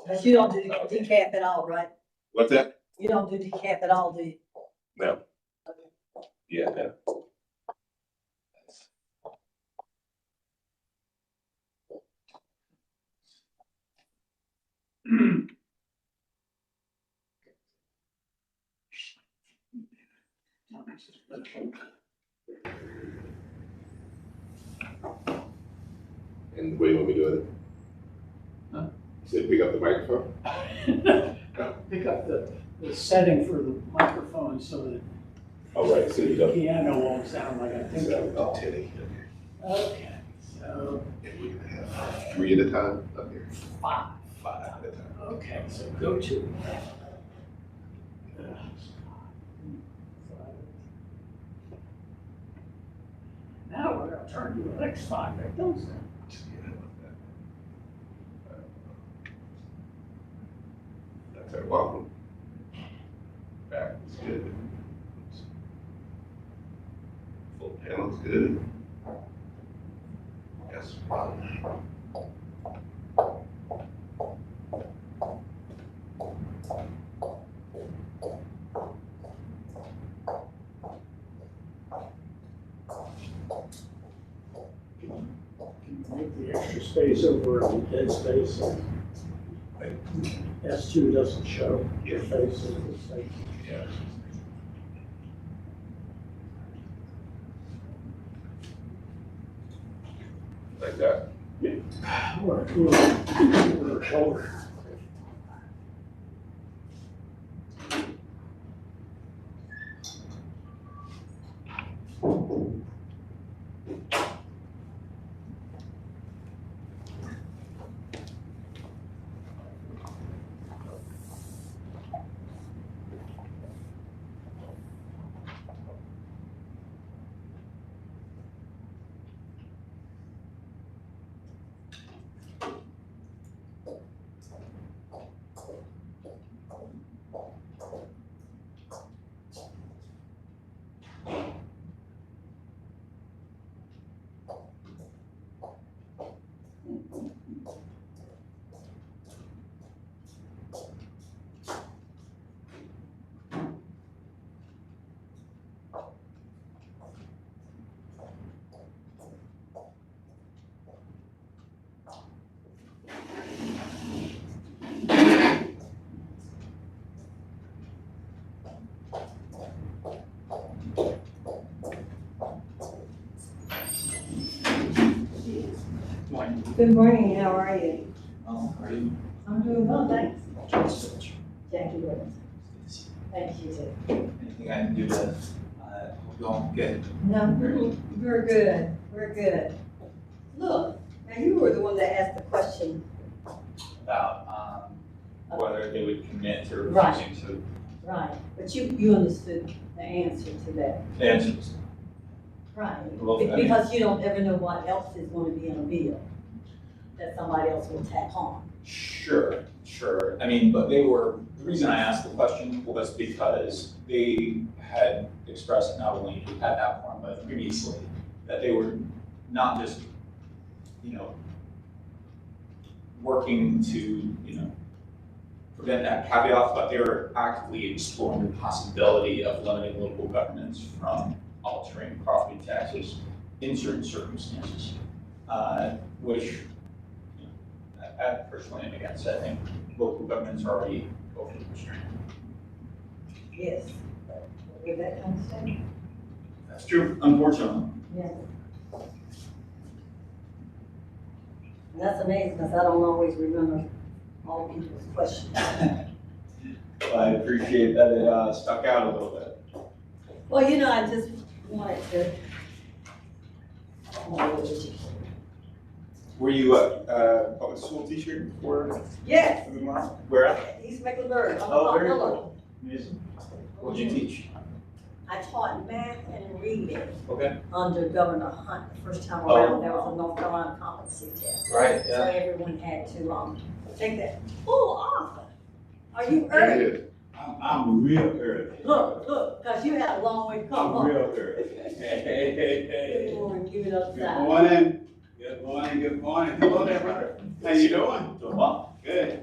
But you don't do decaf at all, right? What's that? You don't do decaf at all, do you? No. Yeah, no. And what do you want me to do with it? Huh? You said pick up the microphone? Pick up the setting for the microphone so that Oh, right, so you the don't. piano won't sound like a tinkling bell. Teddy. Okay, so And we're gonna have 3 at a time up here. 5. 5 at a time. Okay, so go to. Now we're gonna turn to the next 5 victims. Yeah, I like that. That's our welcome. Back is good. Full panel's good. Yes. Make the extra space over on the dead space. S2 doesn't show your face in the space. Yeah. Like that. Or shoulder. Good morning, how are you? Oh, are you? I'm doing well, thanks. Jackie Williams. Thank you too. Anything I can do to help you all get? No, we're good, we're good. Look, now you were the one that asked the question. About whether they would commit to Right. refusing to Right, but you understood the answer to that. answer. Right, Well, I mean- because you don't ever know what else is going to be in a bill that somebody else will tack on. Sure. I mean, but the reason I asked the question was because they had expressed not only at that point, but previously, that they were not just, working to, prevent that caveat, but they were actively exploring the possibility of limiting local governments from altering property taxes in certain circumstances, which, I personally am against. I think local governments are already overly restrained. Yes, but with that kind of stuff. That's true, unfortunately. Yeah. And that's amazing, because I don't always remember all people's questions. Well, I appreciate that it stuck out a little bit. Well, I just wanted to. Were you a public school teacher before? Yes, Where at? East Mecklenburg. I'm Oh, a very Miller. cool. Amazing. What'd you teach? I taught math and reading Okay. under Governor Hunt the first time Oh, around. There was wow. a North Carolina competency test. Right, So yeah. everyone had to take that. Oh, Arthur, are you early? I'm real early. Look, because you had a long way to come. I'm huh? real early. Hey. Good morning, give it up Good side. morning. Good morning. Good morning. Hello there, brother. How you doing? Doing well. Good.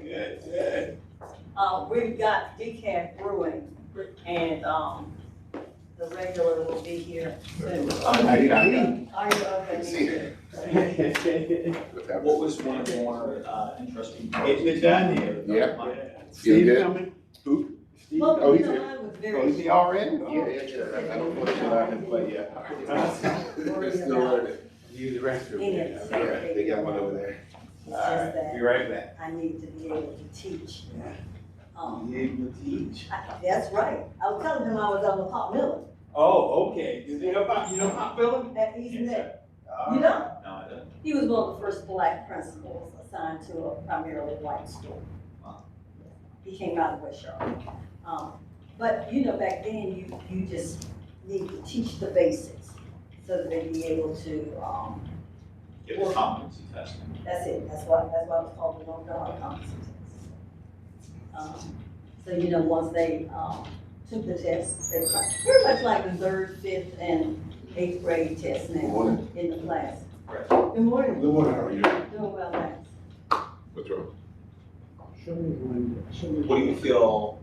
We've got decaf brewing, and, the regular will be here soon. How you doing? Are you okay? See you. What was one of the more interesting parts? It's down here. Yeah. Steve good? coming? Who? Steve? Well, Oh, you he's know, here. mine was Oh, very. is he already? Yeah. I don't know if I can play yet. Worried Still about learning. Use the restroom. in it. Yeah, they got one over there. It's just that Be right back. I need to be able to teach. You able to teach? That's right. I was telling him I was on the Pop Miller Oh, okay. You know Pop Miller? at East Neck. Ah. You know? No, I don't. He was one of the first black principals assigned to a primarily white school. He came out of West Charlotte. But you know, back then, you just need to teach the basics so that they'd be able to, Get the competency testing. that's it, that's why it was called the North Carolina Competency Test. So, you know, once they, took the test, they were pretty much like the 3rd, 5th, and 8th grade test now Morning. in the class. Right. Good morning. Good morning, how are you? Doing well, thanks. What's wrong? Show me one, show me. What do you feel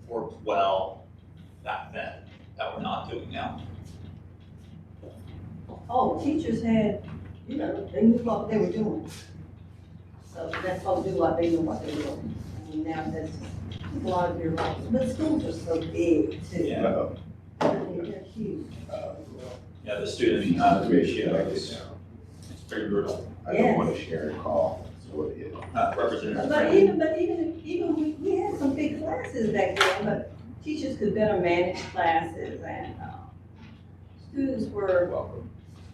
worked well back then that we're not doing now? Oh, teachers had, you know, they knew what they were doing. So that's folks do what they knew what they were doing. I mean, now that's a lot of bureaucracy, but schools are so big too. Yeah. I mean, they're huge. Yeah, the student ratio is it's pretty brutal. I don't want to share a call, so what it is. Representative. But even we had some big classes back then, but teachers could better manage classes and, students were Welcome.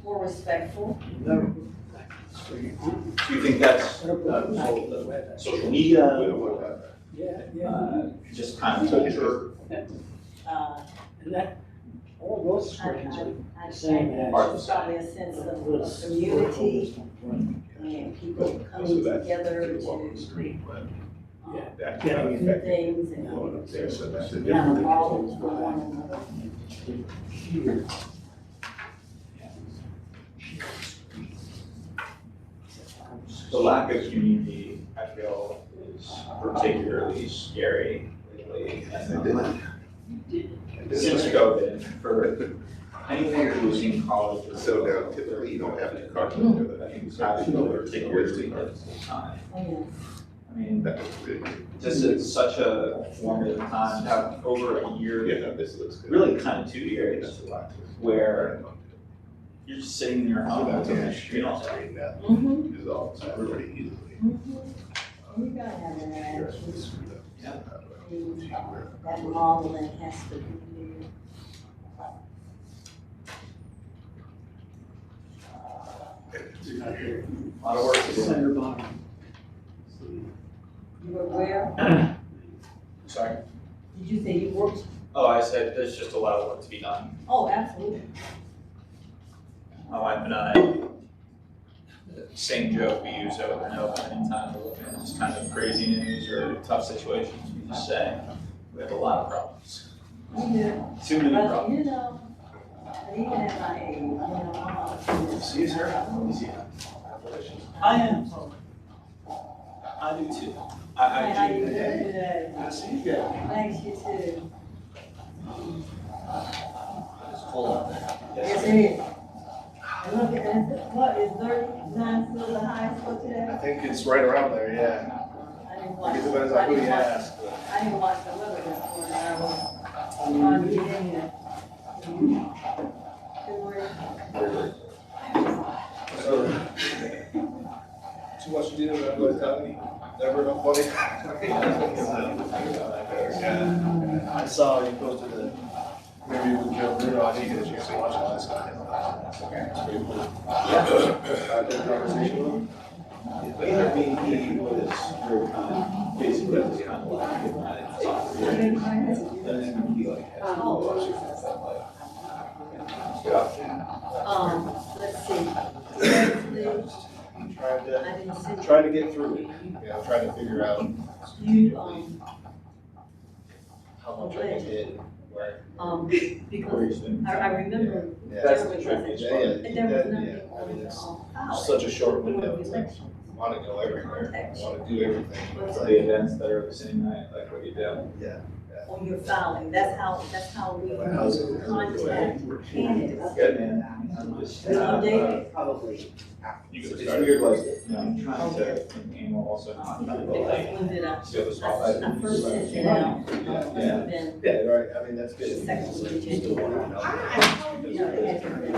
more respectful. No. Do you think that's social media We don't want or that. Yeah, just kind of culture? Uh, and that, all those screens are I the same as. it's probably a sense of community and people coming together to, Screen, but Yeah. that Yeah. kind of do affected things and going up there, so that's a have different. problems with one another. Here. The lack of community, I feel, is particularly scary lately. And, since COVID, for anyone who's in college or So now typically you don't have to cut together. I think it's particularly difficult time. Oh, yeah. I mean, That looks good. this is such a formative time to have over a year, Yeah, no, this looks good. really kind of 2 That's years, a lot. where you're just sitting in your So home that's on the and screen, you I'll know, screen that Mm-hmm, dissolves pretty easily. mm-hmm. You gotta have an Here, I attitude. can screw that. Yeah. That modeling has to be You're not here. a lot of work to do. Center bottom. there. You were where? Sorry? Did you say you worked? Oh, I said there's just a lot of work to be done. Oh, absolutely. My wife and I, same joke we use over and over anytime we're looking at this kind of crazy news or tough situations, we just say, we have a lot of problems. Yeah. Too many But, problems. you know, even at my age, you know, I'm. See you, sir. Let me see you. I am. I do too. Hi, how you I doing today? I see you guys. Thanks, you too. It's cold out there. Yes, it is. And look at that, what, is 39 still the highest for I today? think it's right around there, yeah. I didn't I watch, guess it depends on who you I ask. didn't watch the weather this morning, I was trying to get in here. Good morning. So, too much to do, everybody's telling me, never enough money. I saw you posted the interview with Joe Bruno, I didn't get a chance to watch it last night. It's pretty cool. Good conversation with him. He was very kind, basically, it was kind of like, and he like, Let's see. Leslie, I'm I didn't see. trying to get through it, trying to figure out You, how much I can hit, where. because I remember Yeah. there was nothing, Yeah, there was nothing yeah. I on mean, the it's file such a short for window. the elections. wanna go everywhere, I wanna do everything. It's The like, events that are the same night, like what you do. yeah. on your filing, that's how we How's it? contact candidates. Good, man. I'm just, David, Probably. you it's weird, like, you know, I'm trying to campaign while also not trying to because like, when did I, steal the spotlight. I first sent it out, Yeah. then Yeah, right, I mean, that's good. second week, Still wanna know. you know, it hasn't been.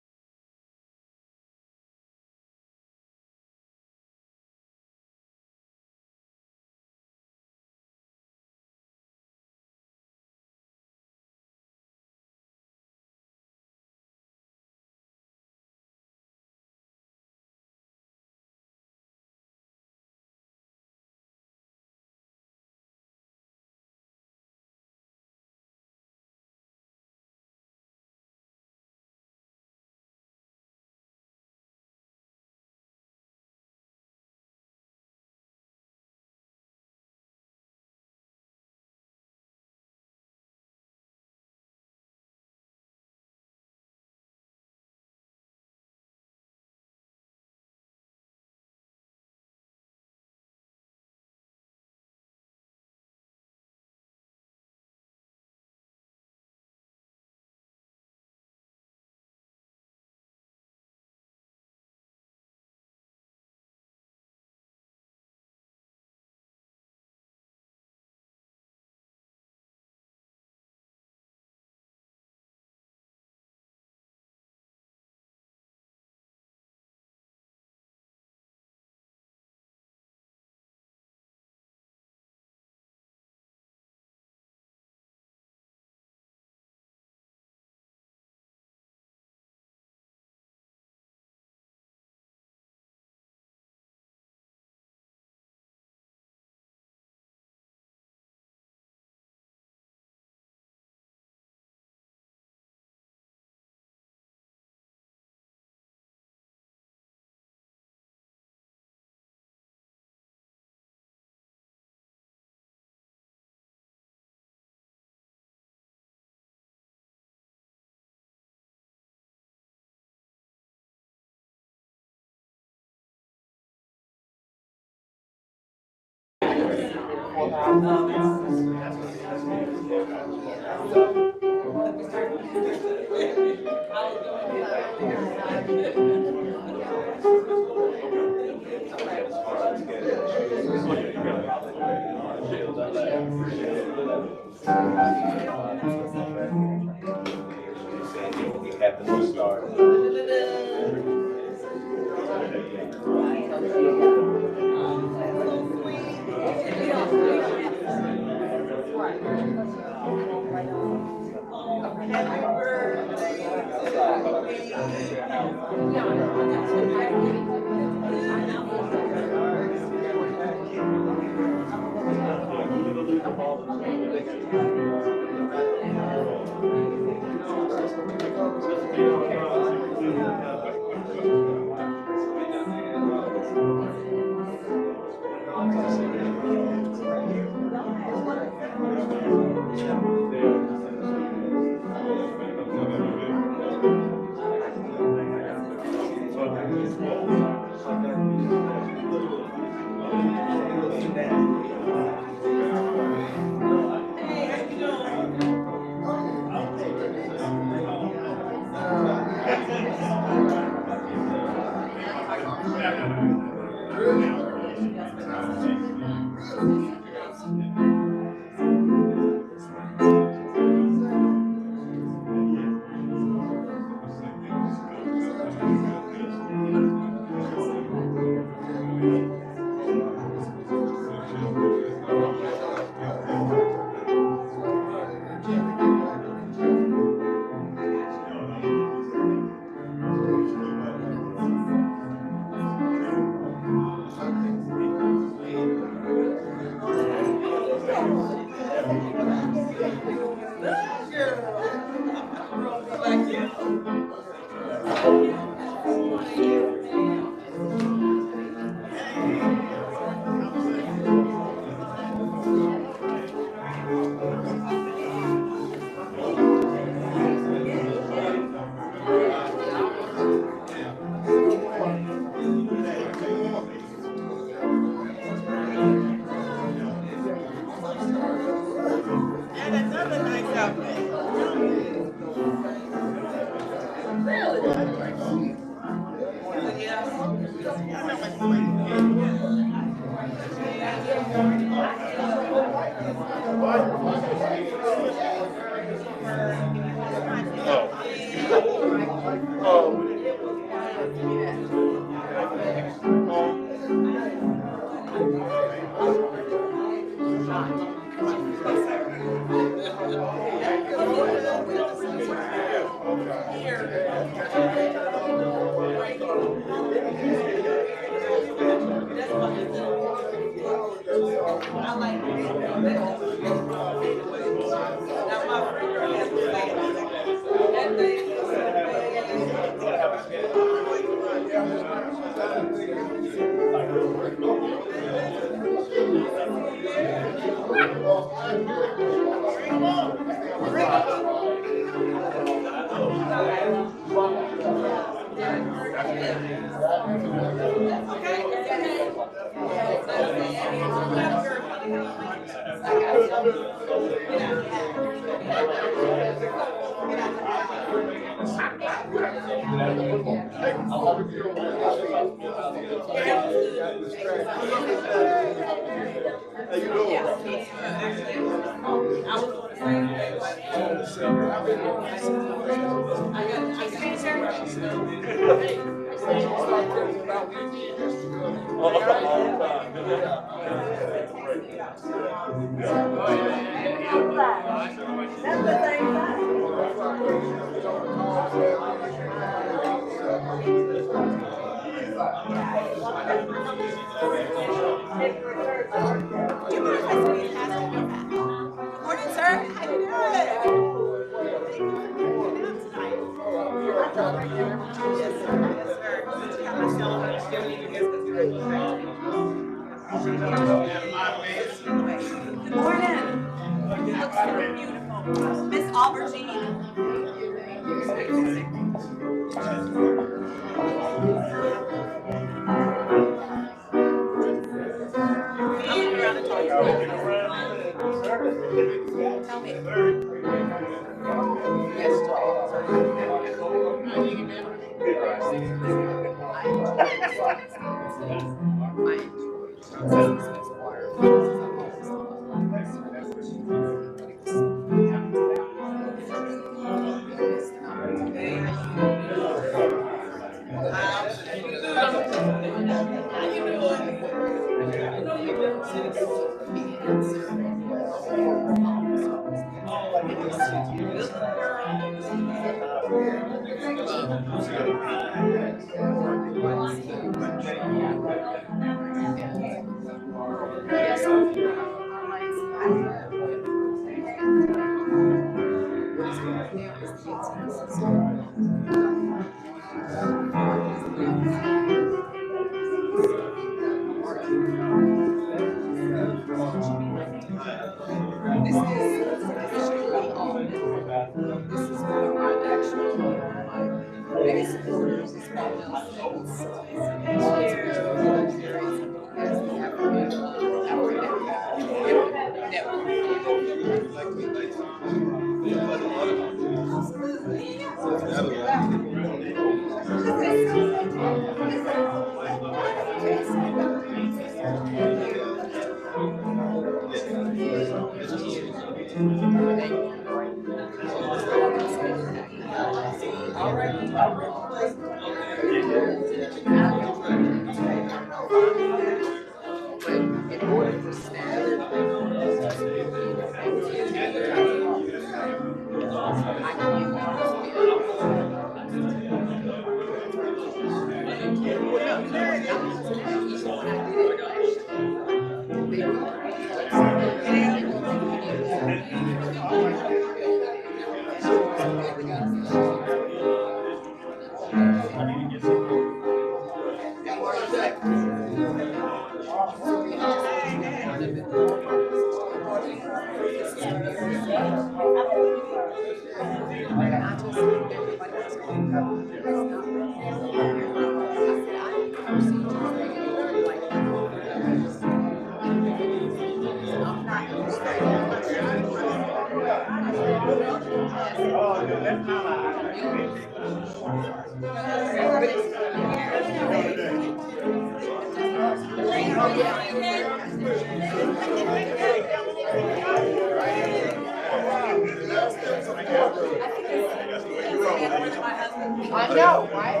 I know, right?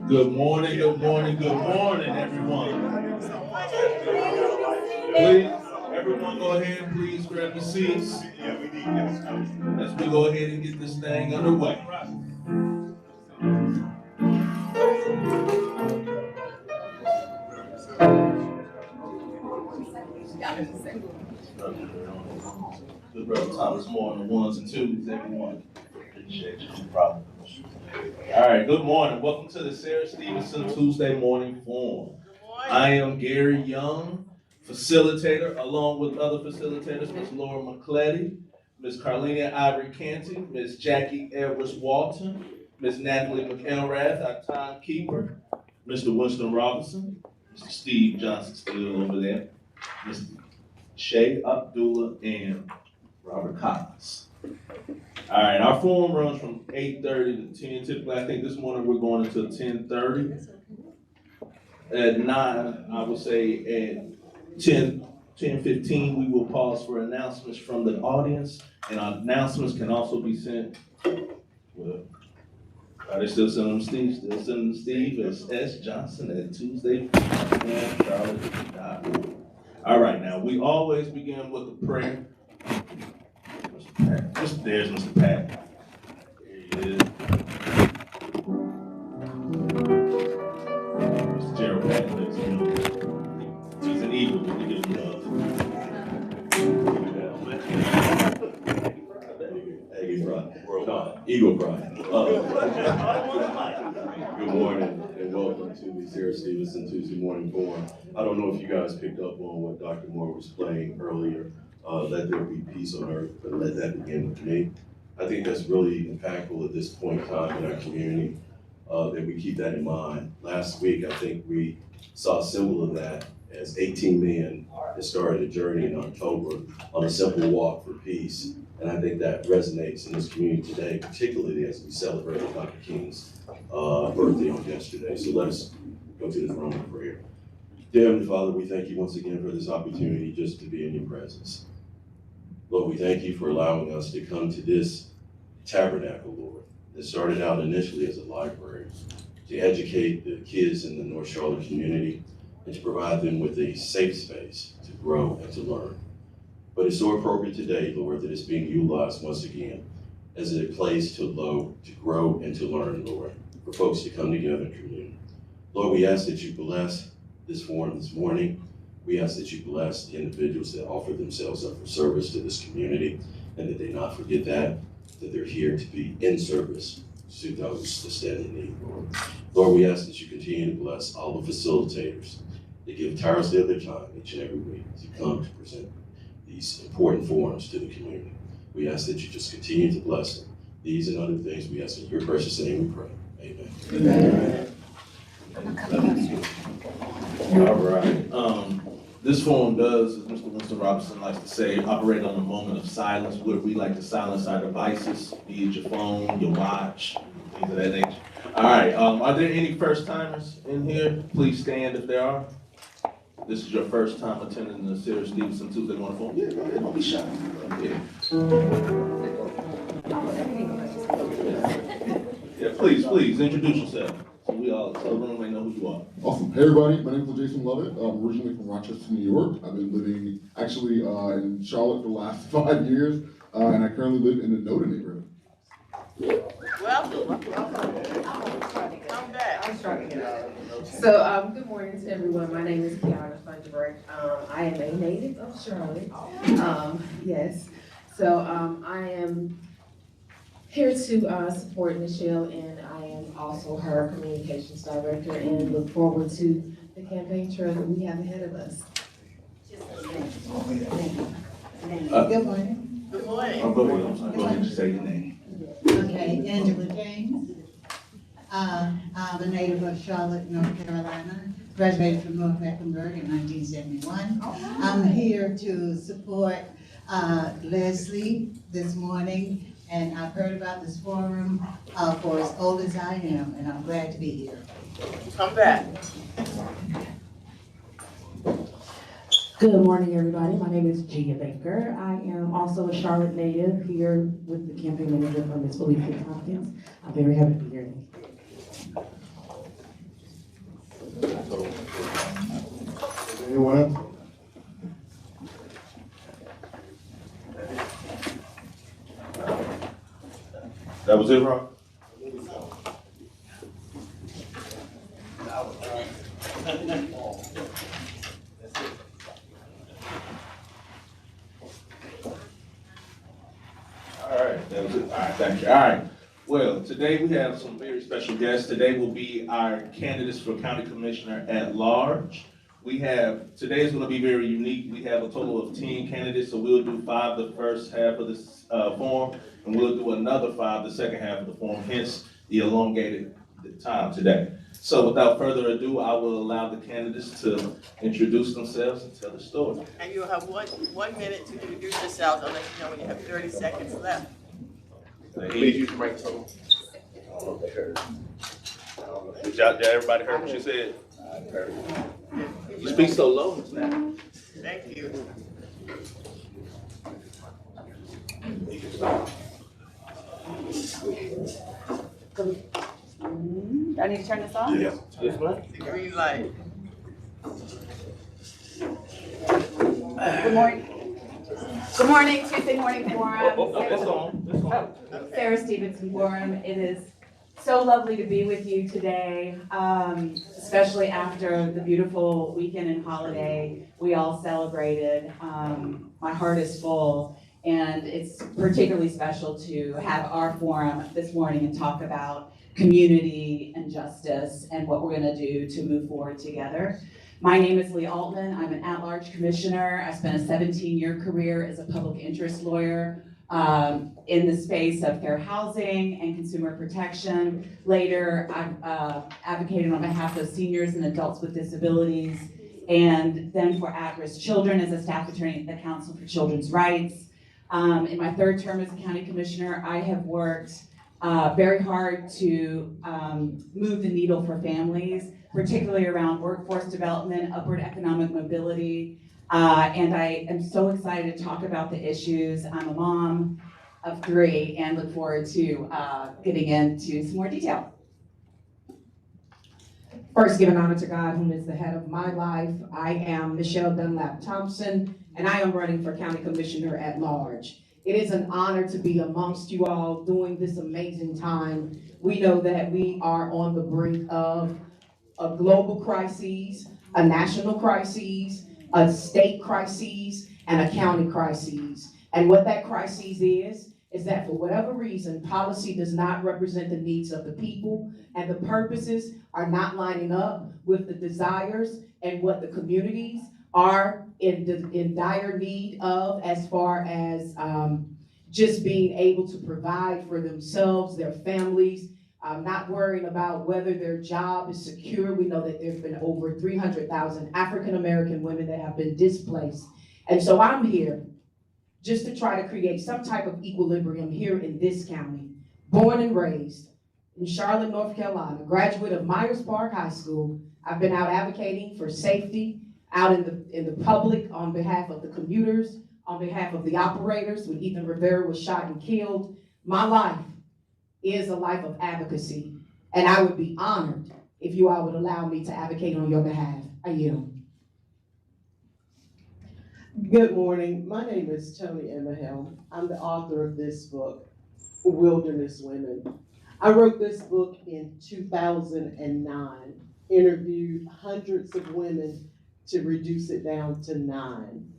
Good morning, good morning, good morning, everyone. Please, everyone go ahead and please grab your seats as we go ahead and get this thing underway. Good brother Thomas Moore on the ones and twos, everyone. Appreciate you, no problem. All right, good morning. Welcome to the Sarah Stevenson Tuesday Morning Forum. I am Gary Young, facilitator, along with other facilitators, Ms. Laura McCletty, Ms. Carlina Ivory Canty, Ms. Jackie Edwards Walton, Ms. Natalie McElrath, our timekeeper, Mr. Winston Robinson, Mr. Steve Johnson still over there, Mr. Shay Abdullah, and Robert Collins. All right, our forum runs from 8:30 to 10. Typically, I think this morning we're going until 10:30. At 9, I would say at 10:15, we will pause for announcements from the audience, and our announcements can also be sent. Well, are they still sending them, Steve? Still sending them, Steve, as S. Johnson at Tuesday. All right, now we always begin with a prayer. There's Mr. Pat. There he is. Mr. Gerald Pat lives in. He's an eagle. We give him love. Eagle Pride. Eagle Pride. Good morning and welcome to the Sarah Stevenson Tuesday Morning Forum. I don't know if you guys picked up on what Dr. Moore was playing earlier. Let there be peace on earth, but let that begin with me. I think that's really impactful at this point in time in our community, that we keep that in mind. Last week, I think we saw a symbol of that as 18 men that started a journey in October on a simple walk for peace. And I think that resonates in this community today, particularly as we celebrated Dr. King's birthday on yesterday. So let us go to the throne of prayer. Dear Heavenly Father, we thank you once again for this opportunity just to be in your presence. Lord, we thank you for allowing us to come to this tabernacle, Lord, that started out initially as a library to educate the kids in the North Charlotte community and to provide them with a safe space to grow and to learn. But it's so appropriate today, Lord, that it's being utilized once again as a place to grow and to learn, Lord, for folks to come together in community. Lord, we ask that you bless this forum this morning. We ask that you bless the individuals that offer themselves up for service to this community, and that they not forget that they're here to be in service to those that stand in need, Lord. Lord, we ask that you continue to bless all the facilitators that give tirelessly of their time each and every week to come to present these important forums to the community. We ask that you just continue to bless them. These and other things we ask in your precious name we pray. Amen. Amen. All right. This forum does, as Mr. Winston Robinson likes to say, operate on a moment of silence where we like to silence our devices, be it your phone, your watch, things of that nature. All right, are there any first timers in here? Please stand if there are. This is your first time attending the Sarah Stevenson Tuesday Morning Forum. Yeah, go ahead, don't be shy. Yeah, please introduce yourself. So the room may know who you are. Awesome. Hey everybody, my name is Jason Lovett. I'm originally from Rochester, New York. I've been living actually in Charlotte for the last 5 years, and I currently live in the Noda neighborhood. Welcome. Come back. I'm trying to get out. So, good morning to everyone. My name is Kiana Funderburg. I am a native of Charlotte. Yes. So, I am here to support Michelle, and I am also her communications director, and look forward to the campaign trail that we have ahead of us. Good morning. Good morning. Go ahead and say your name. Okay, Angela James. I'm a native of Charlotte, North Carolina. Graduated from North Mecklenburg in 1971. I'm here to support Leslie this morning. And I've heard about this forum for as old as I am, and I'm glad to be here. Come back. Good morning, everybody. My name is Gia Baker. I am also a Charlotte native here with the campaign manager for Ms. Felicia Tompkins. I'm very happy to be here. Anyone else? That was it, Rob? All right, that was it. All right, thank you. All right. Well, today we have some very special guests. Today will be our candidates for county commissioner at large. Today is going to be very unique. We have a total of 10 candidates, so we'll do 5 the first half of this forum, and we'll do another 5 the second half of the forum, hence the elongated time today. So without further ado, I will allow the candidates to introduce themselves and tell the story. And you'll have one minute to introduce yourselves. I'll let you know when you have 30 seconds left. Please use the microphone. Did everybody heard what you said? You speak so low now. Thank you. Do I need to turn this on? Yes. Yes, ma'am. The green light. Good morning. Good morning, Tuesday Morning Forum. It's on. Sarah Stevenson Forum. It is so lovely to be with you today, especially after the beautiful weekend and holiday we all celebrated. My heart is full, and it's particularly special to have our forum this morning and talk about community and justice and what we're going to do to move forward together. My name is Lee Altman. I'm an at-large commissioner. I spent a 17-year career as a public interest lawyer, in the space of fair housing and consumer protection. Later, I've advocated on behalf of seniors and adults with disabilities, and then for at-risk children as a staff attorney at the Council for Children's Rights. In my third term as a county commissioner, I have worked very hard to move the needle for families, particularly around workforce development, upward economic mobility, and I am so excited to talk about the issues. I'm a mom of 3 and look forward to getting into some more detail. First, giving honor to God, whom is the head of my life. I am Michelle Dunlap Thompson, and I am running for County Commissioner at Large. It is an honor to be amongst you all during this amazing time. We know that we are on the brink of a global crisis, a national crisis, a state crisis, and a county crisis. And what that crisis is that for whatever reason, policy does not represent the needs of the people, and the purposes are not lining up with the desires and what the communities are in dire need of, as far as just being able to provide for themselves, their families, not worrying about whether their job is secure. We know that there's been over 300,000 African-American women that have been displaced. And so I'm here just to try to create some type of equilibrium here in this county. Born and raised in Charlotte, North Carolina, graduate of Myers Park High School. I've been out advocating for safety out in the public on behalf of the commuters, on behalf of the operators when Ethan Rivera was shot and killed. My life is a life of advocacy, and I would be honored if you all would allow me to advocate on your behalf. I yield. Good morning. My name is Toni Emma. I'm the author of this book, Wilderness Women. I wrote this book in 2009, interviewed hundreds of women to reduce it down to 9.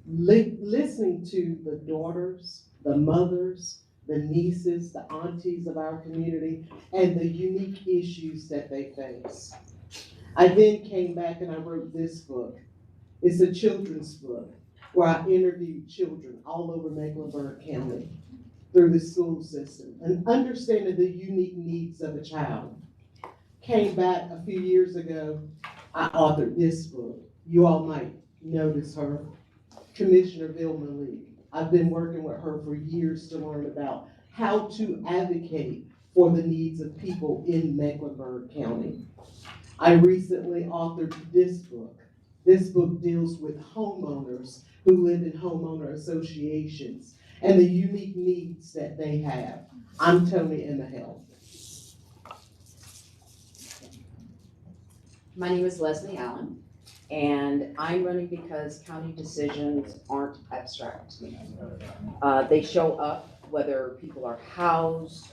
Listening to the daughters, the mothers, the nieces, the aunties of our community, and the unique issues that they face. I then came back and I wrote this book. It's a children's book where I interviewed children all over Mecklenburg County through the school system and understanding the unique needs of a child. Came back a few years ago, I authored this book. You all might notice her, Commissioner Vilma Lee. I've been working with her for years to learn about how to advocate for the needs of people in Mecklenburg County. I recently authored this book. This book deals with homeowners who live in homeowner associations and the unique needs that they have. I'm Toni Emma. My name is Leslie Allen, and I'm running because county decisions aren't abstract. They show up whether people are housed,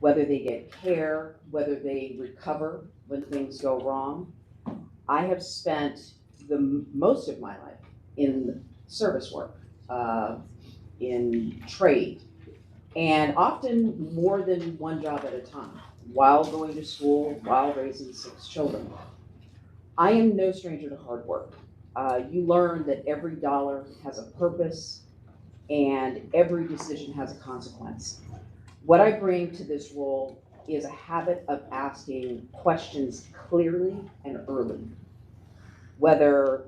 whether they get care, whether they recover when things go wrong. I have spent the most of my life in service work, in trade, and often more than one job at a time, while going to school, while raising 6 children. I am no stranger to hard work. You learn that every dollar has a purpose and every decision has a consequence. What I bring to this role is a habit of asking questions clearly and early. Whether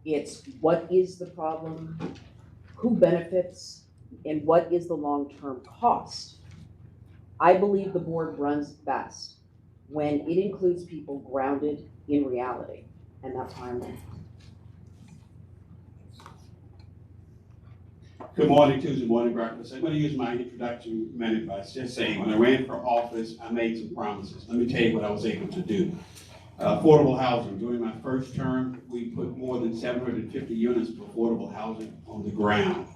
it's what is the problem, who benefits, and what is the long-term cost. I believe the board runs best when it includes people grounded in reality, and that's why I'm there. Good morning, Tuesday morning breakfast. I'm going to use my introduction minute by just saying, when I ran for office, I made some promises. Let me tell you what I was able to do. Affordable housing. During my first term, we put more than 750 units of affordable housing on the ground.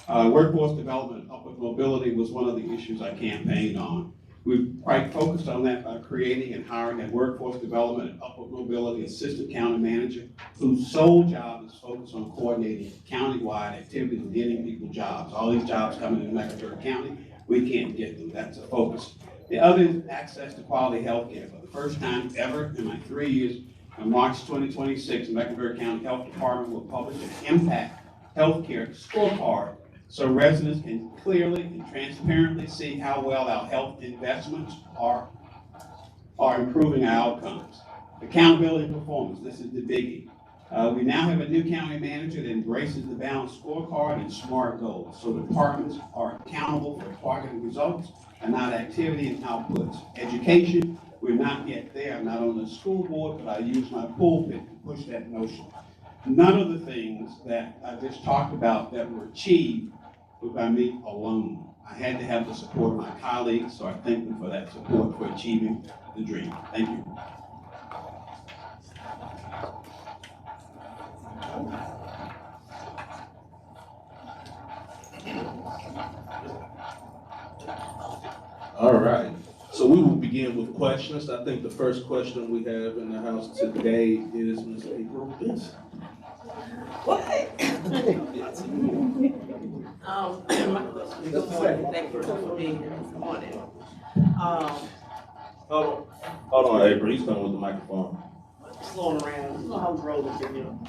Workforce development and upward mobility was one of the issues I campaigned on. We quite focused on that by creating and hiring a workforce development and upward mobility assistant county manager whose sole job is focused on coordinating countywide activities and getting people jobs. All these jobs coming in Mecklenburg County, we can't get them. That's a focus. The other is access to quality health care. For the first time ever in my 3 years, on March 2026, the Mecklenburg County Health Department will publish an impact healthcare scorecard so residents can clearly and transparently see how well our health investments are improving our outcomes. Accountability and performance, this is the biggie. We now have a new county manager that embraces the balanced scorecard and SMART goals, so departments are accountable for targeted results and not activity and outputs. Education, we're not yet there. I'm not on the school board, but I use my pulpit to push that notion. None of the things that I just talked about that were achieved were by me alone. I had to have the support of my colleagues, so I thank them for that support for achieving the dream. Thank you. All right, so we will begin with questions. I think the first question we have in the house today is Ms. April Benson. Good morning, thank you for being here this morning. Hold on, April, he's coming with the microphone. Slowing around, you know how it's rolling,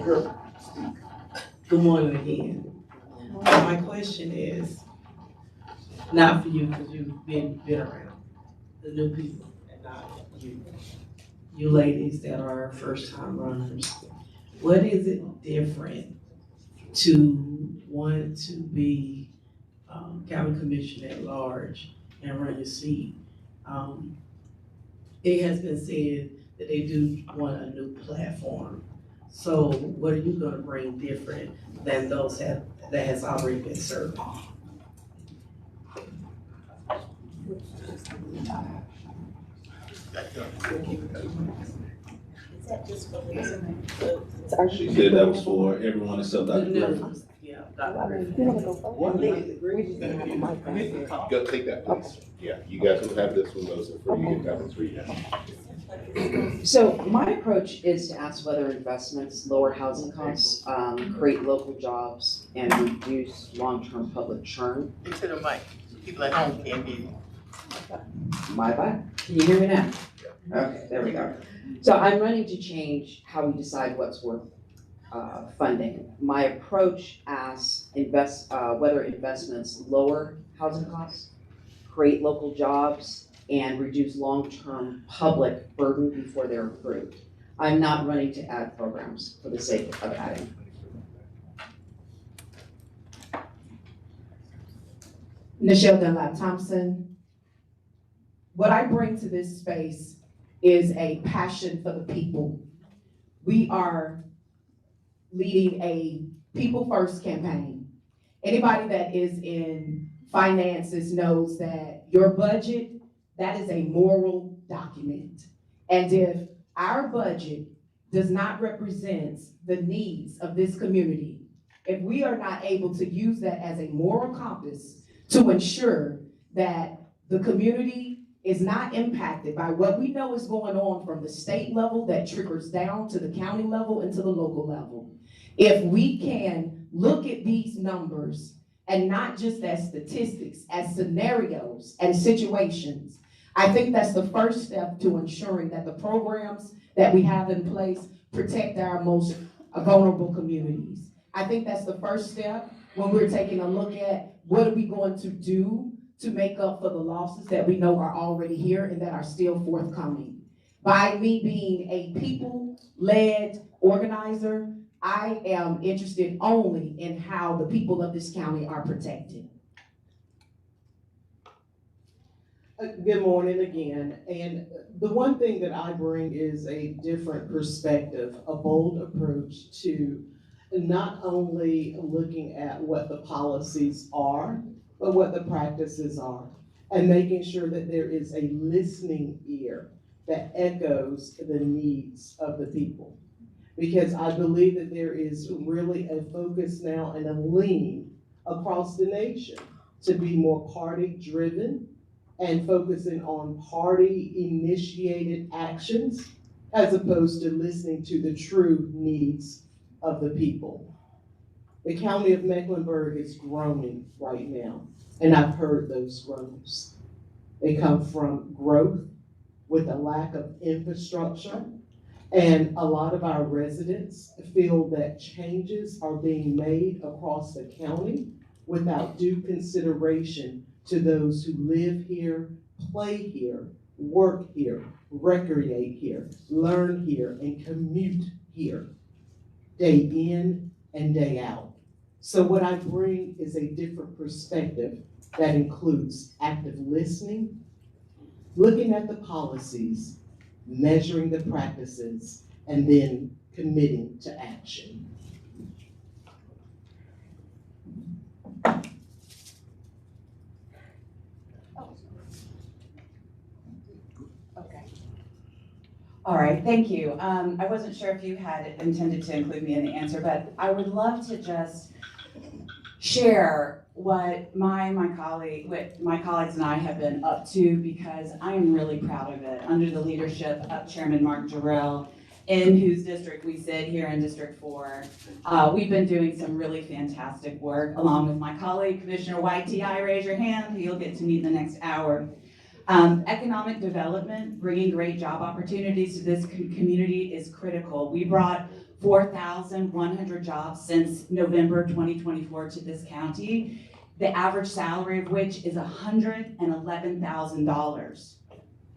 girl. Good morning again. My question is, not for you, because you've been around, the new people, and not you. You ladies that are first time runners. What is it different to want to be county commissioner at large and run your seat? It has been said that they do want a new platform. So what are you gonna bring different than those that has already been served? She said that was for everyone except Dr. Griffin. Yeah, Dr. Go take that, please. Yeah, you guys will have this one, those are for you, get that one for you now. So my approach is to ask whether investments lower housing costs, create local jobs, and reduce long-term public churn. Into the mic, people at home can't hear you. My bad. Can you hear me now? Okay, there we go. So I'm running to change how we decide what's worth funding. My approach asks whether investments lower housing costs, create local jobs, and reduce long-term public burden before they're approved. I'm not running to add programs for the sake of adding. Nichelle Dunlap Thompson. What I bring to this space is a passion for the people. We are leading a people first campaign. Anybody that is in finances knows that your budget, that is a moral document. And if our budget does not represent the needs of this community, if we are not able to use that as a moral compass to ensure that the community is not impacted by what we know is going on from the state level that trickles down to the county level and to the local level. If we can look at these numbers and not just as statistics, as scenarios and situations, I think that's the first step to ensuring that the programs that we have in place protect our most vulnerable communities. I think that's the first step when we're taking a look at what are we going to do to make up for the losses that we know are already here and that are still forthcoming. By me being a people-led organizer, I am interested only in how the people of this county are protected. Good morning again. And the one thing that I bring is a different perspective, a bold approach to not only looking at what the policies are, but what the practices are, and making sure that there is a listening ear that echoes the needs of the people. Because I believe that there is really a focus now and a lean across the nation to be more party-driven and focusing on party-initiated actions as opposed to listening to the true needs of the people. The county of Mecklenburg is groaning right now, and I've heard those groans. They come from growth with a lack of infrastructure, and a lot of our residents feel that changes are being made across the county without due consideration to those who live here, play here, work here, recreate here, learn here, and commute here, day in and day out. So what I bring is a different perspective that includes active listening, looking at the policies, measuring the practices, and then committing to action. Okay. All right, thank you. I wasn't sure if you had intended to include me in the answer, but I would love to just share what my colleagues and I have been up to, because I am really proud of it. Under the leadership of Chairman Mark Jarrell, in whose district we sit here in District 4, we've been doing some really fantastic work along with my colleague, Commissioner YTI, raise your hand, who you'll get to meet in the next hour. Economic development, bringing great job opportunities to this community is critical. We brought 4,100 jobs since November 2024 to this county, the average salary of which is $111,000.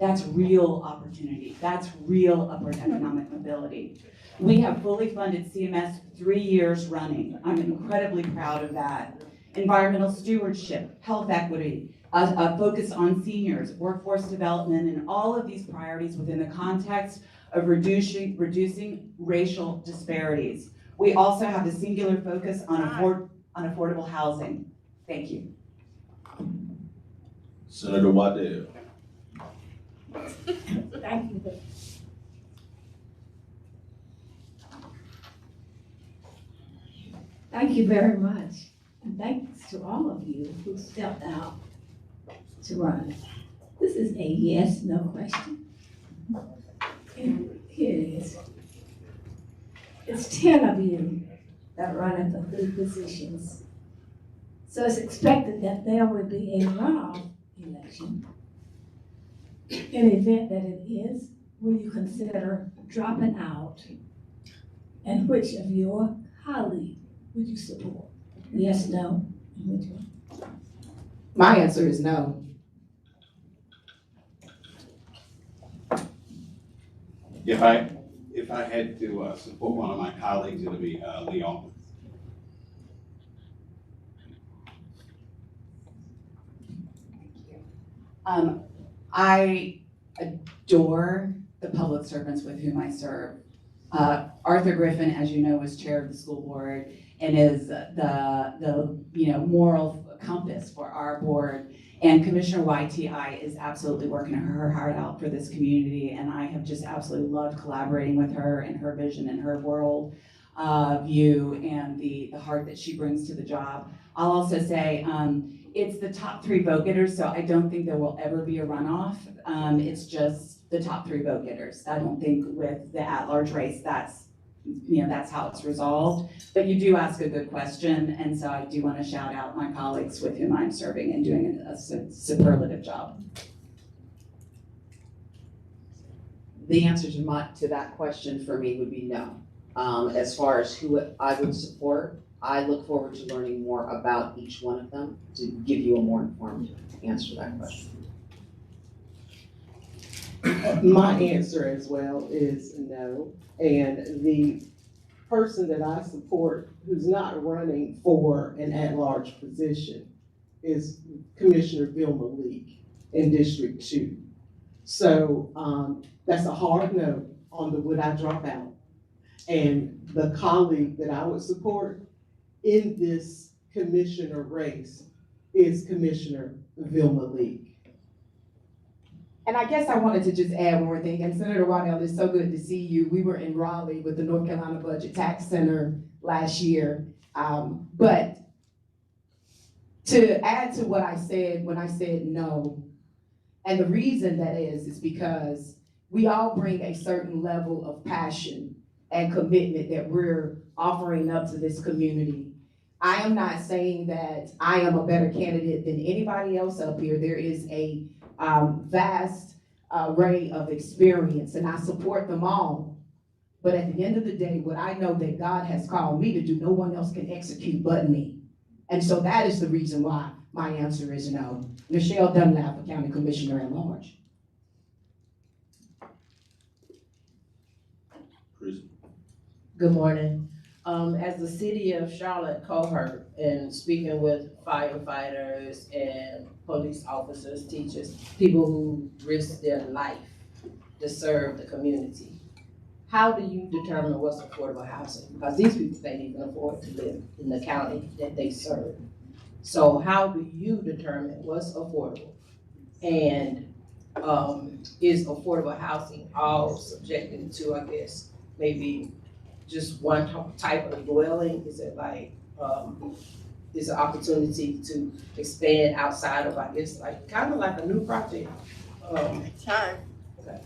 That's real opportunity. That's real upward economic mobility. We have fully funded CMS 3 years running. I'm incredibly proud of that. Environmental stewardship, health equity, a focus on seniors, workforce development, and all of these priorities within the context of reducing racial disparities. We also have a singular focus on affordable housing. Thank you. Senator Waddell. Thank you. Thank you very much. And thanks to all of you who stepped out to run. This is a yes, no question. And here it is. It's 10 of you that run for 3 positions. So it's expected that there will be a runoff election. In the event that it is, will you consider dropping out? And which of your colleagues would you support? Yes, no, and which one? My answer is no. If I had to support one of my colleagues, it would be Lee Altman. I adore the public servants with whom I serve. Arthur Griffin, as you know, was chair of the school board and is the moral compass for our board. And Commissioner YTI is absolutely working her heart out for this community, and I have just absolutely loved collaborating with her and her vision and her world view and the heart that she brings to the job. I'll also say it's the top 3 vote getters, so I don't think there will ever be a runoff. It's just the top 3 vote getters. I don't think with the at-large race that's how it's resolved. But you do ask a good question, and so I do want to shout out my colleagues with whom I'm serving and doing a superlative job. The answer to that question for me would be no. As far as who I would support, I look forward to learning more about each one of them to give you a more informed answer to that question. My answer as well is no. And the person that I support who's not running for an at-large position is Commissioner Vilma Leak in District 2. So that's a hard no on the would I drop out. And the colleague that I would support in this commissioner race is Commissioner Vilma Leak. And I guess I wanted to just add one more thing. And Senator Waddell, it's so good to see you. We were in Raleigh with the North Carolina Budget Tax Center last year. But to add to what I said when I said no, and the reason that is because we all bring a certain level of passion and commitment that we're offering up to this community. I am not saying that I am a better candidate than anybody else up here. There is a vast array of experience, and I support them all. But at the end of the day, what I know that God has called me to do, no one else can execute but me. And so that is the reason why my answer is no. Michelle Dunlap, County Commissioner at Large. Good morning. As the city of Charlotte cohort and speaking with firefighters and police officers, teachers, people who risk their life to serve the community, how do you determine what's affordable housing? Because these people can't even afford to live in the county that they serve. So how do you determine what's affordable? And is affordable housing all subjected to, I guess, maybe just one type of dwelling? Is it like, is an opportunity to expand outside of, I guess, like, kind of like a new project? Time. Okay.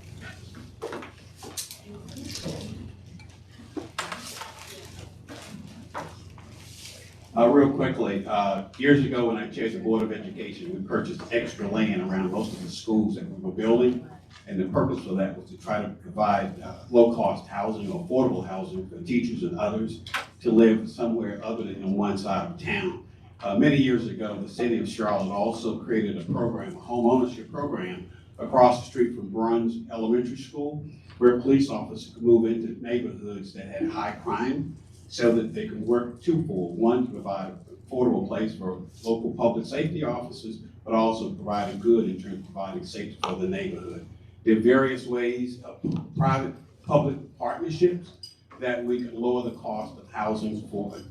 Real quickly, years ago when I chaired the Board of Education, we purchased extra land around most of the schools that we were building. And the purpose for that was to try to provide low-cost housing or affordable housing for teachers and others to live somewhere other than on one side of town. Many years ago, the city of Charlotte also created a program, a home ownership program, across the street from Bruns Elementary School, where police officers could move into neighborhoods that had high crime so that they could work twofold. One, to provide an affordable place for local public safety officers, but also providing good in terms of providing safety for the neighborhood. There are various ways of private-public partnerships that we can lower the cost of housing for a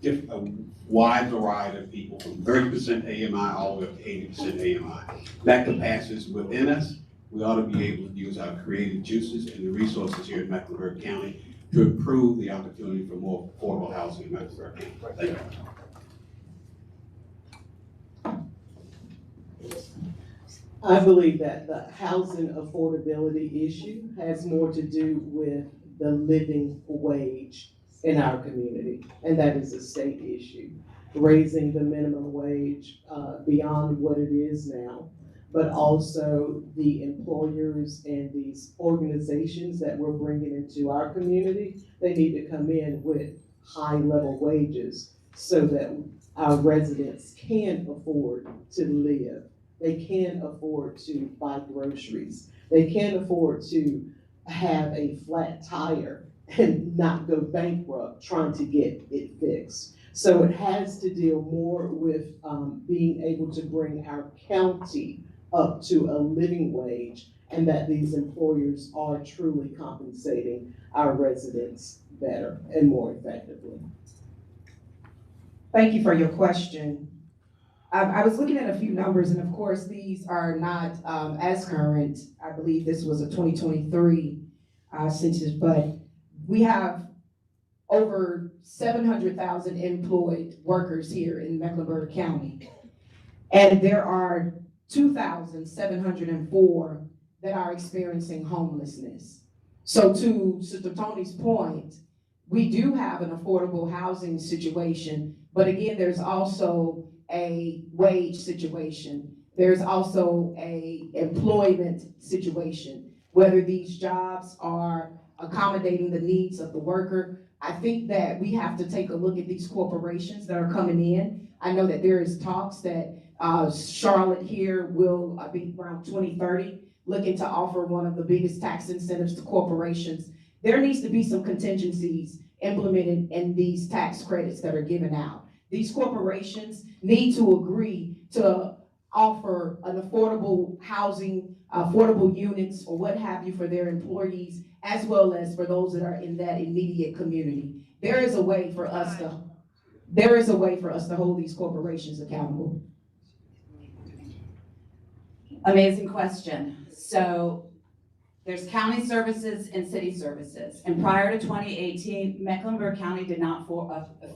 wide variety of people, from 30% AMI all the way up to 80% AMI. That capacity is within us. We ought to be able to use our creative juices and the resources here in Mecklenburg County to improve the opportunity for more affordable housing in Mecklenburg County. Thank you. I believe that the housing affordability issue has more to do with the living wage in our community, and that is a state issue. Raising the minimum wage beyond what it is now, but also the employers and these organizations that we're bringing into our community, they need to come in with high-level wages so that our residents can afford to live. They can afford to buy groceries. They can afford to have a flat tire and not go bankrupt trying to get it fixed. So it has to deal more with being able to bring our county up to a living wage, and that these employers are truly compensating our residents better and more effectively. Thank you for your question. I was looking at a few numbers, and of course, these are not as current. I believe this was a 2023 census, but we have over 700,000 employed workers here in Mecklenburg County. And there are 2,704 that are experiencing homelessness. So to Sister Tony's point, we do have an affordable housing situation, but again, there's also a wage situation. There's also a employment situation, whether these jobs are accommodating the needs of the worker. I think that we have to take a look at these corporations that are coming in. I know that there is talks that Charlotte here will be around 2030 looking to offer one of the biggest tax incentives to corporations. There needs to be some contingencies implemented in these tax credits that are given out. These corporations need to agree to offer an affordable housing, affordable units or what have you for their employees, as well as for those that are in that immediate community. There is a way for us to hold these corporations accountable. Amazing question. So there's county services and city services. And prior to 2018, Mecklenburg County did not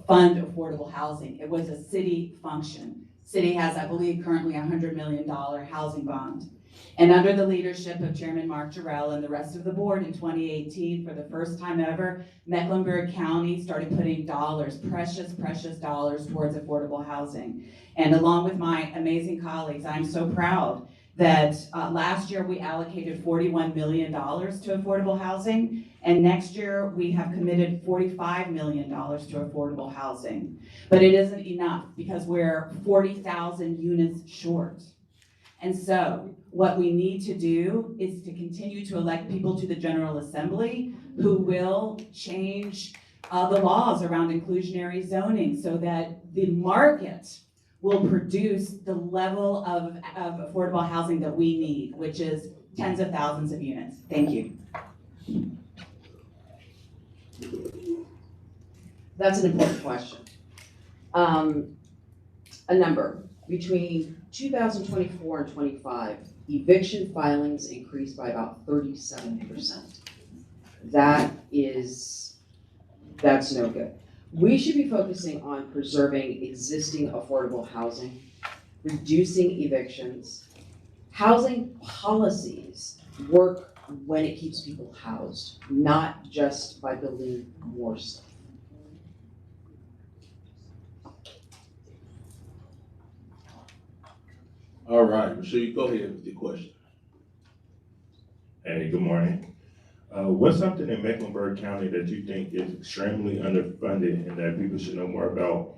fund affordable housing. It was a city function. City has, I believe, currently a $100 million housing bond. And under the leadership of Chairman Mark Jarrell and the rest of the board in 2018, for the first time ever, Mecklenburg County started putting dollars, precious dollars towards affordable housing. And along with my amazing colleagues, I'm so proud that last year we allocated $41 million to affordable housing, and next year we have committed $45 million to affordable housing. But it isn't enough because we're 40,000 units short. And so what we need to do is to continue to elect people to the General Assembly who will change the laws around inclusionary zoning so that the market will produce the level of affordable housing that we need, which is tens of thousands of units. Thank you. That's an important question. A number, between 2024 and 25, eviction filings increased by about 37%. That's no good. We should be focusing on preserving existing affordable housing, reducing evictions. Housing policies work when it keeps people housed, not just by building more stuff. All right, Michelle, you go ahead with your question. Hey, good morning. What's something in Mecklenburg County that you think is extremely underfunded and that people should know more about?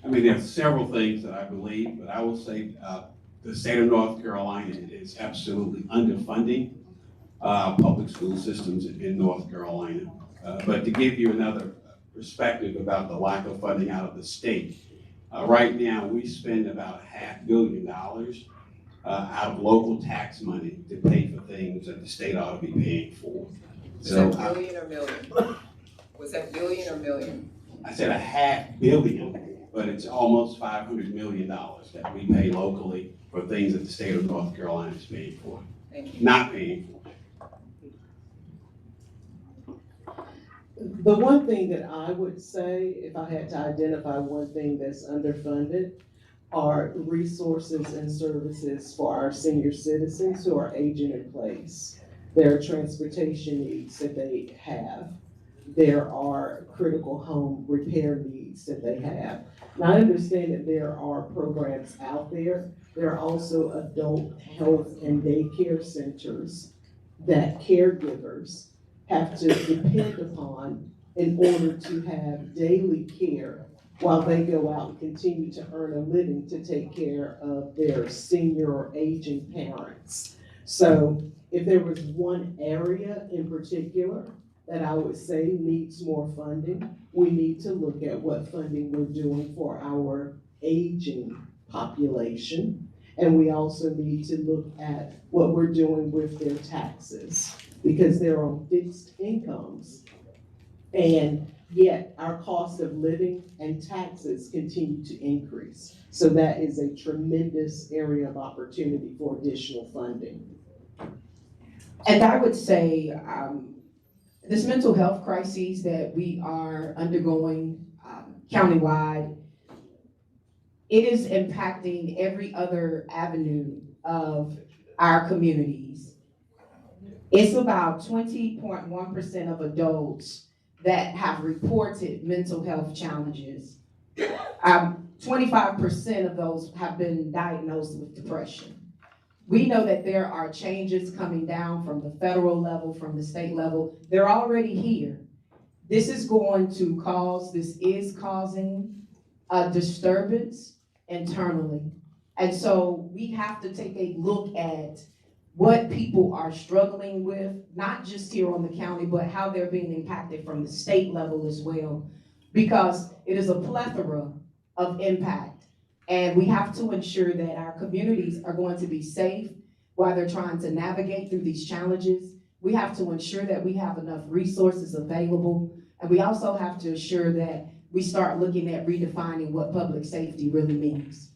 I mean, there are several things that I believe, but I will say the state of North Carolina is absolutely underfunding public school systems in North Carolina. But to give you another perspective about the lack of funding out of the state, right now we spend about $500 million out of local tax money to pay for things that the state ought to be paying for. So, Was that billion or million? Was that billion or million? I said $500 million, but it's almost $500 million that we pay locally for things that the state of North Carolina is paying for, not paying for. The one thing that I would say, if I had to identify one thing that's underfunded, are resources and services for our senior citizens who are aging in place. There are transportation needs that they have. There are critical home repair needs that they have. Now, I understand that there are programs out there. There are also adult health and daycare centers that caregivers have to depend upon in order to have daily care while they go out and continue to earn a living to take care of their senior or aging parents. So if there was one area in particular that I would say needs more funding, we need to look at what funding we're doing for our aging population. And we also need to look at what we're doing with their taxes, because they're on fixed incomes. And yet our cost of living and taxes continue to increase. So that is a tremendous area of opportunity for additional funding. And I would say, this mental health crisis that we are undergoing countywide, it is impacting every other avenue of our communities. It's about 20.1% of adults that have reported mental health challenges. 25% of those have been diagnosed with depression. We know that there are changes coming down from the federal level, from the state level. They're already here. This is causing a disturbance internally. And so we have to take a look at what people are struggling with, not just here on the county, but how they're being impacted from the state level as well, because it is a plethora of impact. And we have to ensure that our communities are going to be safe while they're trying to navigate through these challenges. We have to ensure that we have enough resources available. And we also have to ensure that we start looking at redefining what public safety really means.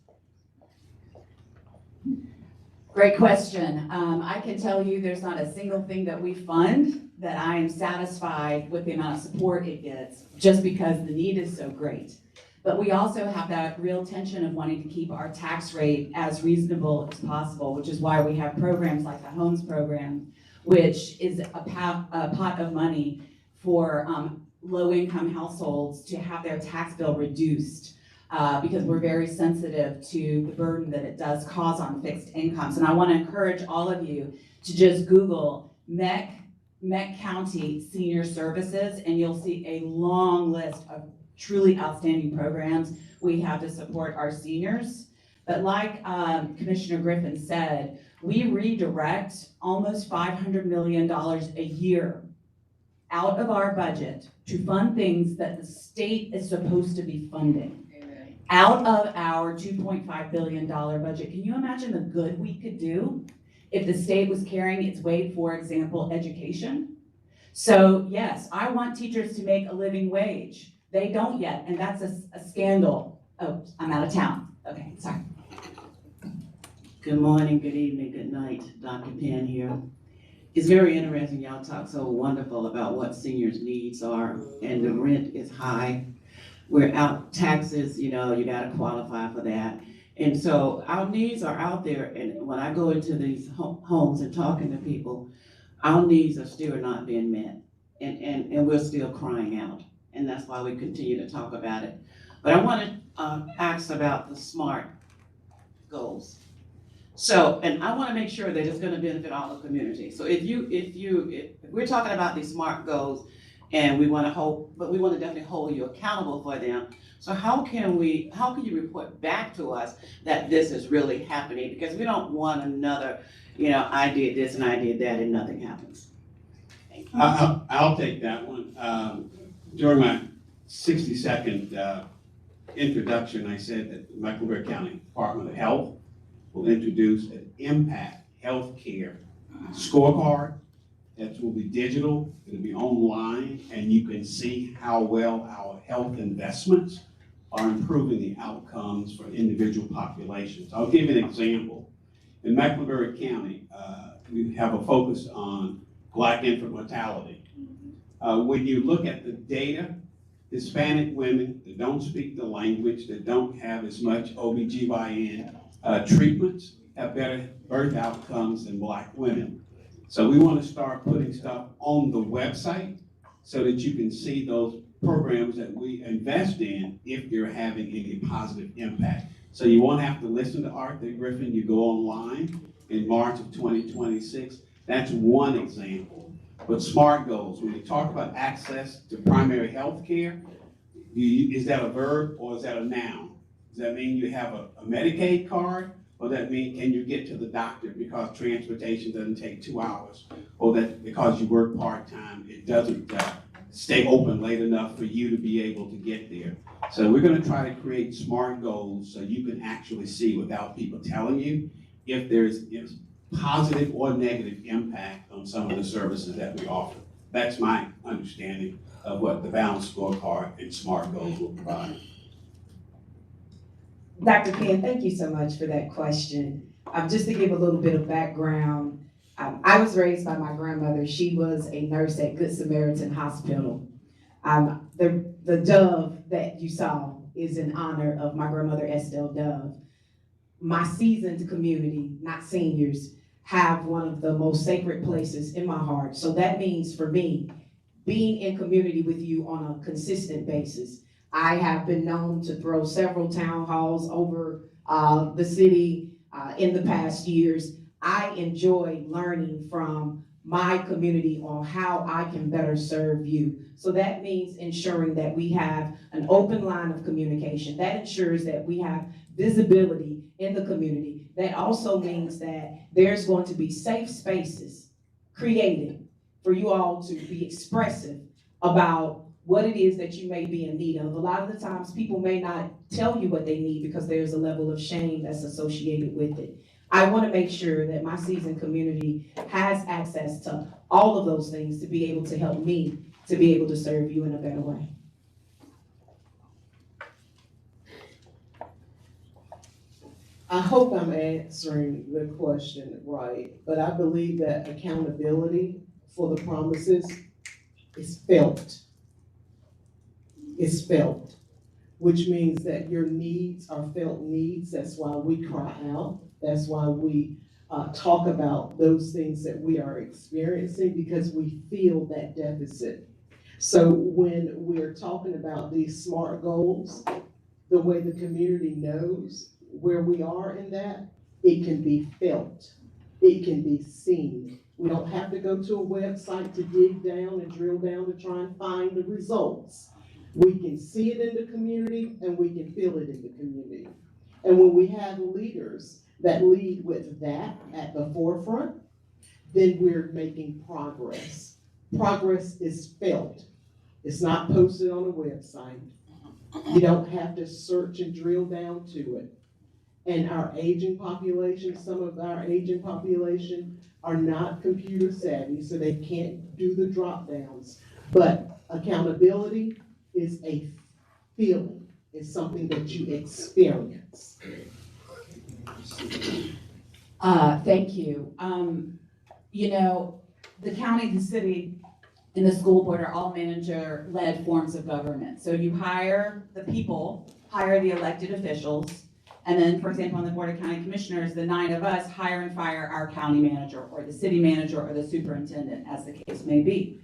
Great question. I can tell you there's not a single thing that we fund that I am satisfied with the amount of support it gets, just because the need is so great. But we also have that real tension of wanting to keep our tax rate as reasonable as possible, which is why we have programs like the Homes Program, which is a pot of money for low-income households to have their tax bill reduced, because we're very sensitive to the burden that it does cause on fixed incomes. And I want to encourage all of you to just Google MEC County Senior Services, and you'll see a long list of truly outstanding programs we have to support our seniors. But like Commissioner Griffin said, we redirect almost $500 million a year out of our budget to fund things that the state is supposed to be funding. Amen. Out of our $2.5 billion budget. Can you imagine the good we could do if the state was carrying its weight, for example, education? So yes, I want teachers to make a living wage. They don't yet, and that's a scandal. Oh, I'm out of town. Okay, sorry. Good morning, good evening, good night, Dr. Penn here. It's very interesting, y'all talk so wonderful about what seniors' needs are, and the rent is high. We're out taxes, you know, you gotta qualify for that. And so our needs are out there, and when I go into these homes and talking to people, our needs are still not being met, and we're still crying out. And that's why we continue to talk about it. But I want to ask about the SMART goals. So, and I want to make sure that it's going to benefit all the community. So if we're talking about these SMART goals, and we want to definitely hold you accountable for them. So how can you report back to us that this is really happening? Because we don't want another, you know, I did this and I did that and nothing happens. Thank you. I'll take that one. During my 60-second introduction, I said that the Mecklenburg County Department of Health will introduce an impact healthcare scorecard that will be digital, it'll be online, and you can see how well our health investments are improving the outcomes for individual populations. I'll give you an example. In Mecklenburg County, we have a focus on Black infant mortality. When you look at the data, Hispanic women that don't speak the language, that don't have as much OBGYN treatments, have better birth outcomes than Black women. So we want to start putting stuff on the website so that you can see those programs that we invest in if they're having any positive impact. So you won't have to listen to Arthur Griffin, you go online in March of 2026. That's one example. But SMART goals, when you talk about access to primary health care, is that a verb or is that a noun? Does that mean you have a Medicaid card? Or that mean, can you get to the doctor because transportation doesn't take 2 hours? Or that because you work part-time, it doesn't stay open late enough for you to be able to get there. So we're gonna try to create SMART goals so you can actually see without people telling you if there's positive or negative impact on some of the services that we offer. That's my understanding of what the balanced scorecard and SMART goals will provide. Dr. Penn, thank you so much for that question. Just to give a little bit of background, I was raised by my grandmother. She was a nurse at Good Samaritan Hospital. The dove that you saw is in honor of my grandmother, Estelle Dove. My seasoned community, not seniors, have one of the most sacred places in my heart. So that means for me, being in community with you on a consistent basis. I have been known to throw several town halls over the city in the past years. I enjoy learning from my community on how I can better serve you. So that means ensuring that we have an open line of communication. That ensures that we have visibility in the community. That also means that there's going to be safe spaces created for you all to be expressive about what it is that you may be in need of. A lot of the times people may not tell you what they need because there's a level of shame that's associated with it. I want to make sure that my seasoned community has access to all of those things to be able to help me to be able to serve you in a better way. I hope I'm answering the question right, but I believe that accountability for the promises is felt. It's felt. which means that your needs are felt needs. That's why we cry out. That's why we talk about those things that we are experiencing, because we feel that deficit. So when we're talking about these SMART goals, the way the community knows where we are in that, it can be felt, it can be seen. We don't have to go to a website to dig down and drill down to try and find the results. We can see it in the community and we can feel it in the community. And when we have leaders that lead with that at the forefront, then we're making progress. Progress is felt. It's not posted on a website. You don't have to search and drill down to it. And our aging population, some of our aging population are not computer savvy, so they can't do the drop downs. But accountability is a feeling. It's something that you experience. Thank you. You know, the county, the city, and the school board are all manager-led forms of government. So you hire the people, hire the elected officials, and then, for example, on the Board of County Commissioners, the 9 of us hire and fire our county manager, or the city manager, or the superintendent, as the case may be.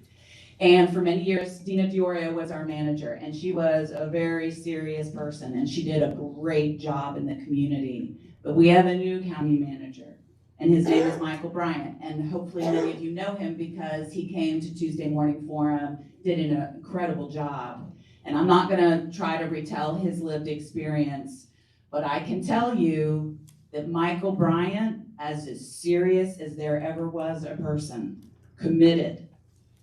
And for many years, Dina Diorio was our manager, and she was a very serious person, and she did a great job in the community. But we have a new county manager, and his name is Michael Bryant, and hopefully many of you know him because he came to Tuesday Morning Forum, did an incredible job. And I'm not gonna try to retell his lived experience, but I can tell you that Michael Bryant, as serious as there ever was a person, committed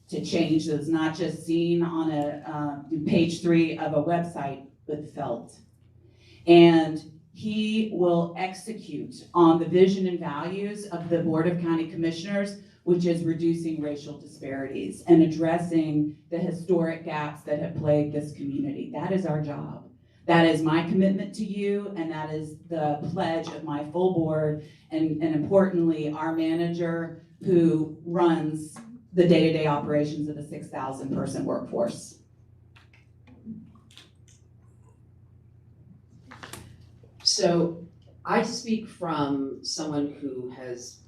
to change that's not just seen on a page 3 of a website, but felt. And he will execute on the vision and values of the Board of County Commissioners, which is reducing racial disparities and addressing the historic gaps that have plagued this community. That is our job. That is my commitment to you, and that is the pledge of my full board, and importantly, our manager who runs the day-to-day operations of a 6,000 person workforce. So I speak from someone who has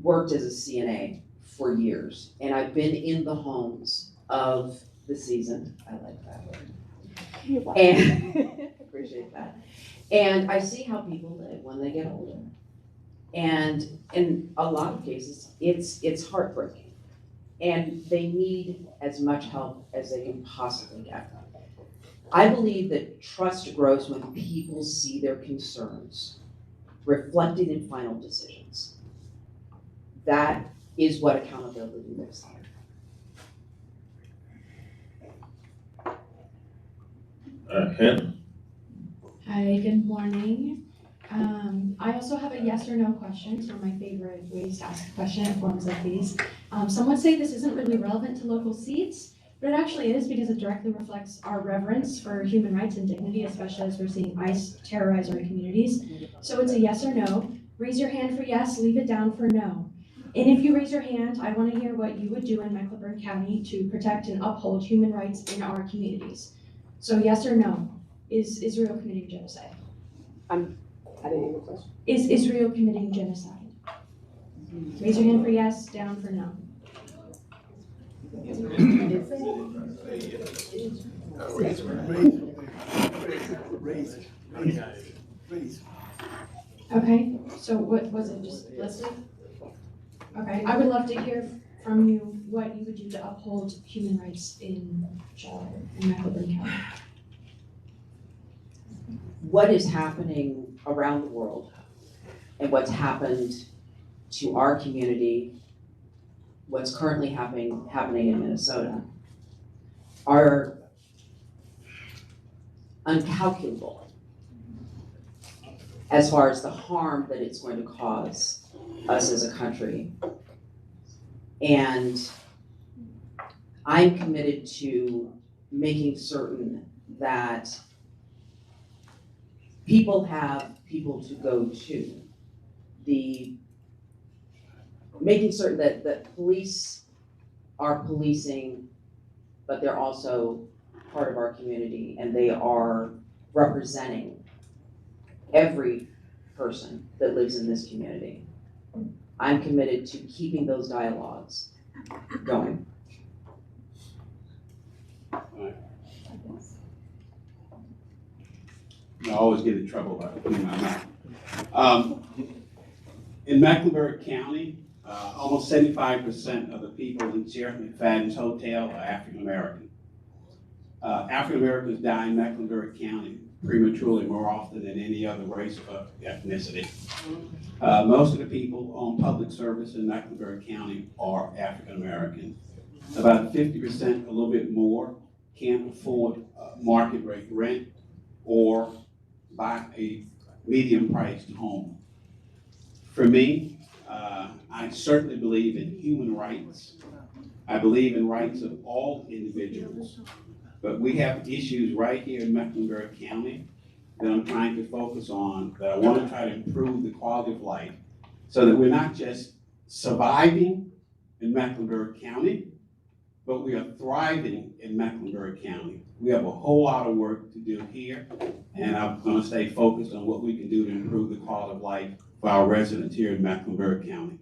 worked as a CNA for years, and I've been in the homes of the seasoned. I like that word. And appreciate that. And I see how people live when they get older. And in a lot of cases, it's heartbreaking. And they need as much help as they can possibly get. I believe that trust grows when people see their concerns reflected in final decisions. That is what accountability looks like. Hannah? Hi, good morning. I also have a yes or no question. It's one of my favorite ways to ask a question at forums like these. Some would say this isn't really relevant to local seats, but it actually is because it directly reflects our reverence for human rights and dignity, especially as we're seeing ICE terrorize our communities. So it's a yes or no. Raise your hand for yes, leave it down for no. And if you raise your hand, I want to hear what you would do in Mecklenburg County to protect and uphold human rights in our communities. So yes or no, is Israel committing genocide? I didn't hear your question. Is Israel committing genocide? Raise your hand for yes, down for no. Okay, so what was it, just listed? Okay, I would love to hear from you what you would do to uphold human rights in Charlotte, in Mecklenburg County. What is happening around the world and what's happened to our community, what's currently happening in Minnesota, are uncalculable as far as the harm that it's going to cause us as a country. And I'm committed to making certain that people have people to go to. Making certain that police are policing, but they're also part of our community and they are representing every person that lives in this community. I'm committed to keeping those dialogues going. I always get in trouble by putting my mouth. In Mecklenburg County, almost 75% of the people in Sheriff McFadden's hotel are African American. African Americans die in Mecklenburg County prematurely more often than any other race or ethnicity. Most of the people on public service in Mecklenburg County are African American. About 50%, a little bit more, can't afford market rate rent or buy a medium priced home. For me, I certainly believe in human rights. I believe in rights of all individuals, but we have issues right here in Mecklenburg County that I'm trying to focus on, that I want to try to improve the quality of life so that we're not just surviving in Mecklenburg County, but we are thriving in Mecklenburg County. We have a whole lot of work to do here, and I'm going to stay focused on what we can do to improve the quality of life for our residents here in Mecklenburg County.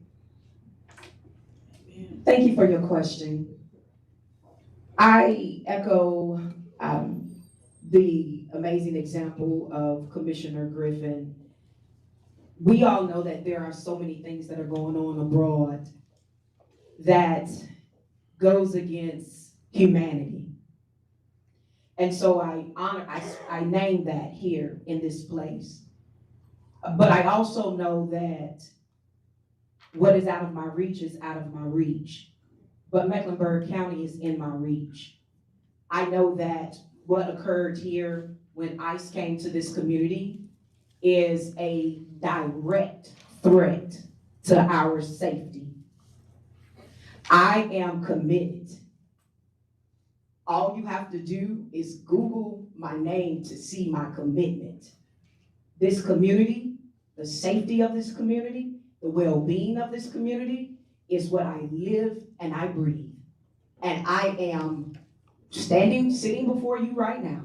Thank you for your question. I echo the amazing example of Commissioner Griffin. We all know that there are so many things that are going on abroad that goes against humanity. And so I name that here in this place. But I also know that what is out of my reach is out of my reach. But Mecklenburg County is in my reach. I know that what occurred here when ICE came to this community is a direct threat to our safety. I am committed. All you have to do is Google my name to see my commitment. This community, the safety of this community, the well-being of this community is what I live and I breathe. And I am sitting before you right now,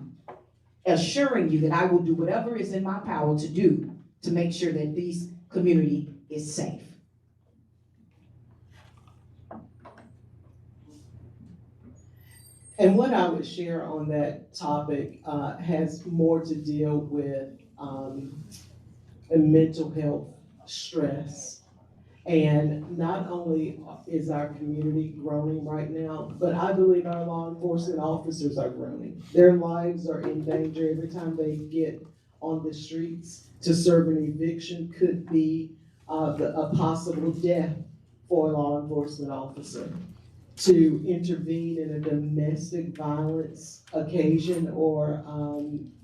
assuring you that I will do whatever is in my power to do to make sure that this community is safe. And what I would share on that topic has more to deal with mental health stress. And not only is our community growing right now, but I believe our law enforcement officers are growing. Their lives are in danger every time they get on the streets. To serve an eviction could be a possible death for a law enforcement officer. To intervene in a domestic violence occasion or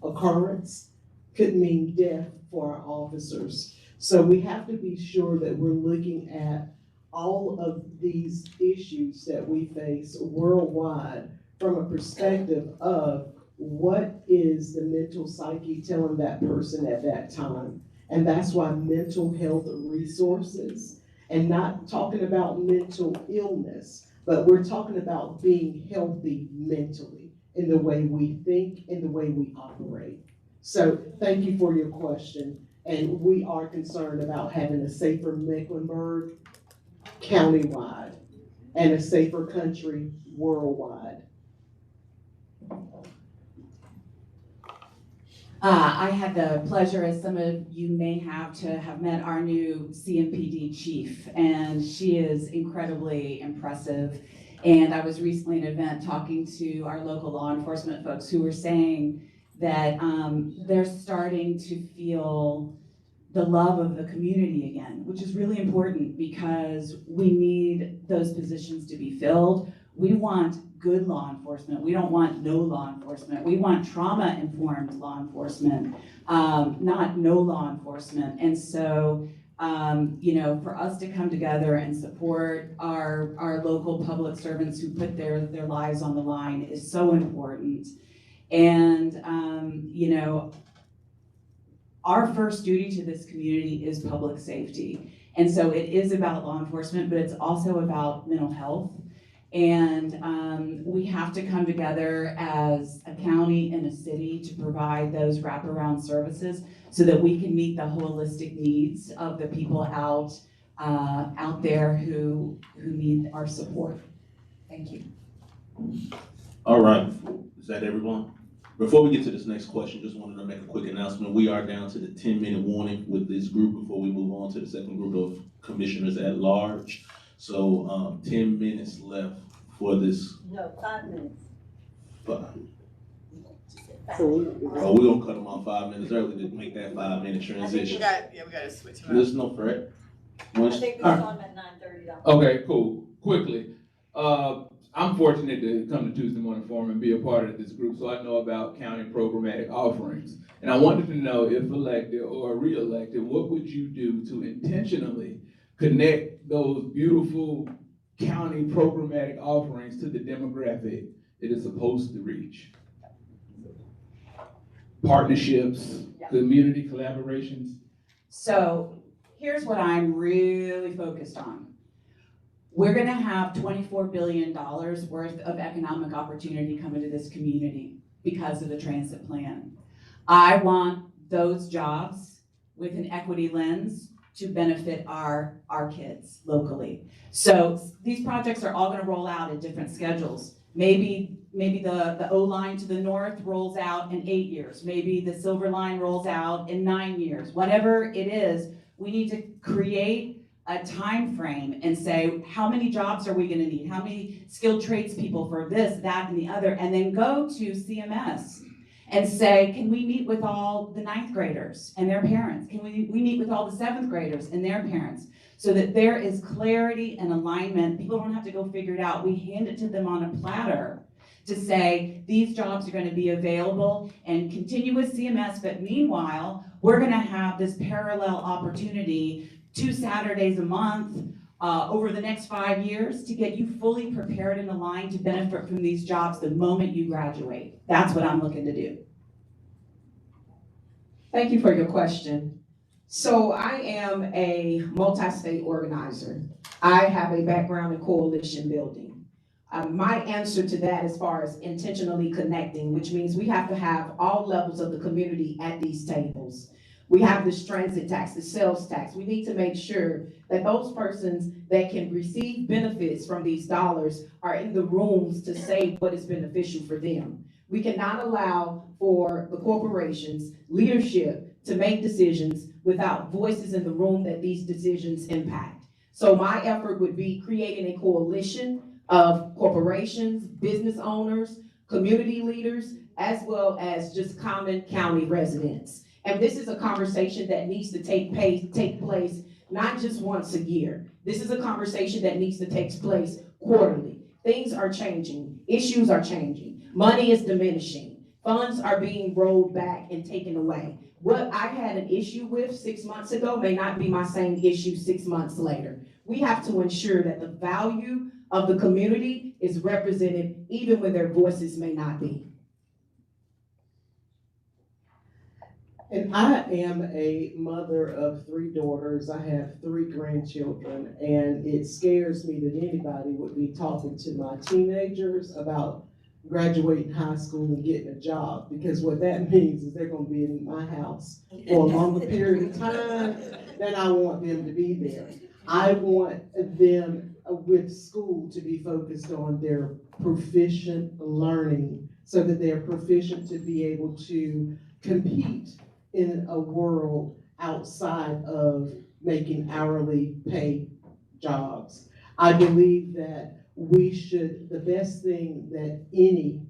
occurrence could mean death for our officers. So we have to be sure that we're looking at all of these issues that we face worldwide from a perspective of what is the mental psyche telling that person at that time. And that's why mental health resources, and not talking about mental illness, but we're talking about being healthy mentally in the way we think, in the way we operate. So thank you for your question. And we are concerned about having a safer Mecklenburg countywide and a safer country worldwide. I had the pleasure, as some of you may have, to have met our new CMPD chief, and she is incredibly impressive. And I was recently at an event talking to our local law enforcement folks who were saying that they're starting to feel the love of the community again, which is really important because we need those positions to be filled. We want good law enforcement. We don't want no law enforcement. We want trauma-informed law enforcement, not no law enforcement. And so, for us to come together and support our local public servants who put their lives on the line is so important. And, our first duty to this community is public safety. And so it is about law enforcement, but it's also about mental health. And we have to come together as a county and a city to provide those wraparound services so that we can meet the holistic needs of the people out there who need our support. Thank you. All right, is that everyone? Before we get to this next question, just wanted to make a quick announcement. We are down to the 10-minute warning with this group before we move on to the second group of commissioners at large. So 10 minutes left for this. No, 5 minutes. Oh, we're gonna cut them off 5 minutes early to make that 5-minute transition. we gotta switch them There's no threat. I think we start at 9:30 though. Okay, cool. Quickly, I'm fortunate to come to Tuesday Morning Forum and be a part of this group, so I know about county programmatic offerings. And I wanted to know, if elected or re-elected, what would you do to intentionally connect those beautiful county programmatic offerings to the demographic it is supposed to reach? Partnerships, community collaborations. So here's what I'm really focused on. We're gonna have $24 billion worth of economic opportunity coming to this community because of the transit plan. I want those jobs with an equity lens to benefit our kids locally. So these projects are all gonna roll out at different schedules. Maybe the O line to the north rolls out in 8 years. Maybe the Silver line rolls out in 9 years. Whatever it is, we need to create a time frame and say, how many jobs are we gonna need? How many skilled tradespeople for this, that, and the other? And then go to CMS and say, can we meet with all the 9th graders and their parents? Can we meet with all the 7th graders and their parents? So that there is clarity and alignment. People don't have to go figure it out. We hand it to them on a platter to say, these jobs are gonna be available and continue with CMS, but meanwhile, we're gonna have this parallel opportunity 2 Saturdays a month over the next 5 years to get you fully prepared and aligned to benefit from these jobs the moment you graduate. That's what I'm looking to do. Thank you for your question. So I am a multi-state organizer. I have a background in coalition building. My answer to that, as far as intentionally connecting, which means we have to have all levels of the community at these tables. We have this transit tax, the sales tax. We need to make sure that those persons that can receive benefits from these dollars are in the rooms to say what is beneficial for them. We cannot allow for the corporations, leadership, to make decisions without voices in the room that these decisions impact. So my effort would be creating a coalition of corporations, business owners, community leaders, as well as just common county residents. And this is a conversation that needs to take place not just once a year. This is a conversation that needs to take place quarterly. Things are changing, issues are changing, money is diminishing, funds are being rolled back and taken away. What I had an issue with 6 months ago may not be my same issue 6 months later. We have to ensure that the value of the community is represented even when their voices may not be. And I am a mother of 3 daughters. I have 3 grandchildren, and it scares me that anybody would be talking to my teenagers about graduating high school and getting a job, because what that means is they're gonna be in my house for a longer period of time than I want them to be there. I want them with school to be focused on their proficient learning so that they're proficient to be able to compete in a world outside of making hourly pay jobs. I believe that the best thing that any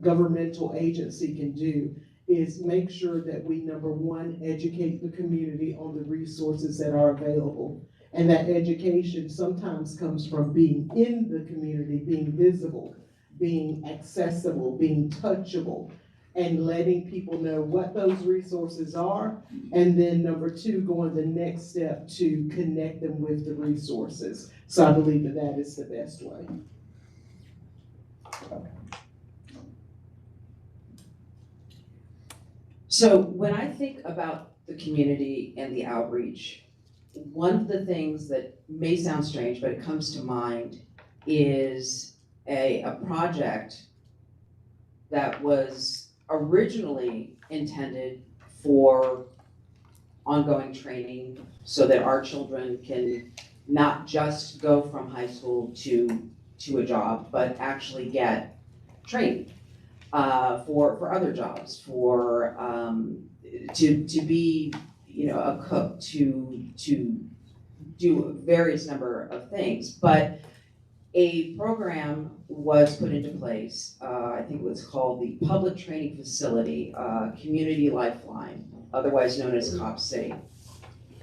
governmental agency can do is make sure that we, number one, educate the community on the resources that are available. And that education sometimes comes from being in the community, being visible, being accessible, being touchable, and letting people know what those resources are. And then number 2, going the next step to connect them with the resources. So I believe that that is the best way. So when I think about the community and the outreach, one of the things that may sound strange, but it comes to mind, is a project that was originally intended for ongoing training so that our children can not just go from high school to a job, but actually get training for other jobs, for to be, you know, a cook, to do a various number of things. But a program was put into place, I think it was called the Public Training Facility, Community Lifeline, otherwise known as COP City.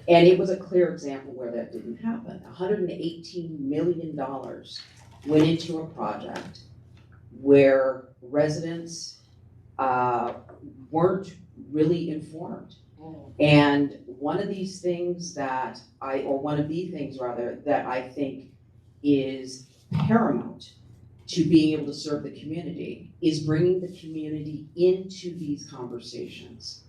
And it was a clear example where that didn't happen. $118 million went into a project where residents weren't really informed. And one of the things that I think is paramount to being able to serve the community is bringing the community into these conversations.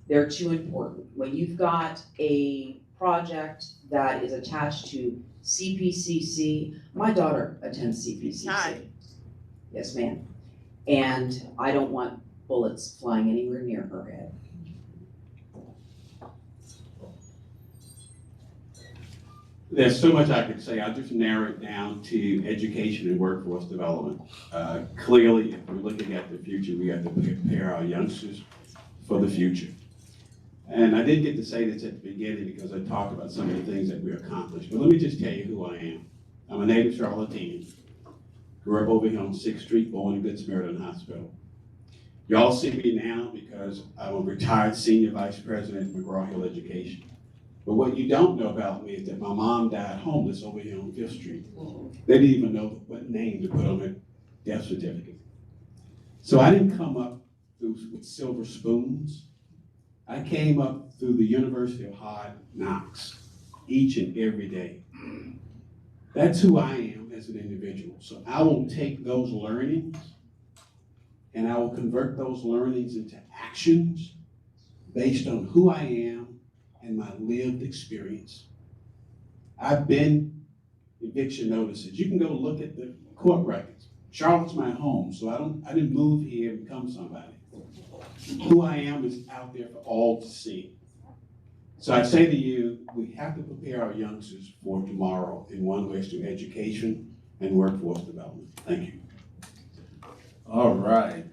They're too important. When you've got a project that is attached to CPCC, my daughter attends CPCC. Hi. Yes, ma'am. And I don't want bullets flying anywhere near her head. There's so much I could say. I'll just narrow it down to education and workforce development. Clearly, if we're looking at the future, we have to prepare our youngsters for the future. And I didn't get to say this at the beginning because I talked about some of the things that we accomplished. But let me just tell you who I am. I'm a native Charlottean. Grew up over here on 6th Street, born in Good Samaritan Hospital. Y'all see me now because I'm a retired senior vice president at McGraw-Hill Education. But what you don't know about me is that my mom died homeless over here on 5th Street. They didn't even know what name to put on her death certificate. So I didn't come up with silver spoons. I came up through the University of Hard Knocks each and every day. That's who I am as an individual. So I will take those learnings and I will convert those learnings into actions based on who I am and my lived experience. I've been eviction notices. You can go look at the court records. Charlotte's my home, so I didn't move here and become somebody. Who I am is out there for all to see. So I say to you, we have to prepare our youngsters for tomorrow, in one way through education and workforce development. Thank you. All right.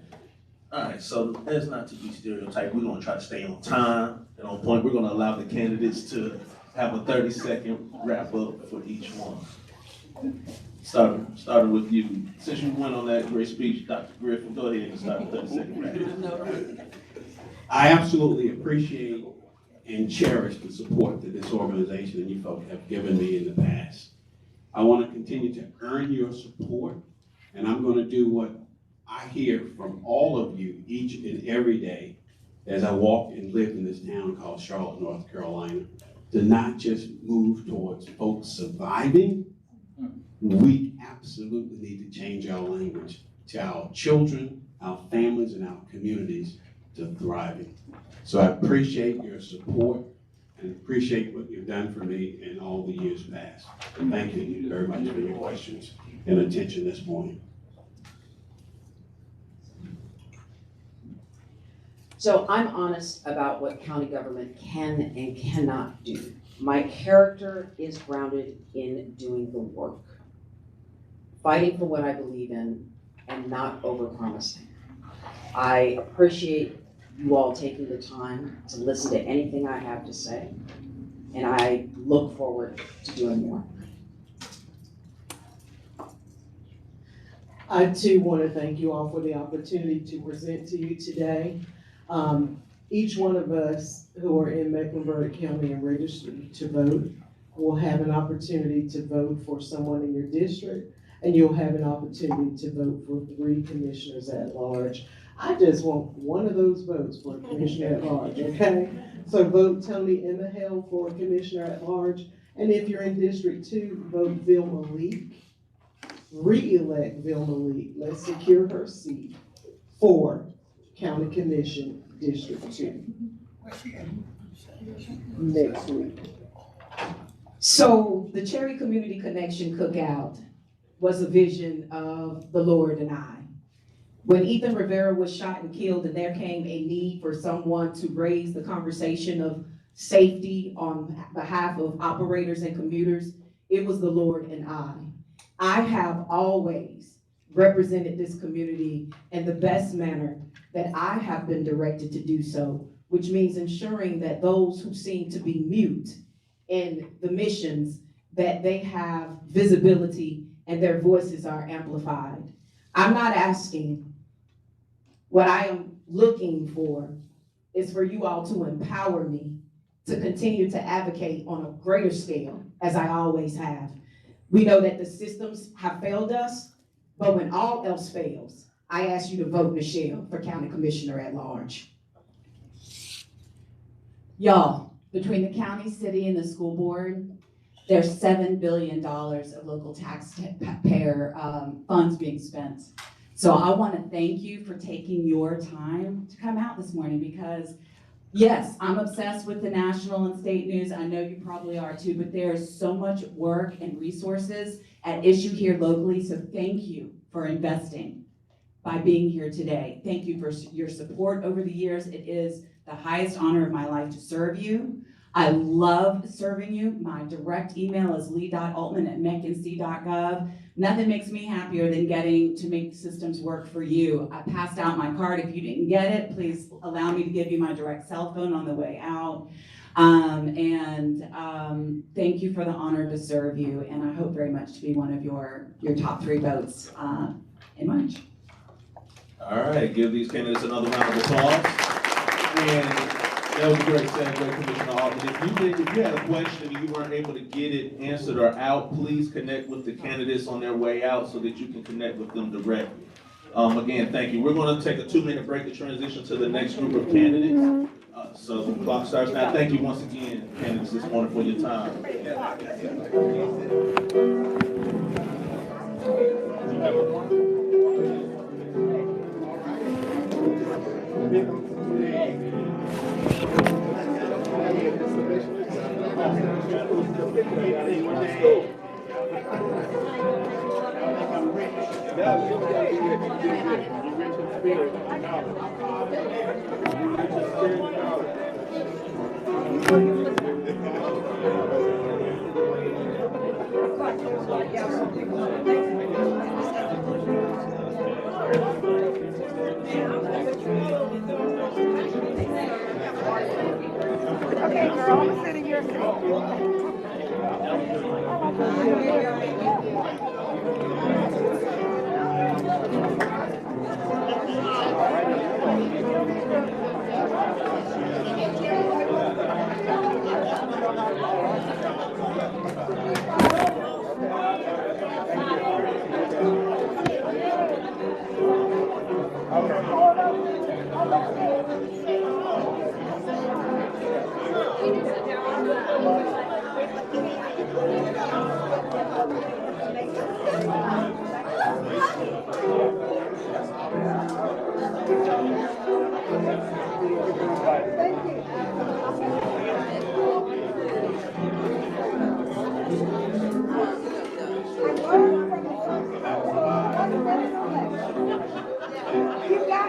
All right, so as not to be stereotyped, we're gonna try to stay on time and on point. We're gonna allow the candidates to have a 30-second wrap up for each one. Starting with you. Since you went on that great speech, Dr. Griffin, go ahead and start a 30-second wrap up. I absolutely appreciate and cherish the support that this organization and you folks have given me in the past. I want to continue to earn your support, and I'm going to do what I hear from all of you each and every day as I walk and live in this town called Charlotte, North Carolina, to not just move towards folks surviving. We absolutely need to change our language to our children, our families, and our communities to thriving. So I appreciate your support and appreciate what you've done for me in all the years past. And thank you very much for your questions and attention this morning. So I'm honest about what county government can and cannot do. My character is grounded in doing the work, fighting for what I believe in, and not overpromising. I appreciate you all taking the time to listen to anything I have to say, and I look forward to doing more. I too want to thank you all for the opportunity to present to you today. Each one of us who are in Mecklenburg County and registered to vote will have an opportunity to vote for someone in your district, and you'll have an opportunity to vote for 3 commissioners at large. I just want one of those votes for a commissioner at large, okay? So vote Tony Emahel for commissioner at large. And if you're in District 2, vote Vilma Leak. Re-elect Vilma Leak. Let's secure her seat for County Commission District 2 next week. So the Cherry Community Connection Cookout was a vision of the Lord and I. When Ethan Rivera was shot and killed and there came a need for someone to raise the conversation of safety on behalf of operators and commuters, it was the Lord and I. I have always represented this community in the best manner that I have been directed to do so, which means ensuring that those who seem to be mute in the missions, that they have visibility and their voices are amplified. I'm not asking. What I am looking for is for you all to empower me to continue to advocate on a greater scale, as I always have. We know that the systems have failed us, but when all else fails, I ask you to vote Michelle for County Commissioner at Large. Y'all, between the county, city, and the school board, there's $7 billion of local taxpayer funds being spent. So I want to thank you for taking your time to come out this morning because, yes, I'm obsessed with the national and state news. I know you probably are too, but there is so much work and resources at issue here locally. So thank you for investing by being here today. Thank you for your support over the years. It is the highest honor of my life to serve you. I love serving you. My direct email is lee.altman@mecnc.gov. Nothing makes me happier than getting to make systems work for you. I passed out my card. If you didn't get it, please allow me to give you my direct cell phone on the way out. Thank you for the honor to serve you, and I hope very much to be one of your top 3 votes in March. All right, give these candidates another round of applause. And that was a great segue, Commissioner Altman. If you had a question and you weren't able to get it answered or out, please connect with the candidates on their way out so that you can connect with them directly. Again, thank you. We're going to take a 2-minute break to transition to the next group of candidates. So the clock starts now. Thank you once again, candidates, this morning for your time. Okay, girl, I'm gonna sit in your seat. You got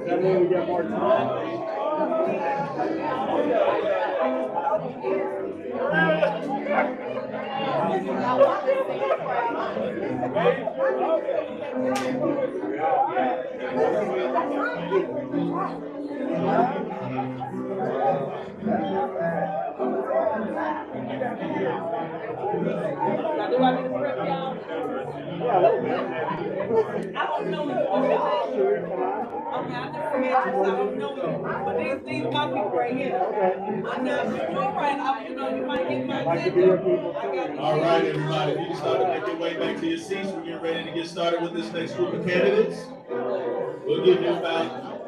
That mean we get more time? Do I need to prep y'all? Yeah, a little bit. I don't know you, what's your name? Okay, I never met you, so I don't know you. But these my people right here. I'm not doing right. You know, you might get my attention. All right, everybody, if you can start to make your way back to your seats, we're getting ready to get started with this next group of candidates. We'll give you about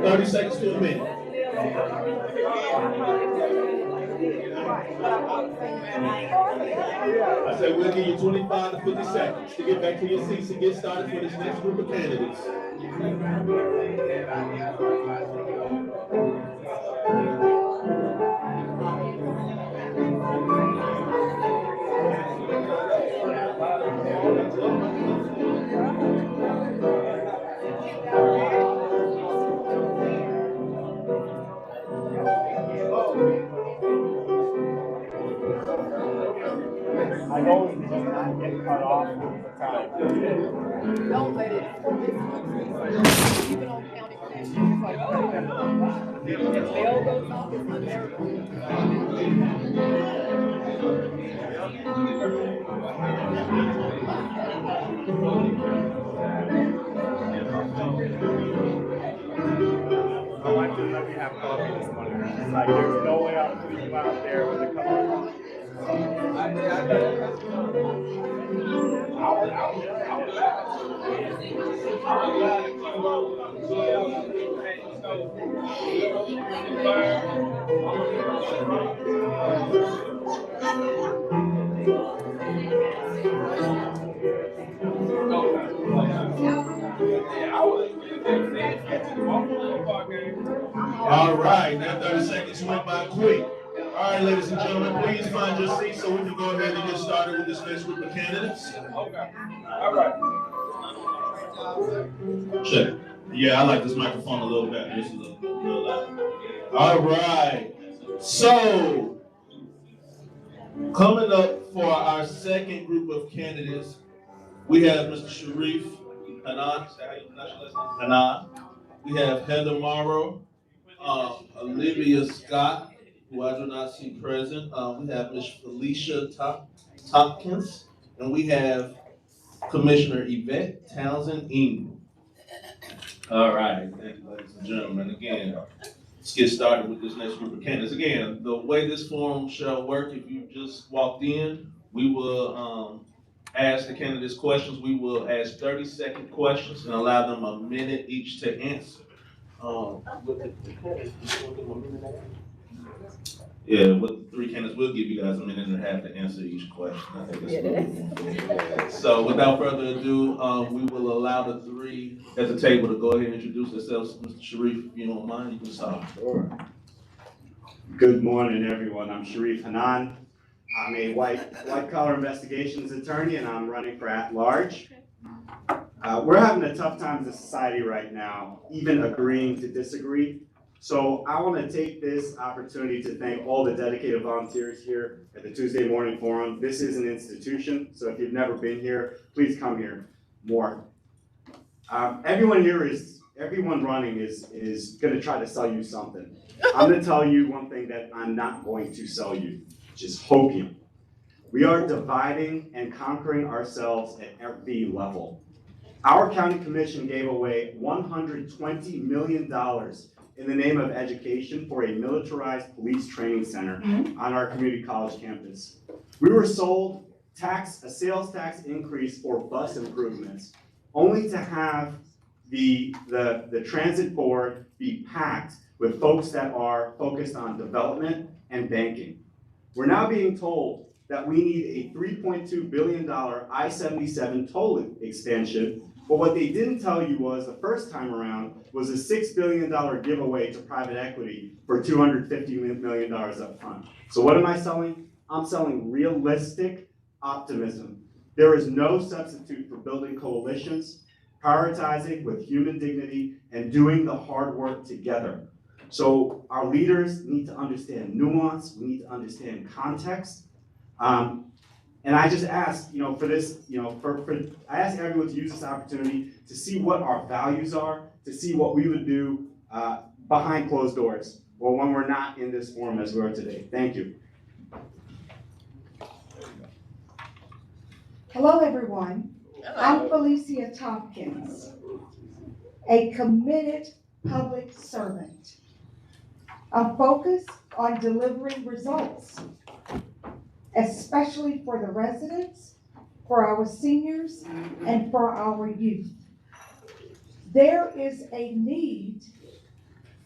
30 seconds to a minute. I said we'll give you 25 to 50 seconds to get back to your seats and get started for this next group of candidates. My goal is to just not get cut off for time. Don't let it, even on county commission, it's like, if bell goes off, it's unbearable. My wife didn't let me have coffee this morning. She's like, there's no way I'm putting you out there with a cup of coffee. All right, that 30 seconds went by quick. All right, ladies and gentlemen, please find your seats so we can go ahead and get started with this next group of candidates. Okay. All right. Check. Yeah, I like this microphone a little better. This is a little loud. All right. So, coming up for our second group of candidates, we have Mr. Sharif Hanan. Hanan. We have Heather Morrow, Olivia Scott, who I do not see present. We have Ms. Felicia Tompkins, and we have Commissioner Yvette Townsend Ingram. All right, thank you, ladies and gentlemen. Again, let's get started with this next group of candidates. Again, the way this forum shall work, if you just walked in, we will ask the candidates questions. We will ask 30-second questions and allow them a minute each to answer. Yeah, with the three candidates, we'll give you guys a minute and a half to answer each question. I think that's so without further ado, we will allow the three at the table to go ahead and introduce themselves. Mr. Sharif, if you don't mind, you can start. Sure. Good morning, everyone. I'm Sharif Hanan. I'm a white collar investigations attorney, and I'm running for at-large. We're having a tough time as a society right now, even agreeing to disagree. So I want to take this opportunity to thank all the dedicated volunteers here at the Tuesday Morning Forum. This is an institution, so if you've never been here, please come here more. Everyone running is going to try to sell you something. I'm going to tell you one thing that I'm not going to sell you, which is hopium. We are dividing and conquering ourselves at every level. Our county commission gave away $120 million in the name of education for a militarized police training center on our community college campus. We were sold a sales tax increase for bus improvements, only to have the transit board be packed with folks that are focused on development and banking. We're now being told that we need a $3.2 billion I-77 toll expansion, but what they didn't tell you was the first time around was a $6 billion giveaway to private equity for $250 million up front. So what am I selling? I'm selling realistic optimism. There is no substitute for building coalitions, prioritizing with human dignity, and doing the hard work together. So our leaders need to understand nuance, we need to understand context. And I just ask, for this, I ask everyone to use this opportunity to see what our values are, to see what we would do behind closed doors, or when we're not in this forum as we are today. Thank you. Hello, everyone. I'm Felicia Tompkins, a committed public servant. I'm focused on delivering results, especially for the residents, for our seniors, and for our youth. There is a need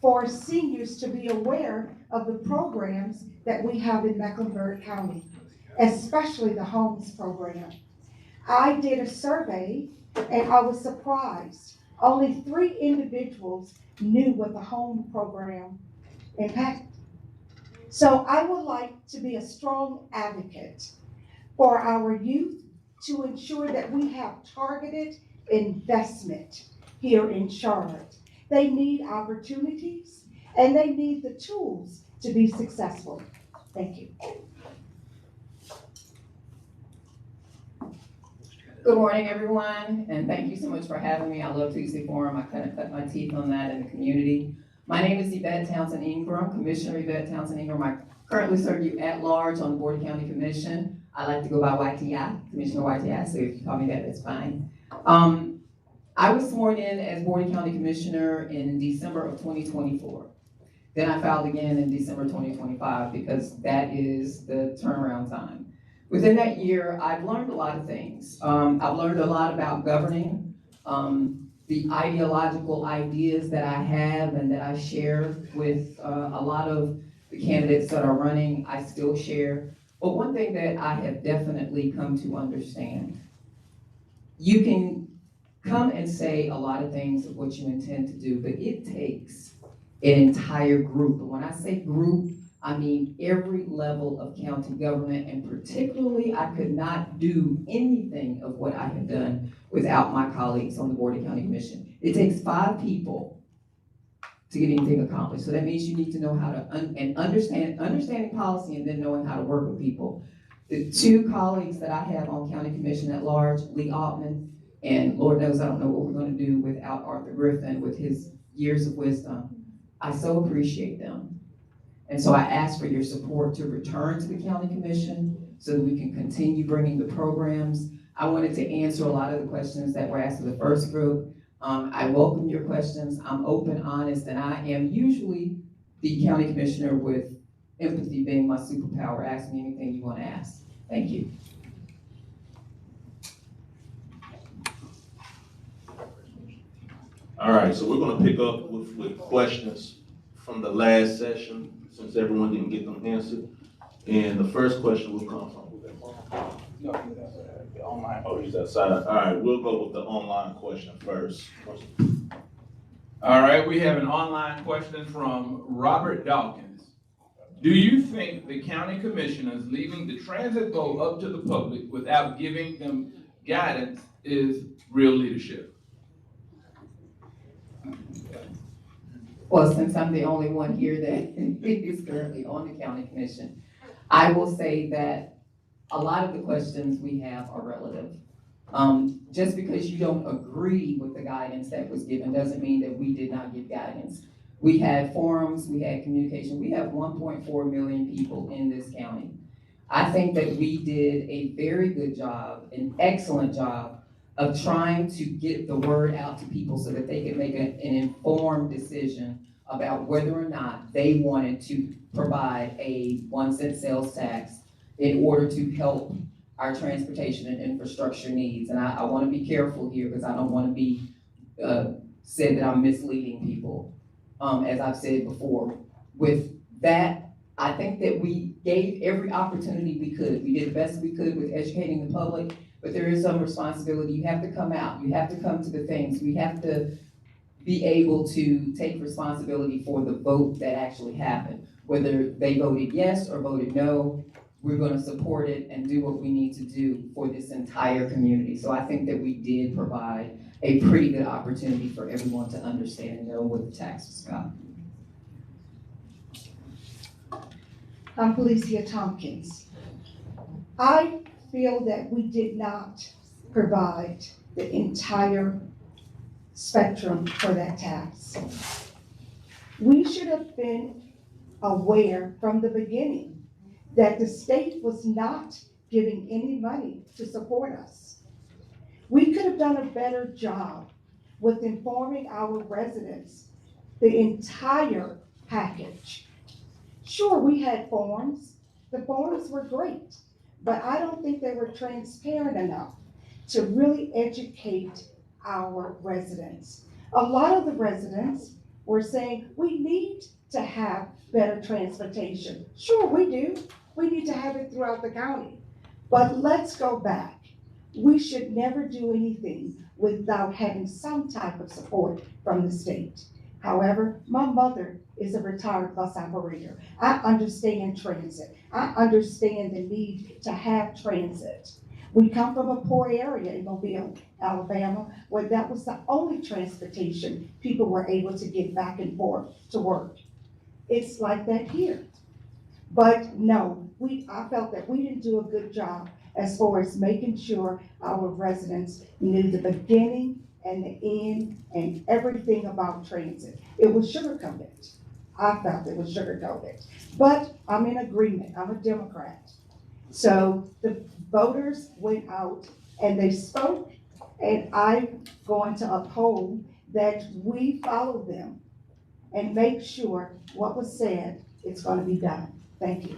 for seniors to be aware of the programs that we have in Mecklenburg County, especially the homes program. I did a survey and I was surprised. Only 3 individuals knew what the home program impacted. So I would like to be a strong advocate for our youth to ensure that we have targeted investment here in Charlotte. They need opportunities and they need the tools to be successful. Thank you. Good morning, everyone, and thank you so much for having me. I love Tuesday Forum. I couldn't cut my teeth on that in the community. My name is Yvette Townsend Ingram, Commissioner Yvette Townsend Ingram. I currently serve you at large on the Board of County Commission. I like to go by YTI, Commissioner YTI, so if you call me that, that's fine. I was sworn in as Board of County Commissioner in December of 2024. Then I filed again in December 2025 because that is the turnaround time. Within that year, I've learned a lot of things. I've learned a lot about governing, the ideological ideas that I have and that I share with a lot of the candidates that are running, I still share. But one thing that I have definitely come to understand, you can come and say a lot of things of what you intend to do, but it takes an entire group. And when I say group, I mean every level of county government, and particularly I could not do anything of what I have done without my colleagues on the Board of County Commission. It takes 5 people to get anything accomplished. So that means you need to know how to understanding policy and then knowing how to work with people. The 2 colleagues that I have on County Commission at large, Lee Altman, and Lord knows I don't know what we're going to do without Arthur Griffin with his years of wisdom. I so appreciate them. And so I ask for your support to return to the County Commission so that we can continue bringing the programs. I wanted to answer a lot of the questions that were asked of the first group. I welcome your questions. I'm open, honest, and I am usually the County Commissioner with empathy being my superpower. Ask me anything you want to ask. Thank you. All right, so we're gonna pick up with questions from the last session, since everyone didn't get them answered. And the first question will come from the online. Oh, he's outside. All right, we'll go with the online question first. All right, we have an online question from Robert Dawkins. Do you think the county commissioners leaving the transit vote up to the public without giving them guidance is real leadership? Well, since I'm the only one here that is currently on the county commission, I will say that a lot of the questions we have are relative. Just because you don't agree with the guidance that was given doesn't mean that we did not give guidance. We had forums, we had communication. We have 1.4 million people in this county. I think that we did a very good job, an excellent job of trying to get the word out to people so that they could make an informed decision about whether or not they wanted to provide a 1-cent sales tax in order to help our transportation and infrastructure needs. And I want to be careful here because I don't want to be said that I'm misleading people. As I've said before, with that, I think that we gave every opportunity we could. We did the best we could with educating the public, but there is some responsibility. You have to come out. You have to come to the things. We have to be able to take responsibility for the vote that actually happened. Whether they voted yes or voted no, we're gonna support it and do what we need to do for this entire community. So I think that we did provide a pretty good opportunity for everyone to understand and know what the tax was about. I'm Felicia Tompkins. I feel that we did not provide the entire spectrum for that tax. We should have been aware from the beginning that the state was not giving any money to support us. We could have done a better job with informing our residents the entire package. Sure, we had forms. The forms were great, but I don't think they were transparent enough to really educate our residents. A lot of the residents were saying, we need to have better transportation. Sure, we do. We need to have it throughout the county. But let's go back. We should never do anything without having some type of support from the state. However, my mother is a retired bus operator. I understand transit. I understand the need to have transit. We come from a poor area in Mobile, Alabama, where that was the only transportation people were able to get back and forth to work. It's like that here. But no, I felt that we didn't do a good job as far as making sure our residents knew the beginning and the end and everything about transit. It was sugar-coated. I felt it was sugar-coated. But I'm in agreement. I'm a Democrat. So the voters went out and they spoke, and I'm going to uphold that we follow them and make sure what was said is going to be done. Thank you.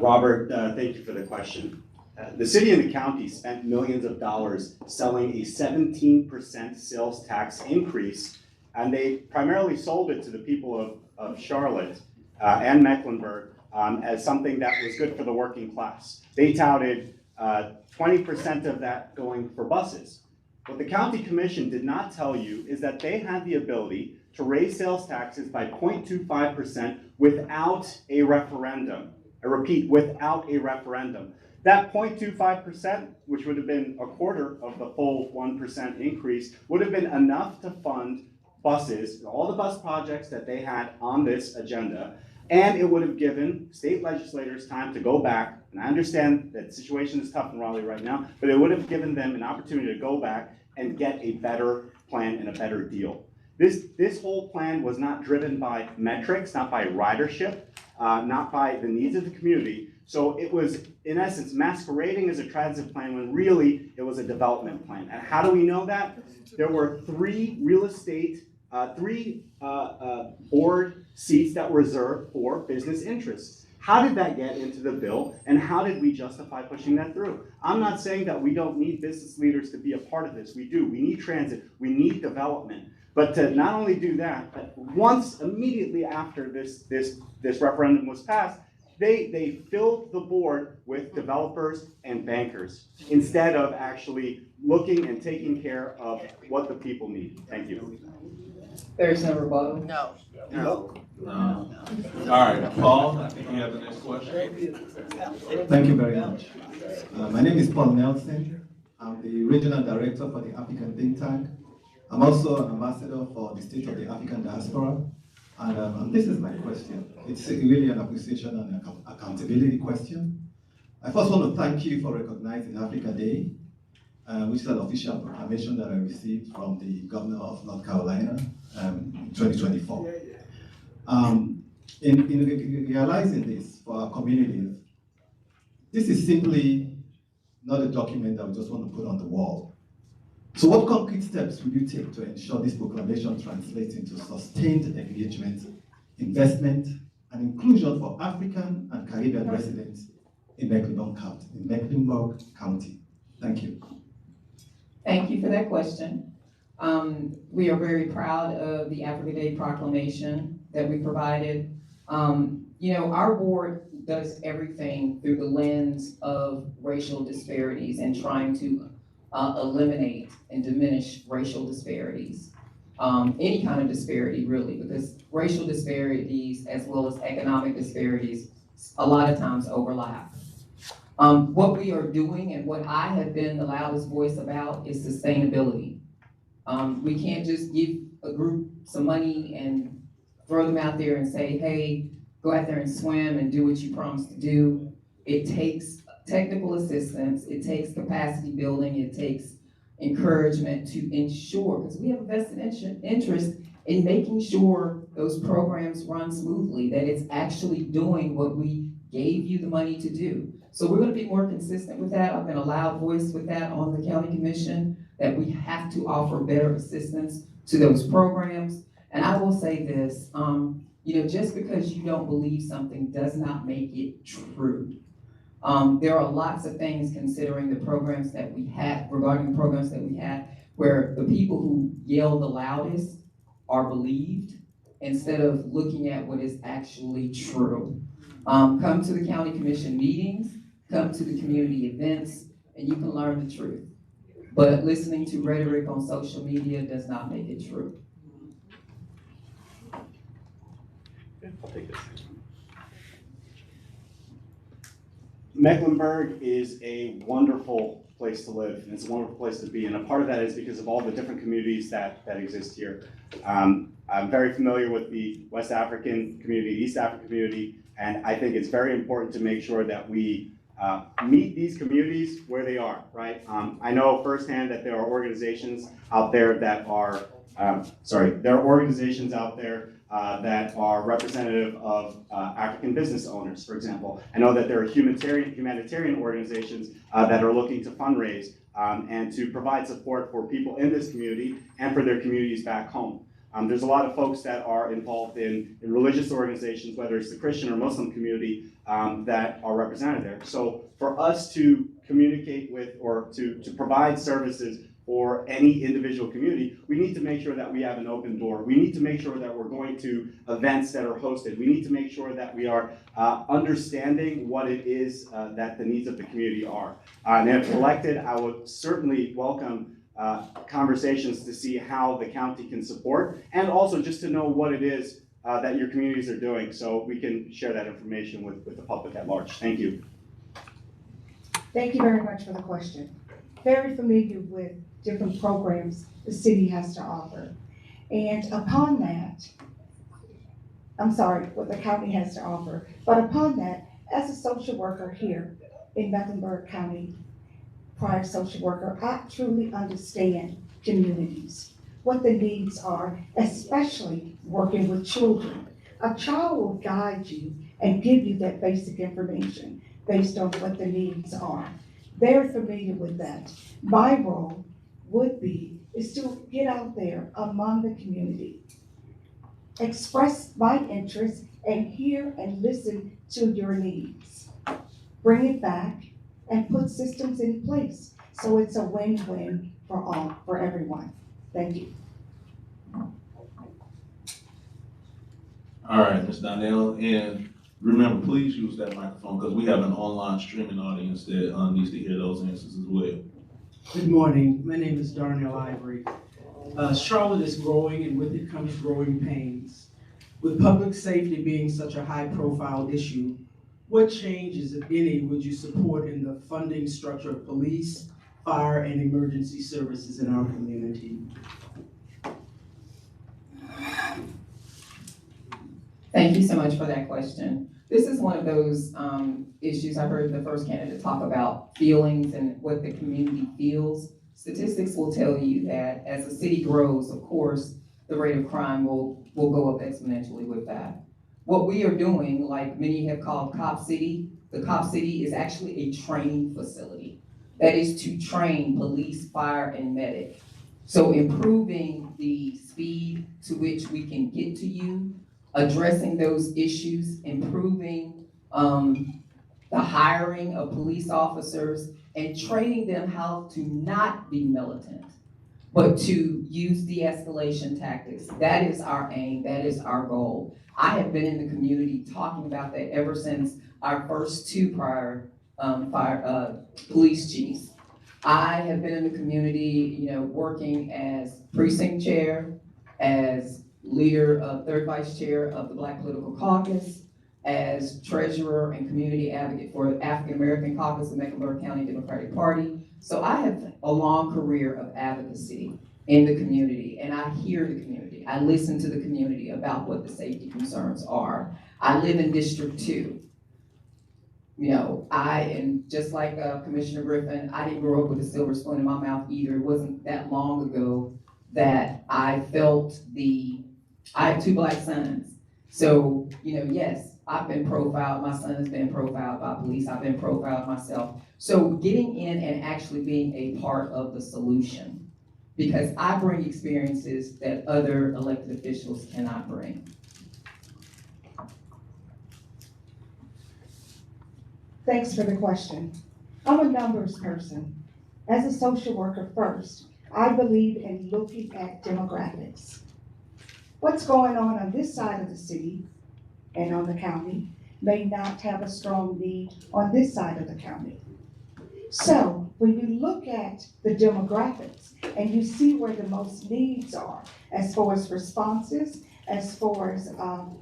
Robert, thank you for the question. The city and the county spent millions of dollars selling a 17% sales tax increase, and they primarily sold it to the people of Charlotte and Mecklenburg as something that was good for the working class. They touted 20% of that going for buses. What the county commission did not tell you is that they had the ability to raise sales taxes by 0.25% without a referendum. I repeat, without a referendum. That 0.25%, which would have been a quarter of the full 1% increase, would have been enough to fund buses, all the bus projects that they had on this agenda, and it would have given state legislators time to go back, and I understand that the situation is tough in Raleigh right now, but it would have given them an opportunity to go back and get a better plan and a better deal. This whole plan was not driven by metrics, not by ridership, not by the needs of the community. So it was, in essence, masquerading as a transit plan when really it was a development plan. And how do we know that? There were three board seats that were reserved for business interests. How did that get into the bill, and how did we justify pushing that through? I'm not saying that we don't need business leaders to be a part of this. We do. We need transit. We need development. But to not only do that, but once immediately after this referendum was passed, they filled the board with developers and bankers instead of actually looking and taking care of what the people need. Thank you. There's no rebuttal. No. No. All right, Paul, I think you have the next question. Thank you very much. My name is Paul Nelson. I'm the Regional Director for the African Think Tank. I'm also an ambassador for the State of the African Diaspora. And this is my question. It's really an appreciation and accountability question. I first want to thank you for recognizing Africa Day, which is an official proclamation that I received from the governor of North Carolina in 2024. In realizing this for our communities, this is simply not a document that we just want to put on the wall. So what concrete steps will you take to ensure this proclamation translates into sustained engagement, investment, and inclusion for African and Caribbean residents in Mecklenburg County? Thank you. Thank you for that question. We are very proud of the Africa Day proclamation that we provided. Our board does everything through the lens of racial disparities and trying to eliminate and diminish racial disparities. Any kind of disparity really, because racial disparities as well as economic disparities a lot of times overlap. What we are doing and what I have been the loudest voice about is sustainability. We can't just give a group some money and throw them out there and say, hey, go out there and swim and do what you promised to do. It takes technical assistance, it takes capacity building, it takes encouragement to ensure, because we have a vested interest in making sure those programs run smoothly, that it's actually doing what we gave you the money to do. So we're going to be more consistent with that. I've been a loud voice with that on the county commission, that we have to offer better assistance to those programs. And I will say this, just because you don't believe something does not make it true. There are lots of things considering the programs that we have, regarding the programs that we have, where the people who yell the loudest are believed instead of looking at what is actually true. Come to the county commission meetings, come to the community events, and you can learn the truth. But listening to rhetoric on social media does not make it true. I'll take this. Mecklenburg is a wonderful place to live, and it's a wonderful place to be, and a part of that is because of all the different communities that exist here. I'm very familiar with the West African community, East African community, and I think it's very important to make sure that we meet these communities where they are, right? I know firsthand that there are organizations out there that are, that are representative of African business owners, for example. I know that there are humanitarian organizations that are looking to fundraise and to provide support for people in this community and for their communities back home. There's a lot of folks that are involved in religious organizations, whether it's the Christian or Muslim community, that are represented there. So for us to communicate with or to provide services for any individual community, we need to make sure that we have an open door. We need to make sure that we're going to events that are hosted. We need to make sure that we are understanding what it is that the needs of the community are. And if elected, I would certainly welcome conversations to see how the county can support, and also just to know what it is that your communities are doing, so we can share that information with the public at large. Thank you. Thank you very much for the question. Very familiar with different programs the city has to offer. And upon that, what the county has to offer, but upon that, as a social worker here in Mecklenburg County, prior social worker, I truly understand communities, what the needs are, especially working with children. A child will guide you and give you that basic information based on what the needs are. They're familiar with that. My role is to get out there among the community, express my interests, and hear and listen to your needs. Bring it back and put systems in place so it's a win-win for everyone. Thank you. All right, Ms. Donnell, and remember, please use that microphone because we have an online streaming audience that needs to hear those answers as well. Good morning. My name is Darnell Ivory. Charlotte is growing, and with it comes growing pains. With public safety being such a high-profile issue, what changes, if any, would you support in the funding structure of police, fire, and emergency services in our community? Thank you so much for that question. This is one of those issues. I heard the first candidate talk about feelings and what the community feels. Statistics will tell you that as the city grows, of course, the rate of crime will go up exponentially with that. What we are doing, like many have called Cop City, the Cop City is actually a training facility. That is to train police, fire, and medic. So improving the speed to which we can get to you, addressing those issues, improving the hiring of police officers, and training them how to not be militant. but to use de-escalation tactics. That is our aim, that is our goal. I have been in the community talking about that ever since our first two prior police chiefs. I have been in the community, working as precinct chair, as leader of third vice chair of the Black Political Caucus, as treasurer and community advocate for the African American Caucus of Mecklenburg County Democratic Party. So I have a long career of advocacy in the community, and I hear the community. I listen to the community about what the safety concerns are. I live in District 2. And just like Commissioner Griffin, I didn't grow up with a silver spoon in my mouth either. It wasn't that long ago that I felt I have two Black sons. So, yes, I've been profiled. My son has been profiled by police. I've been profiled myself. So getting in and actually being a part of the solution, because I bring experiences that other elected officials cannot bring. Thanks for the question. I'm a numbers person. As a social worker first, I believe in looking at demographics. What's going on this side of the city and on the county may not have a strong need on this side of the county. So when you look at the demographics and you see where the most needs are, as far as responses, as far as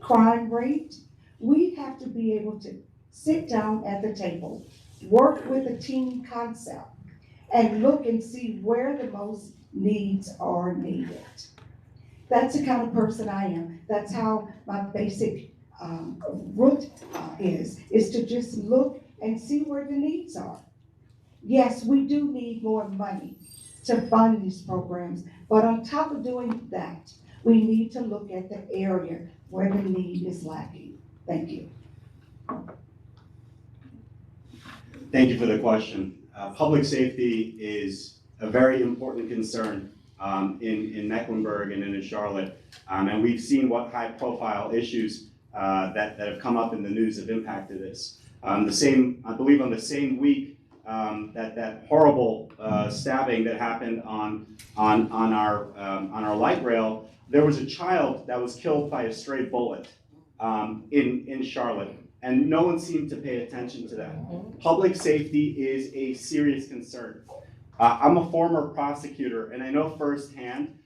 crime rate, we have to be able to sit down at the table, work with a team concept, and look and see where the most needs are needed. That's the kind of person I am. That's how my basic root is to just look and see where the needs are. Yes, we do need more money to fund these programs, but on top of doing that, we need to look at the area where the need is lacking. Thank you. Thank you for the question. Public safety is a very important concern in Mecklenburg and in Charlotte. And we've seen what high profile issues that have come up in the news have impacted this. I believe on the same week that horrible stabbing that happened on our light rail, there was a child that was killed by a stray bullet in Charlotte. And no one seemed to pay attention to that. Public safety is a serious concern. I'm a former prosecutor, and I know firsthand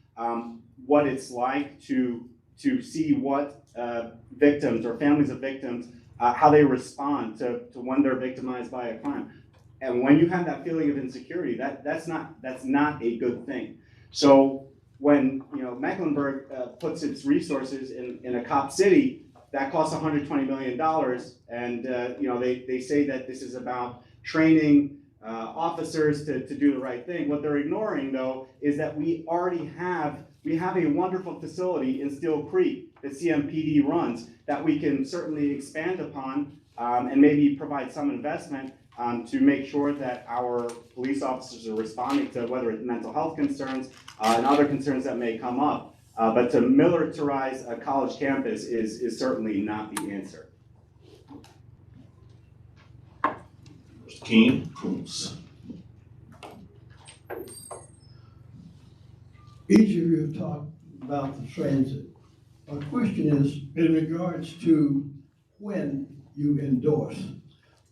what it's like to see what victims or families of victims, how they respond to when they're victimized by a crime. And when you have that feeling of insecurity, that's not a good thing. So when Mecklenburg puts its resources in a cop city, that costs $120 million, and they say that this is about training officers to do the right thing. What they're ignoring, though, is that we have a wonderful facility in Steel Creek that CMPD runs that we can certainly expand upon and maybe provide some investment to make sure that our police officers are responding to whether it's mental health concerns and other concerns that may come up. But to militarize a college campus is certainly not the answer. Mr. King, Coombs. Each of you have talked about the transit. My question is in regards to when you endorse.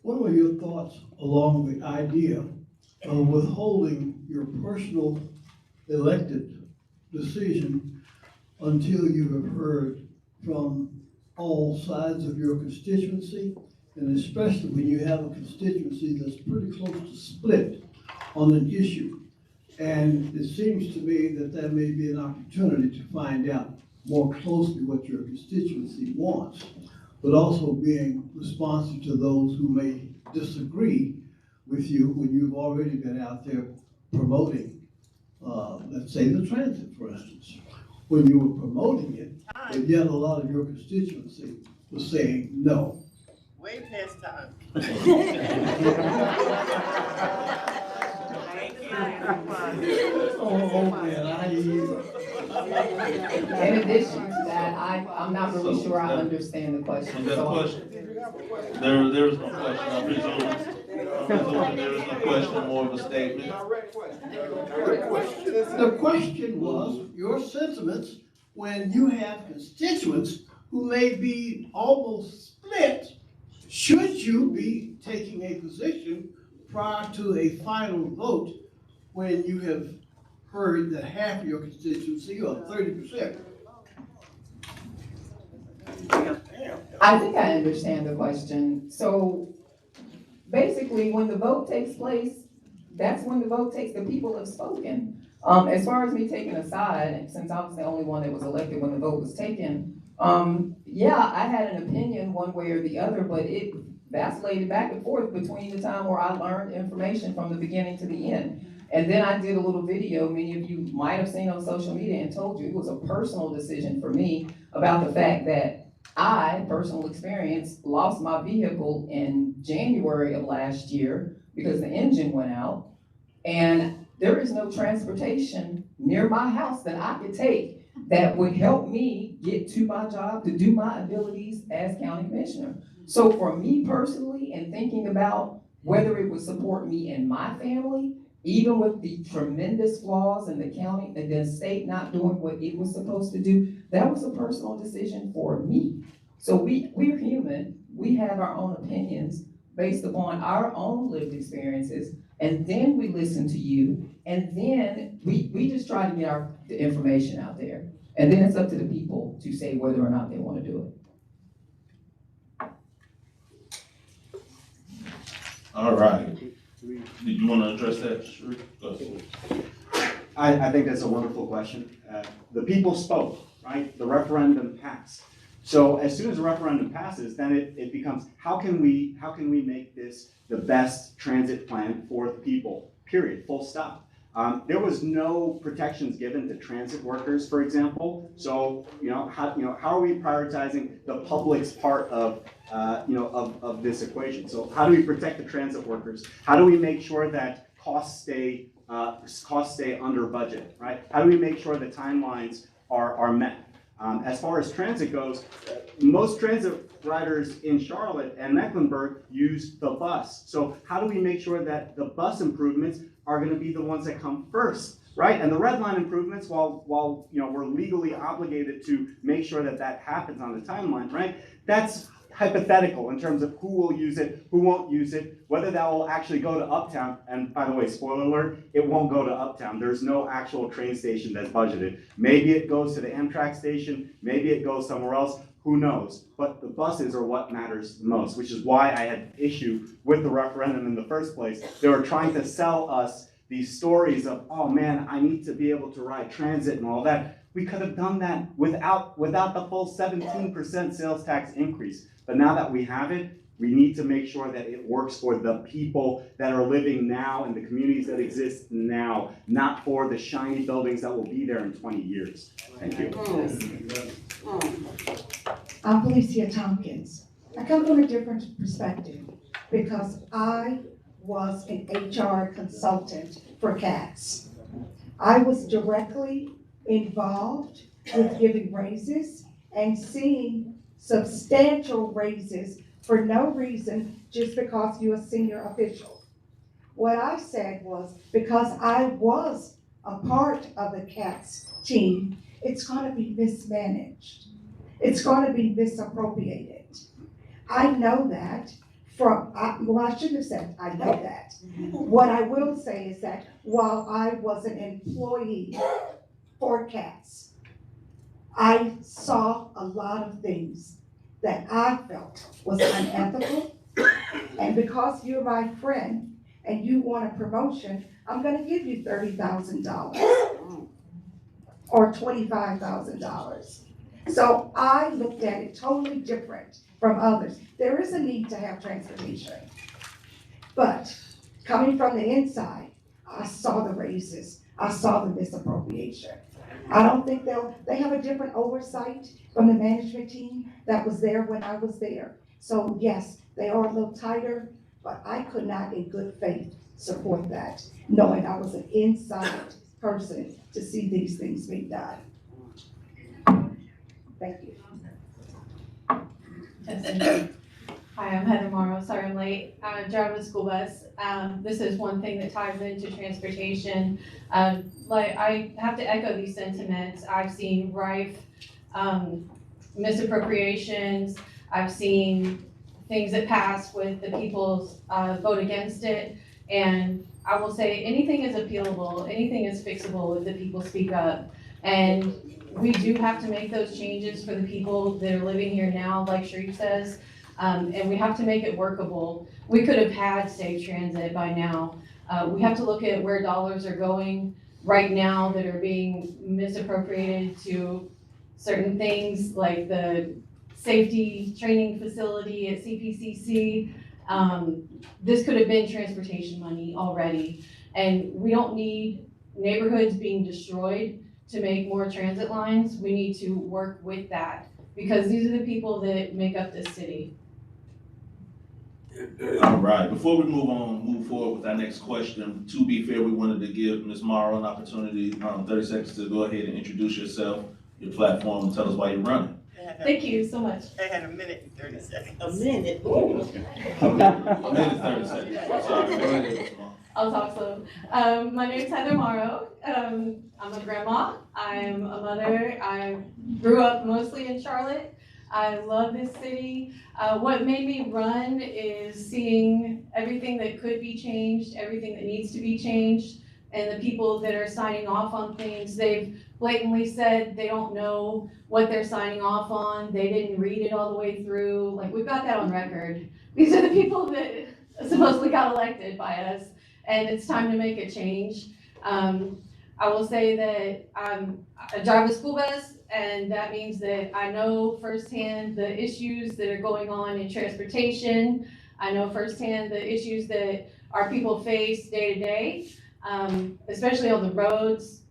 What are your thoughts along the idea of withholding your personal elected decision until you have heard from all sides of your constituency, and especially when you have a constituency that's pretty close to split on an issue? And it seems to me that there may be an opportunity to find out more closely what your constituency wants, but also being responsive to those who may disagree with you when you've already been out there promoting, let's say the transit, for instance. When you were promoting it, but yet a lot of your constituency was saying no. Way past time. In addition to that, I'm not really sure I understand the question. There is no question, I presume. There is a question, more of a statement. The question was your sentiments when you have constituents who may be almost split. Should you be taking a position prior to a final vote when you have heard that half of your constituency, or 30%? I think I understand the question. So basically, when the vote takes place, that's when the vote takes, the people have spoken. As far as me taking a side, since I was the only one that was elected when the vote was taken, yeah, I had an opinion one way or the other, but it vacillated back and forth between the time where I learned information from the beginning to the end. And then I did a little video, many of you might have seen on social media, and told you it was a personal decision for me about the fact that I, personal experience, lost my vehicle in January of last year because the engine went out. And there is no transportation near my house that I could take that would help me get to my job, to do my abilities as county commissioner. So for me personally, and thinking about whether it would support me and my family, even with the tremendous flaws in the county and the state not doing what it was supposed to do, that was a personal decision for me. So we're human, we have our own opinions based upon our own lived experiences, and then we listen to you, and then we just try to get the information out there. And then it's up to the people to say whether or not they want to do it. All right. Did you want to address that, Sheree? Go ahead. I think that's a wonderful question. The people spoke, right? The referendum passed. So as soon as the referendum passes, then it becomes, how can we make this the best transit plan for the people, period, full stop. There was no protections given to transit workers, for example. So, how are we prioritizing the public's part of this equation? So how do we protect the transit workers? How do we make sure that costs stay under budget, right? How do we make sure the timelines are met? As far as transit goes, most transit riders in Charlotte and Mecklenburg use the bus. So how do we make sure that the bus improvements are going to be the ones that come first, right? And the red line improvements, while we're legally obligated to make sure that happens on the timeline, right? That's hypothetical in terms of who will use it, who won't use it, whether that will actually go to Uptown. And by the way, spoiler alert, it won't go to Uptown. There's no actual train station that's budgeted. Maybe it goes to the Amtrak station, maybe it goes somewhere else, who knows? But the buses are what matters the most, which is why I had issue with the referendum in the first place. They were trying to sell us these stories of, oh man, I need to be able to ride transit and all that. We could have done that without the full 17% sales tax increase. But now that we have it, we need to make sure that it works for the people that are living now and the communities that exist now, not for the shiny buildings that will be there in 20 years. Thank you. I'm Felicia Tompkins. I come from a different perspective because I was an HR consultant for CATS. I was directly involved with giving raises and seeing substantial raises for no reason, just because you're a senior official. What I said was, because I was a part of the CATS team, it's going to be mismanaged. It's going to be misappropriated. I know that I shouldn't have said I know that. What I will say is that while I was an employee for CATS, I saw a lot of things that I felt was unethical. And because you're my friend and you want a promotion, I'm gonna give you $30,000 or $25,000. So I looked at it totally different from others. There is a need to have transportation. But coming from the inside, I saw the raises, I saw the misappropriation. I don't think they have a different oversight from the management team that was there when I was there. So yes, they are a little tighter, but I could not in good faith support that, knowing I was an inside person to see these things being done. Thank you. Hi, Hi, I'm Heather Morrow. Sorry I'm late. I drive a school bus. This is one thing that ties into transportation. Like I have to echo these sentiments. I've seen rife misappropriations. I've seen things that pass with the people's vote against it. And I will say anything is appealable, anything is fixable if the people speak up. And we do have to make those changes for the people that are living here now, like Sharif says. And we have to make it workable. We could have had safe transit by now. We have to look at where dollars are going right now that are being misappropriated to certain things like the safety training facility at CPCC. This could have been transportation money already. And we don't need neighborhoods being destroyed to make more transit lines. We need to work with that because these are the people that make up this city. All right, before we move forward with our next question, to be fair, we wanted to give Ms. Morrow an opportunity, 30 seconds to go ahead and introduce yourself, your platform, and tell us why you're running. Thank you so much. They had a minute and 30 seconds. A minute. A minute, 30 seconds. Sorry, go ahead, Ms. Morrow. I'll talk slow. My name's Heather Morrow. I'm a grandma. I'm a mother. I grew up mostly in Charlotte. I love this city. What made me run is seeing everything that could be changed, everything that needs to be changed, and the people that are signing off on things. They've blatantly said they don't know what they're signing off on. They didn't read it all the way through. Like, we've got that on record. These are the people that supposedly got elected by us, and it's time to make a change. I will say that I drive a school bus, and that means that I know firsthand the issues that are going on in transportation. I know firsthand the issues that our people face day to day, especially on the roads,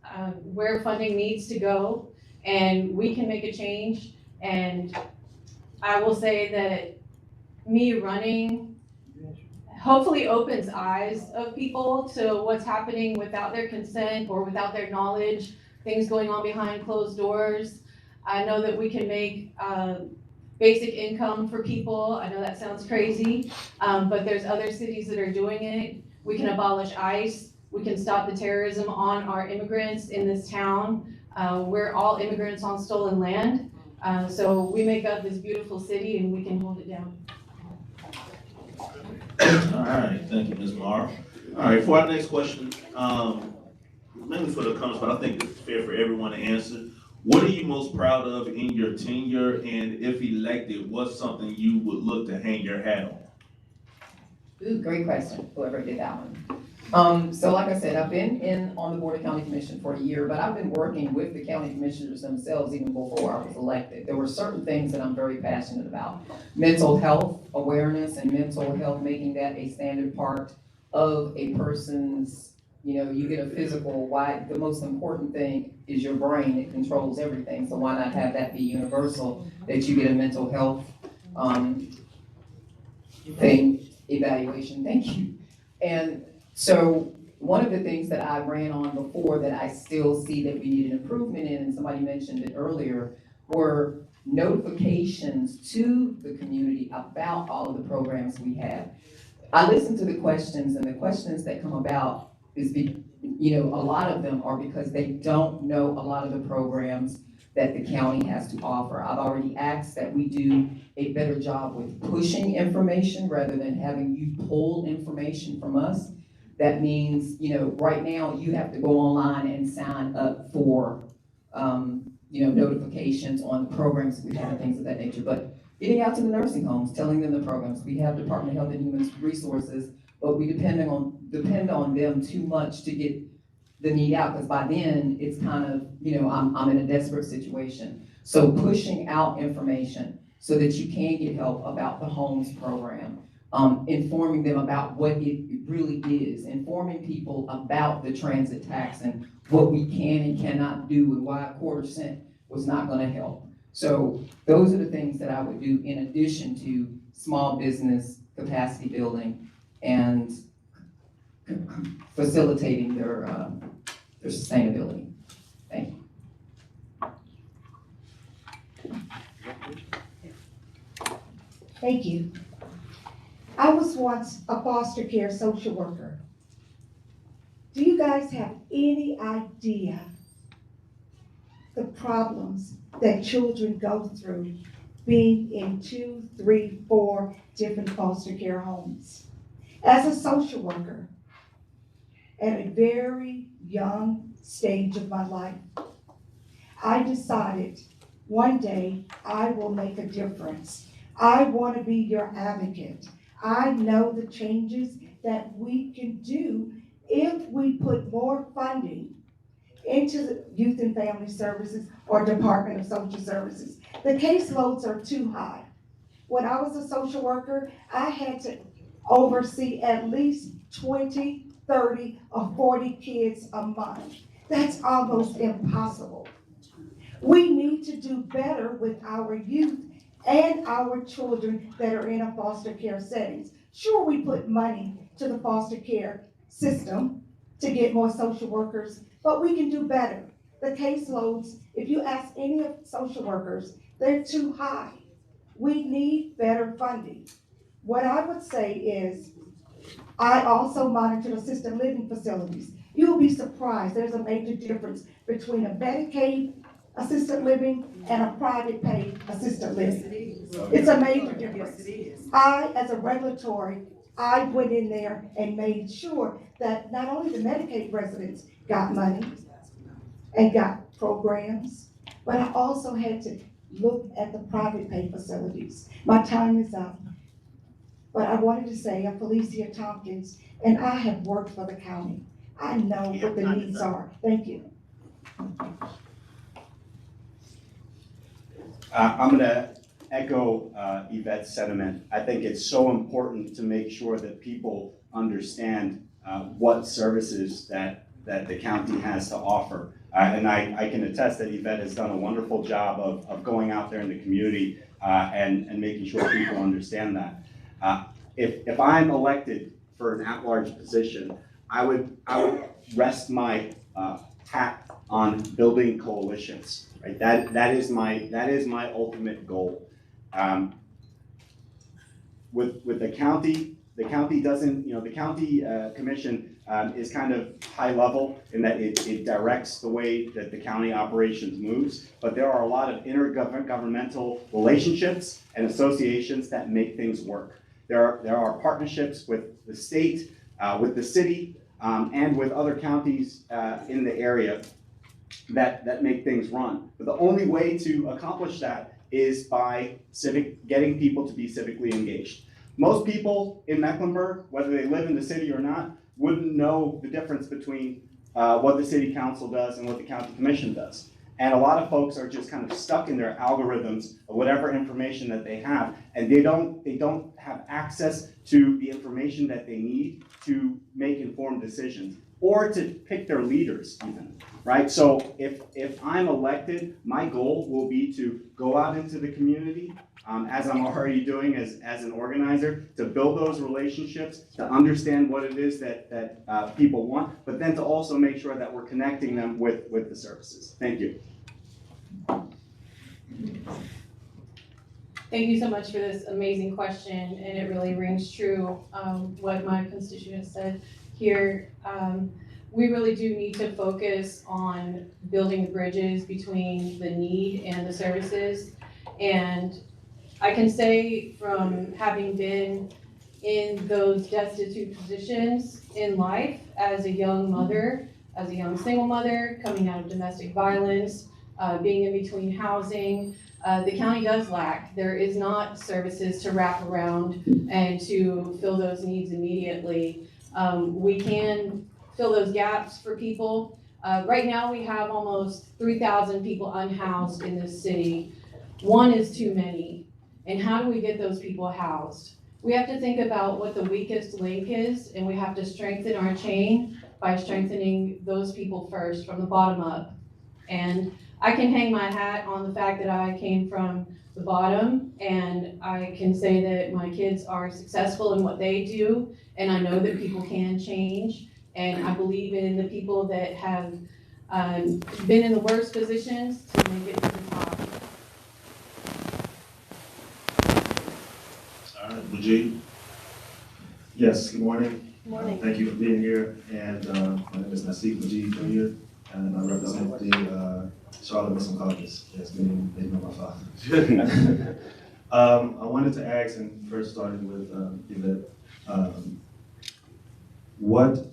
where funding needs to go, and we can make a change. And I will say that me running hopefully opens eyes of people to what's happening without their consent or without their knowledge, things going on behind closed doors. I know that we can make basic income for people. I know that sounds crazy, but there's other cities that are doing it. We can abolish ICE. We can stop the terrorism on our immigrants in this town. We're all immigrants on stolen land. So we make up this beautiful city and we can hold it down. All right, thank you, Ms. Morrow. All right, for our next question, mainly for the comments, but I think it's fair for everyone to answer. What are you most proud of in your tenure, and if elected, what's something you would look to hang your hat on? Ooh, great question, whoever did that one. So like I said, I've been on the Board of County Commission for a year, but I've been working with the county commissioners themselves even before I was elected. There were certain things that I'm very passionate about. Mental health awareness and mental health, making that a standard part of a person's, you get a physical, why the most important thing is your brain. It controls everything. So why not have that be universal, that you get a mental health evaluation. Thank you. And so one of the things that I ran on before that I still see that we need an improvement in, and somebody mentioned it earlier, were notifications to the community about all of the programs we have. I listen to the questions, and the questions that come about is, a lot of them are because they don't know a lot of the programs that the county has to offer. I've already asked that we do a better job with pushing information rather than having you pull information from us. That means, right now you have to go online and sign up for, notifications on the programs we have and things of that nature. But getting out to the nursing homes, telling them the programs. We have Department of Health and Human Resources, but we depend on them too much to get the need out, because by then it's kind of, I'm in a desperate situation. So pushing out information so that you can get help about the homes program, informing them about what it really is, informing people about the transit tax and what we can and cannot do and why a quarter-cent was not going to help. So those are the things that I would do in addition to small business capacity building and facilitating their sustainability. Thank you. Thank you. I was once a foster care social worker. Do you guys have any idea the problems that children go through being in 2, 3, 4 different foster care homes? As a social worker, at a very young stage of my life, I decided one day I will make a difference. I want to be your advocate. I know the changes that we can do if we put more funding into the Youth and Family Services or Department of Social Services. The caseloads are too high. When I was a social worker, I had to oversee at least 20, 30, or 40 kids a month. That's almost impossible. We need to do better with our youth and our children that are in a foster care settings. Sure, we put money to the foster care system to get more social workers, but we can do better. The caseloads, if you ask any of social workers, they're too high. We need better funding. What I would say is, I also monitor assisted living facilities. You'll be surprised, there's a major difference between a Medicaid assisted living and a private paid assisted living. It's a major difference. I, as a regulatory, I went in there and made sure that not only the Medicaid residents got money and got programs, but I also had to look at the private pay facilities. My time is up. But I wanted to say, I'm Felicia Tompkins, and I have worked for the county. I know what the needs are. Thank you. I'm gonna echo Yvette's sentiment. I think it's so important to make sure that people understand what services that the county has to offer. And I can attest that Yvette has done a wonderful job of going out there in the community and making sure people understand that. If I'm elected for an at-large position, I would rest my hat on building coalitions. Right? That is my ultimate goal. With the county doesn't, the county commission is kind of high level in that it directs the way that the county operations moves, but there are a lot of intergovernmental relationships and associations that make things work. There are partnerships with the state, with the city, and with other counties in the area that make things run. But the only way to accomplish that is by getting people to be civically engaged. Most people in Mecklenburg, whether they live in the city or not, wouldn't know the difference between what the city council does and what the county commission does. And a lot of folks are just kind of stuck in their algorithms of whatever information that they have, and they don't have access to the information that they need to make informed decisions or to pick their leaders even, right? So if I'm elected, my goal will be to go out into the community, as I'm already doing as an organizer, to build those relationships, to understand what it is that people want, but then to also make sure that we're connecting them with the services. Thank you. Thank you so much for this amazing question, and it really rings true what my constituent said here. We really do need to focus on building the bridges between the need and the services. And I can say from having been in those destitute positions in life as a young mother, as a young single mother, coming out of domestic violence, being in between housing, the county does lack. There is not services to wrap around and to fill those needs immediately. We can fill those gaps for people. Right now we have almost 3,000 people unhoused in this city. One is too many. And how do we get those people housed? We have to think about what the weakest link is, and we have to strengthen our chain by strengthening those people first from the bottom up. And I can hang my hat on the fact that I came from the bottom, and I can say that my kids are successful in what they do, and I know that people can change, and I believe in the people that have been in the worst positions to make it to the top. All right, Majid. Yes, good morning. Morning. Thank you for being here. And my name is Nasib Majid Jr. and I represent the Charlotte Muslim Caucus. Yes, good evening, they know my father. I wanted to ask, and first starting with Yvette, what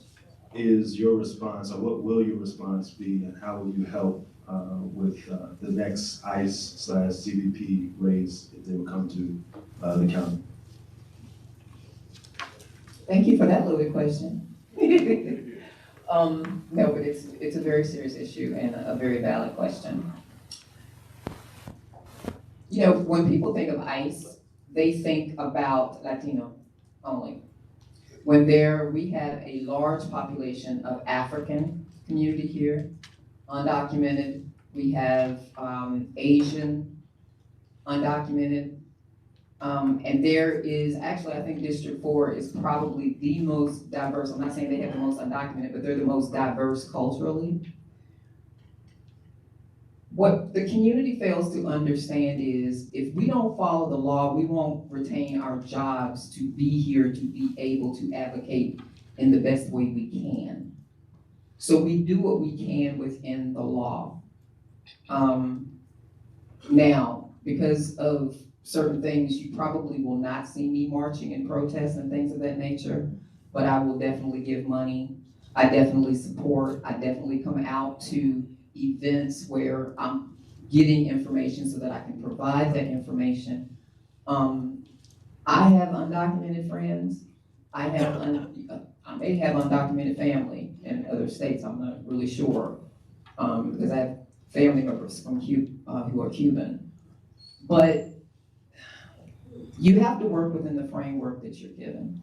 is your response, or what will your response be, and how will you help with the next ICE/CBP raids if they will come to the county? Thank you for that loaded question. No, but it's a very serious issue and a very valid question. You know, when people think of ICE, they think about Latino only. When we have a large population of African community here, undocumented. We have Asian, undocumented. And there is, actually, I think District 4 is probably the most diverse. I'm not saying they have the most undocumented, but they're the most diverse culturally. What the community fails to understand is if we don't follow the law, we won't retain our jobs to be here, to be able to advocate in the best way we can. So we do what we can within the law. Now, because of certain things, you probably will not see me marching in protests and things of that nature, but I will definitely give money. I definitely support. I definitely come out to events where I'm getting information so that I can provide that information. I have undocumented friends. I may have undocumented family in other states. I'm not really sure because I have family members from who are Cuban. But you have to work within the framework that you're given.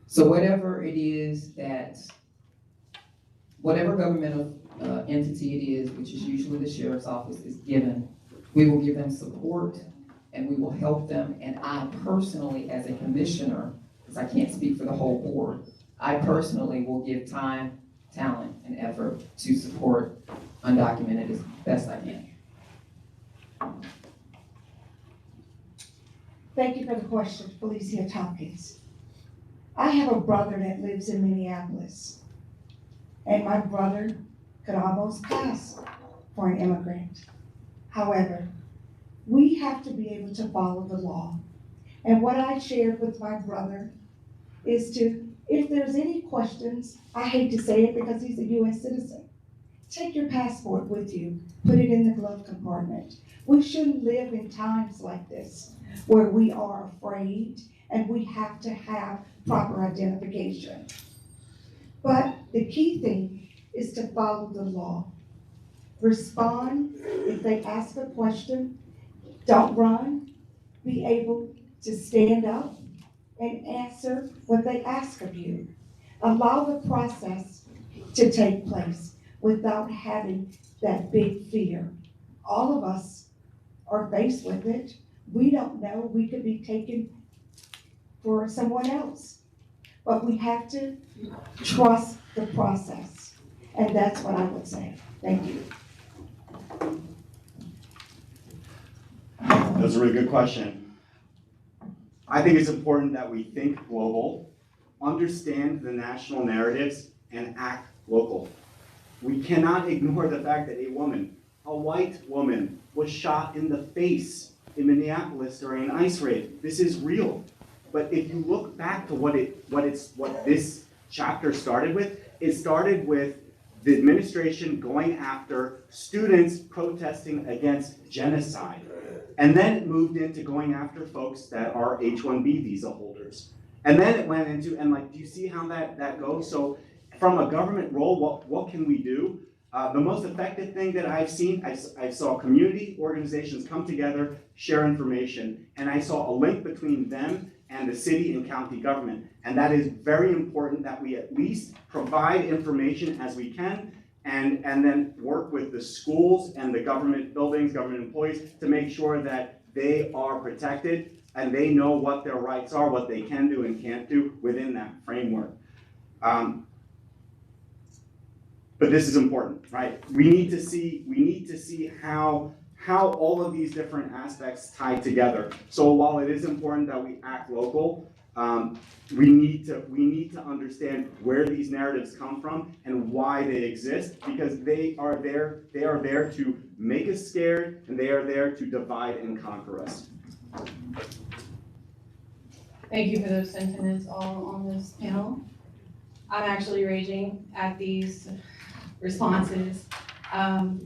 So whatever it is that, whatever governmental entity it is, which is usually the sheriff's office, is given, we will give them support and we will help them. And I personally, as a commissioner, because I can't speak for the whole board, I personally will give time, talent, and effort to support undocumented as best I can. Thank you for the question, Felicia Tompkins. I have a brother that lives in Minneapolis, and my brother could almost pass for an immigrant. However, we have to be able to follow the law. And what I shared with my brother is to, if there's any questions, I hate to say it because he's a US citizen, take your passport with you, put it in the glove compartment. We shouldn't live in times like this where we are afraid and we have to have proper identification. But the key thing is to follow the law. Respond if they ask a question. Don't run. Be able to stand up and answer what they ask of you. Allow the process to take place without having that big fear. All of us are faced with it. We don't know, we could be taken for someone else. But we have to trust the process. And that's what I would say. Thank you. That's a really good question. I think it's important that we think global, understand the national narratives, and act local. We cannot ignore the fact that a white woman, was shot in the face in Minneapolis during an ICE raid. This is real. But if you look back to what this chapter started with, it started with the administration going after students protesting against genocide. And then it moved into going after folks that are H-1B visa holders. And then it went into, and like, do you see how that goes? So from a government role, what can we do? The most effective thing that I've seen, I saw community organizations come together, share information, and I saw a link between them and the city and county government. And that is very important that we at least provide information as we can, and then work with the schools and the government buildings, government employees, to make sure that they are protected and they know what their rights are, what they can do and can't do within that framework. But this is important, right? We need to see how all of these different aspects tie together. So while it is important that we act local, We need to understand where these narratives come from and why they exist, because they are there to make us scared, and they are there to divide and conquer us. Thank you for those sentiments all on this panel. I'm actually raging at these responses.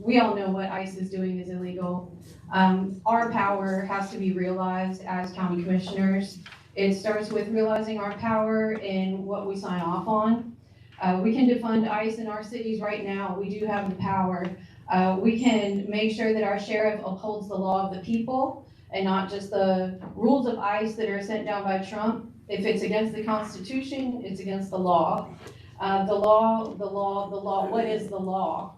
We all know what ICE is doing is illegal. Our power has to be realized as county commissioners. It starts with realizing our power in what we sign off on. We can defund ICE in our cities right now. We do have the power. We can make sure that our sheriff upholds the law of the people and not just the rules of ICE that are sent down by Trump. If it's against the Constitution, it's against the law. The law, what is the law?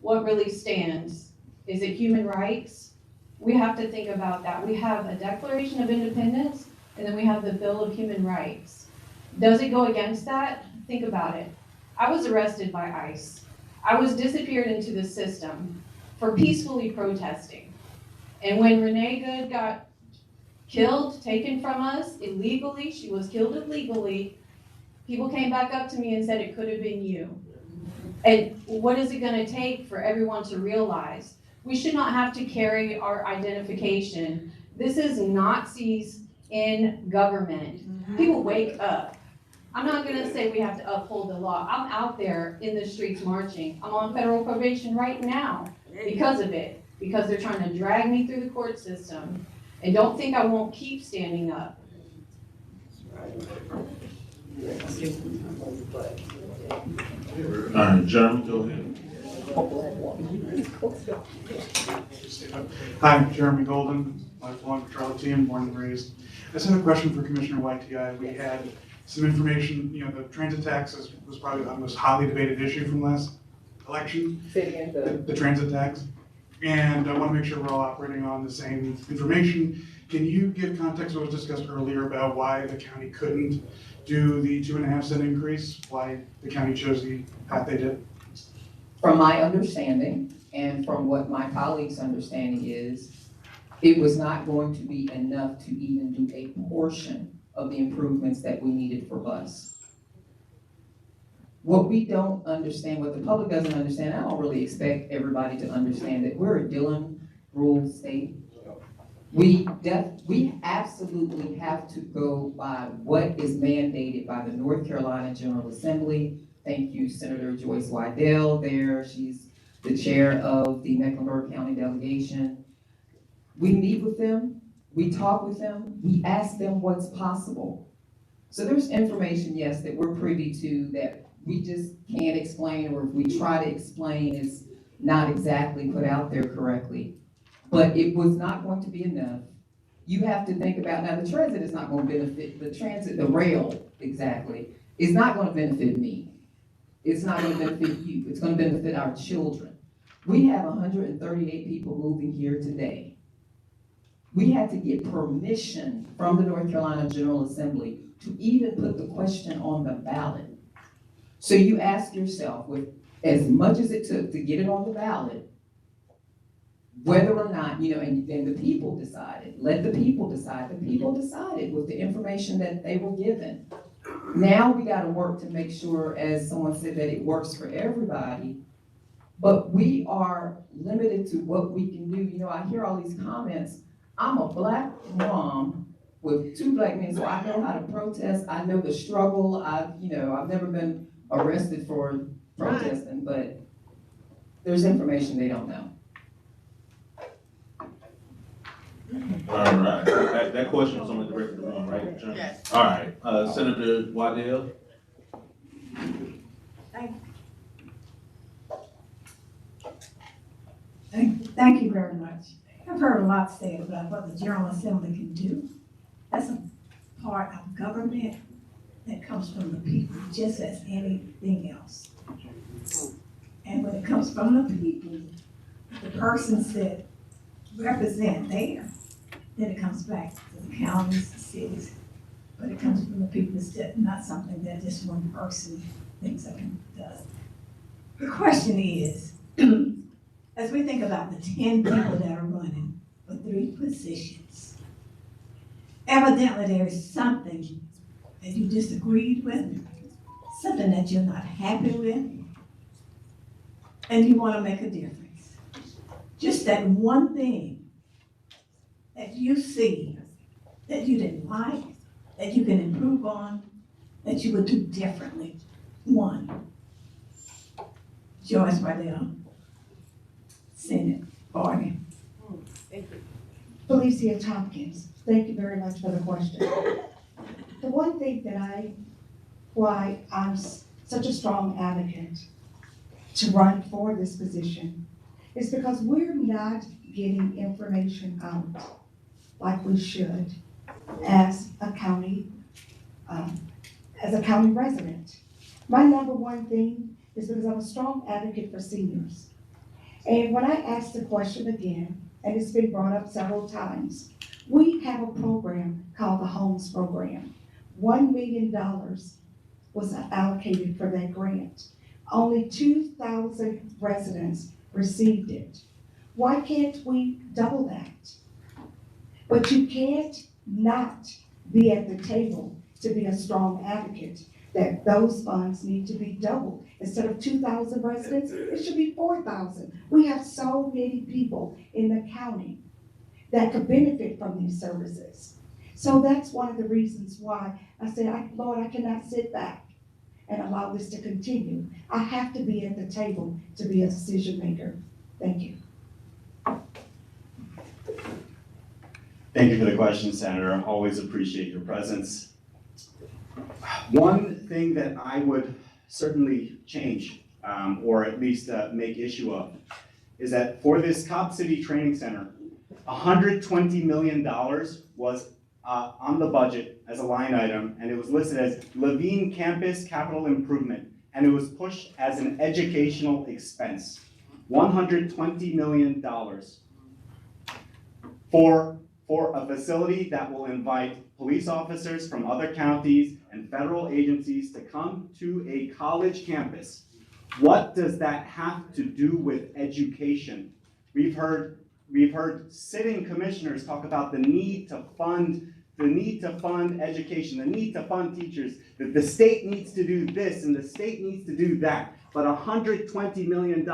What really stands? Is it human rights? We have to think about that. We have a Declaration of Independence, and then we have the Bill of Human Rights. Does it go against that? Think about it. I was arrested by ICE. I was disappeared into the system for peacefully protesting. And when Renee Good got killed, taken from us illegally, she was killed illegally, people came back up to me and said it could have been you. And what is it gonna take for everyone to realize? We should not have to carry our identification. This is Nazis in government. People wake up. I'm not gonna say we have to uphold the law. I'm out there in the streets marching. I'm on federal probation right now because of it, because they're trying to drag me through the court system. And don't think I won't keep standing up. All right, Jeremy, go ahead. Hi, I'm Jeremy Golden, lifelong Charlotte team, born and raised. I just had a question for Commissioner YTI. We had some information, the transit tax was probably the most hotly debated issue from last election. The transit tax. And I want to make sure we're all operating on the same information. Can you give context what was discussed earlier about why the county couldn't do the 2.5-cent increase? Why the county chose the path they did? From my understanding, and from what my colleagues' understanding is, it was not going to be enough to even do a portion of the improvements that we needed for bus. What we don't understand, what the public doesn't understand, I don't really expect everybody to understand that we're a Dillon rule state. We absolutely have to go by what is mandated by the North Carolina General Assembly. Thank you, Senator Joyce Wydell there. She's the chair of the Mecklenburg County delegation. We meet with them, we talk with them, we ask them what's possible. So there's information, yes, that we're privy to that we just can't explain, or if we try to explain, it's not exactly put out there correctly. But it was not going to be enough. You have to think about, now the transit is not going to benefit, the rail, exactly, is not going to benefit me. It's not going to benefit you. It's going to benefit our children. We have 138 people moving here today. We had to get permission from the North Carolina General Assembly to even put the question on the ballot. So you ask yourself, with as much as it took to get it on the ballot, whether or not, and the people decided, let the people decide. The people decided with the information that they were given. Now we got to work to make sure, as someone said, that it works for everybody, but we are limited to what we can do. I hear all these comments. I'm a Black mom with 2 Black men, so I know how to protest. I know the struggle. I've never been arrested for protesting, but there's information they don't know. All right, that question was on the record of the room, right, Jeremy? Yes. All right, Senator Waddell. Thank you very much. I've heard a lot said about what the General Assembly can do. That's a part of government that comes from the people, just as anything else. And when it comes from the people, the persons that represent there, then it comes back to the counties, the cities, but it comes from the people. It's not something that just one person thinks of and does. The question is, as we think about the 10 people that are running for 3 positions, evidently there is something that you disagreed with, something that you're not happy with, and you want to make a difference. Just that one thing that you see that you didn't like, that you can improve on, that you would do differently. One. Joyce Bardell, Senate Party. Thank you. Felicia Tompkins, thank you very much for the question. The one thing that why I'm such a strong advocate to run for this position is because we're not getting information out like we should as a county resident. My number one thing is because I'm a strong advocate for seniors. And when I asked the question again, and it's been brought up several times, we have a program called the Homes Program. $1 million was allocated for that grant. Only 2,000 residents received it. Why can't we double that? But you can't not be at the table to be a strong advocate that those funds need to be doubled. Instead of 2,000 residents, it should be 4,000. We have so many people in the county that could benefit from these services. So that's one of the reasons why I said, Lord, I cannot sit back and allow this to continue. I have to be at the table to be a decision maker. Thank you. Thank you for the question, Senator. Always appreciate your presence. One thing that I would certainly change, or at least make issue of, is that for this Cobb City Training Center, $120 million was on the budget as a line item, and it was listed as Levine Campus Capital Improvement, and it was pushed as an educational expense. $120 million for a facility that will invite police officers from other counties and federal agencies to come to a college campus. What does that have to do with education? We've heard sitting commissioners talk about the need to fund education, the need to fund teachers, that the state needs to do this and the state needs to do that. But $120 million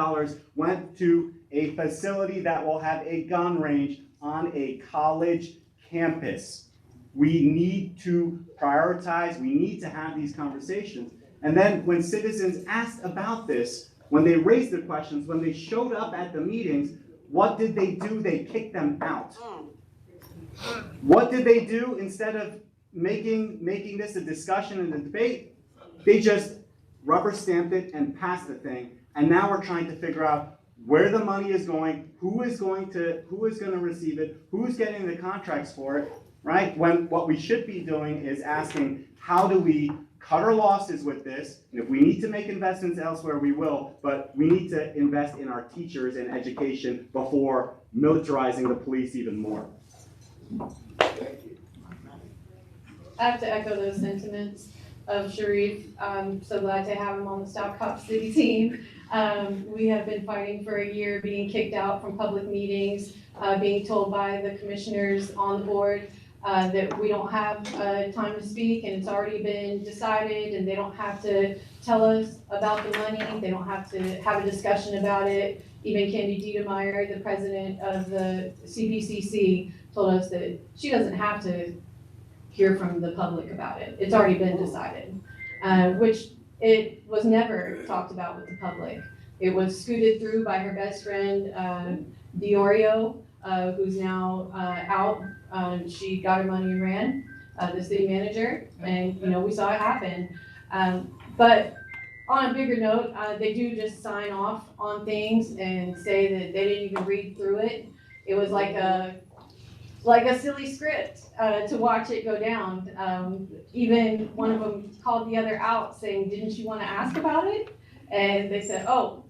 went to a facility that will have a gun range on a college campus. We need to prioritize, we need to have these conversations. And then when citizens asked about this, when they raised the questions, when they showed up at the meetings, what did they do? They kicked them out. What did they do instead of making this a discussion and a debate? They just rubber stamped it and passed the thing. And now we're trying to figure out where the money is going, who is going to receive it, who's getting the contracts for it, right? When what we should be doing is asking, how do we cut our losses with this? And if we need to make investments elsewhere, we will, but we need to invest in our teachers and education before militarizing the police even more. I have to echo those sentiments of Sharif. I'm so glad to have him on the South Cobb City team. We have been fighting for a year, being kicked out from public meetings, being told by the commissioners on the board that we don't have time to speak, and it's already been decided, and they don't have to tell us about the money. They don't have to have a discussion about it. Even Candy Diedemeyer, the president of the CPCC, told us that she doesn't have to hear from the public about it. It's already been decided, which it was never talked about with the public. It was scooted through by her best friend, Diorio, who's now out. She got her money and ran, the city manager, and we saw it happen. But on a bigger note, they do just sign off on things and say that they didn't even read through it. It was like a silly script to watch it go down. Even one of them called the other out saying, "Didn't you want to ask about it?" And they said, "Oh,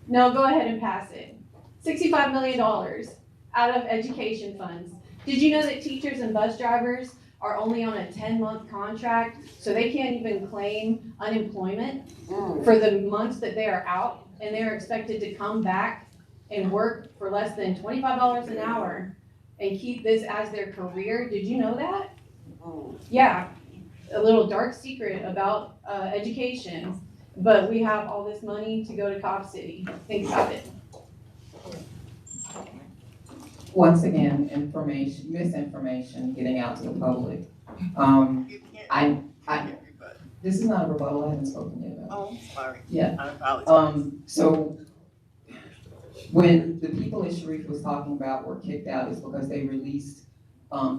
no, go ahead and pass it." $65 million out of education funds. Did you know that teachers and bus drivers are only on a 10-month contract, so they can't even claim unemployment for the months that they are out, and they're expected to come back and work for less than $25 an hour and keep this as their career? Did you know that? Yeah. a little dark secret about education, but we have all this money to go to Cop City. Think about it. Once again, misinformation getting out to the public. This is not a rebuttal, I haven't spoken yet about. Oh, sorry. Yeah. I apologize. So when the people that Sharif was talking about were kicked out, is because they released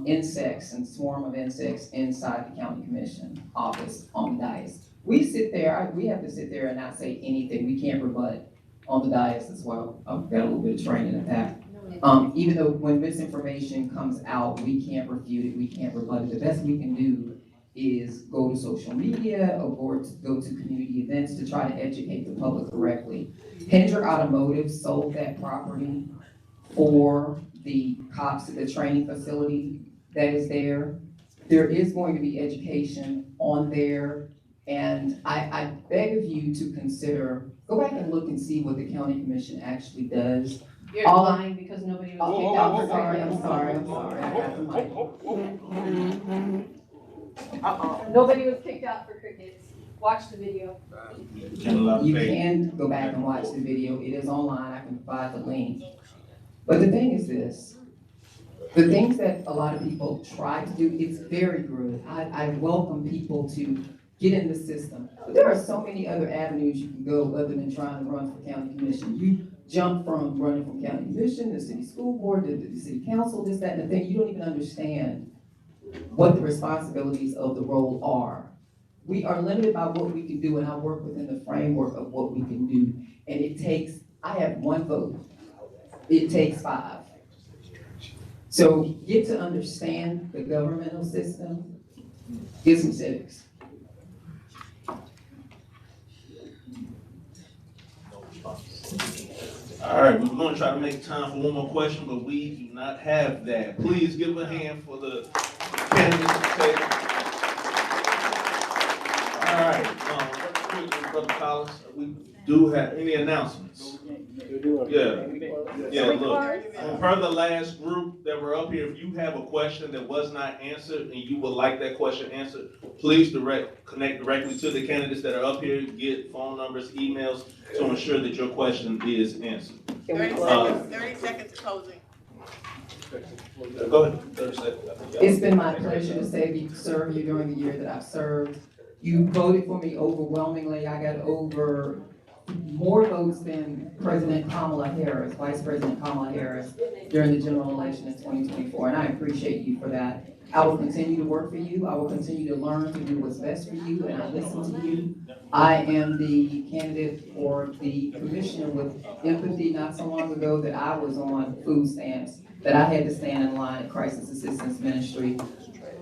insects and swarm of insects inside the county commission office on the dais. We sit there, we have to sit there and not say anything. We can't rebut on the dais as well. I've got a little bit of training in that. Even though when misinformation comes out, we can't refute it, we can't rebut it. The best we can do is go to social media or go to community events to try to educate the public correctly. Hendrick Automotive sold that property for the cops at the training facility that is there. There is going to be education on there, and I beg of you to consider, go back and look and see what the county commission actually does. You're lying because nobody was kicked out for I'm sorry, I got the mic. Nobody was kicked out for crickets. Watch the video. You can go back and watch the video. It is online. I can provide the link. But the thing is this. The things that a lot of people try to do, it's very good. I welcome people to get in the system. But there are so many other avenues you can go other than trying to run for county commission. You jump from running from county commission, the city school board, the city council, this, that, and the thing. You don't even understand what the responsibilities of the role are. We are limited by what we can do, and I work within the framework of what we can do. And it takes, I have one vote. It takes 5. So get to understand the governmental system, get some civics. All right, we're gonna try to make time for one more question, but we do not have that. Please give a hand for the candidates to take. All right, Brother Collins, we do have any announcements? Yeah, look, per the last group that were up here, if you have a question that was not answered and you would like that question answered, please connect directly to the candidates that are up here, get phone numbers, emails, to ensure that your question is answered. 30 seconds closing. Go ahead, 30 seconds. It's been my pleasure to serve you during the year that I've served. You voted for me overwhelmingly. I got more votes than President Kamala Harris, Vice President Kamala Harris, during the general election in 2024, and I appreciate you for that. I will continue to work for you. I will continue to learn to do what's best for you, and I listen to you. I am the candidate for the commissioner with empathy not so long ago that I was on food stamps, that I had to stand in line at Crisis Assistance Ministry.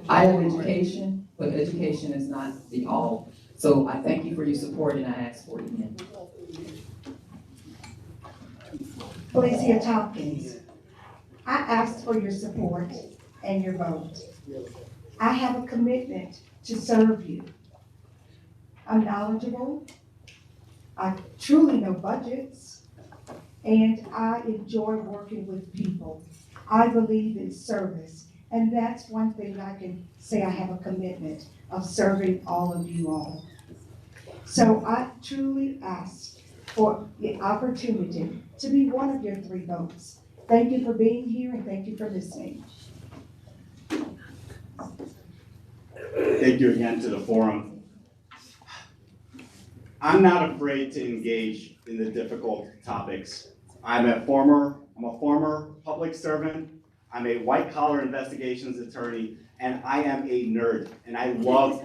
I have education, but education is not the all. So I thank you for your support, and I ask for it again. Felicia Tompkins, I asked for your support and your vote. I have a commitment to serve you. I'm knowledgeable, I truly know budgets, and I enjoy working with people. I believe in service, and that's one thing I can say I have a commitment of serving all of you all. So I truly ask for the opportunity to be one of your 3 votes. Thank you for being here, and thank you for listening. Thank you again to the forum. I'm not afraid to engage in the difficult topics. I'm a former public servant. I'm a white-collar investigations attorney, and I am a nerd. And I love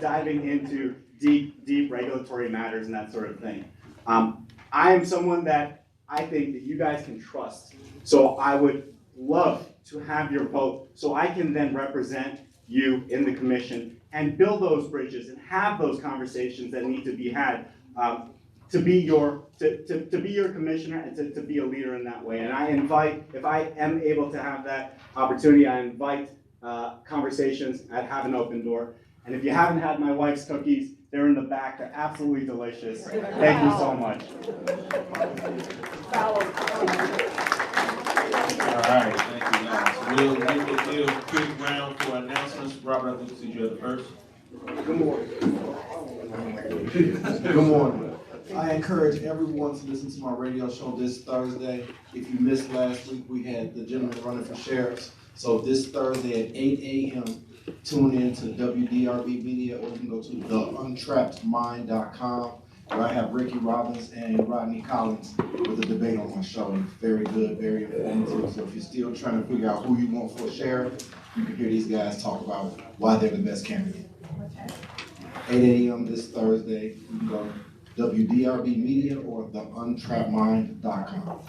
diving into deep regulatory matters and that sort of thing. I am someone that I think that you guys can trust. So I would love to have your vote so I can then represent you in the commission and build those bridges and have those conversations that need to be had to be your commissioner and to be a leader in that way. And I invite, if I am able to have that opportunity, I invite conversations. I'd have an open door. And if you haven't had my wife's cookies, they're in the back. They're absolutely delicious. Thank you so much. All right, thank you guys. We'll give a quick round for announcements. Robert, I think you said you had the first. Good morning. Good morning. I encourage everyone to listen to my radio show this Thursday. If you missed last week, we had the gentleman running for sheriffs. So this Thursday at 8 a.m., tune in to WDRB Media, or you can go to theuntrappedmind.com, where I have Ricky Robbins and Rodney Collins with a debate on my show. Very good, very informative. So if you're still trying to figure out who you want for a sheriff, you can hear these guys talk about why they're the best candidate. 8 a.m. this Thursday, you can go WDRB Media or theuntrappedmind.com.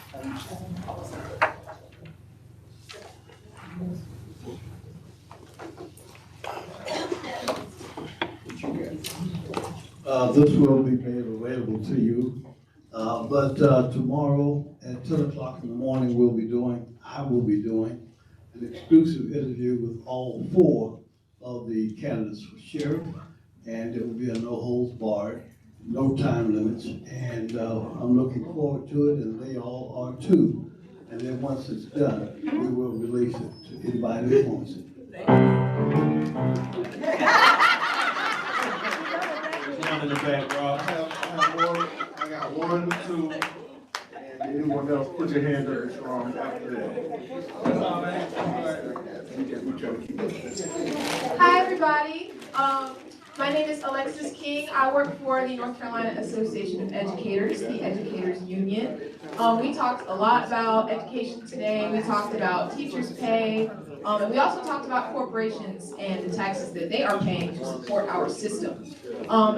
This will be made available to you, but tomorrow at 10 o'clock in the morning, I will be doing an exclusive interview with all 4 of the candidates for sheriff, and it will be a no holds barred, no time limits, and I'm looking forward to it, and they all are too. And then once it's done, we will release it to anybody who wants it. There's one in the back, Rob. I got 1, 2, and anyone else, put your hand up strong after that. Hi, everybody. My name is Alexis King. I work for the North Carolina Association of Educators, the Educators Union. We talked a lot about education today. We talked about teachers' pay. And we also talked about corporations and the taxes that they are paying to support our system.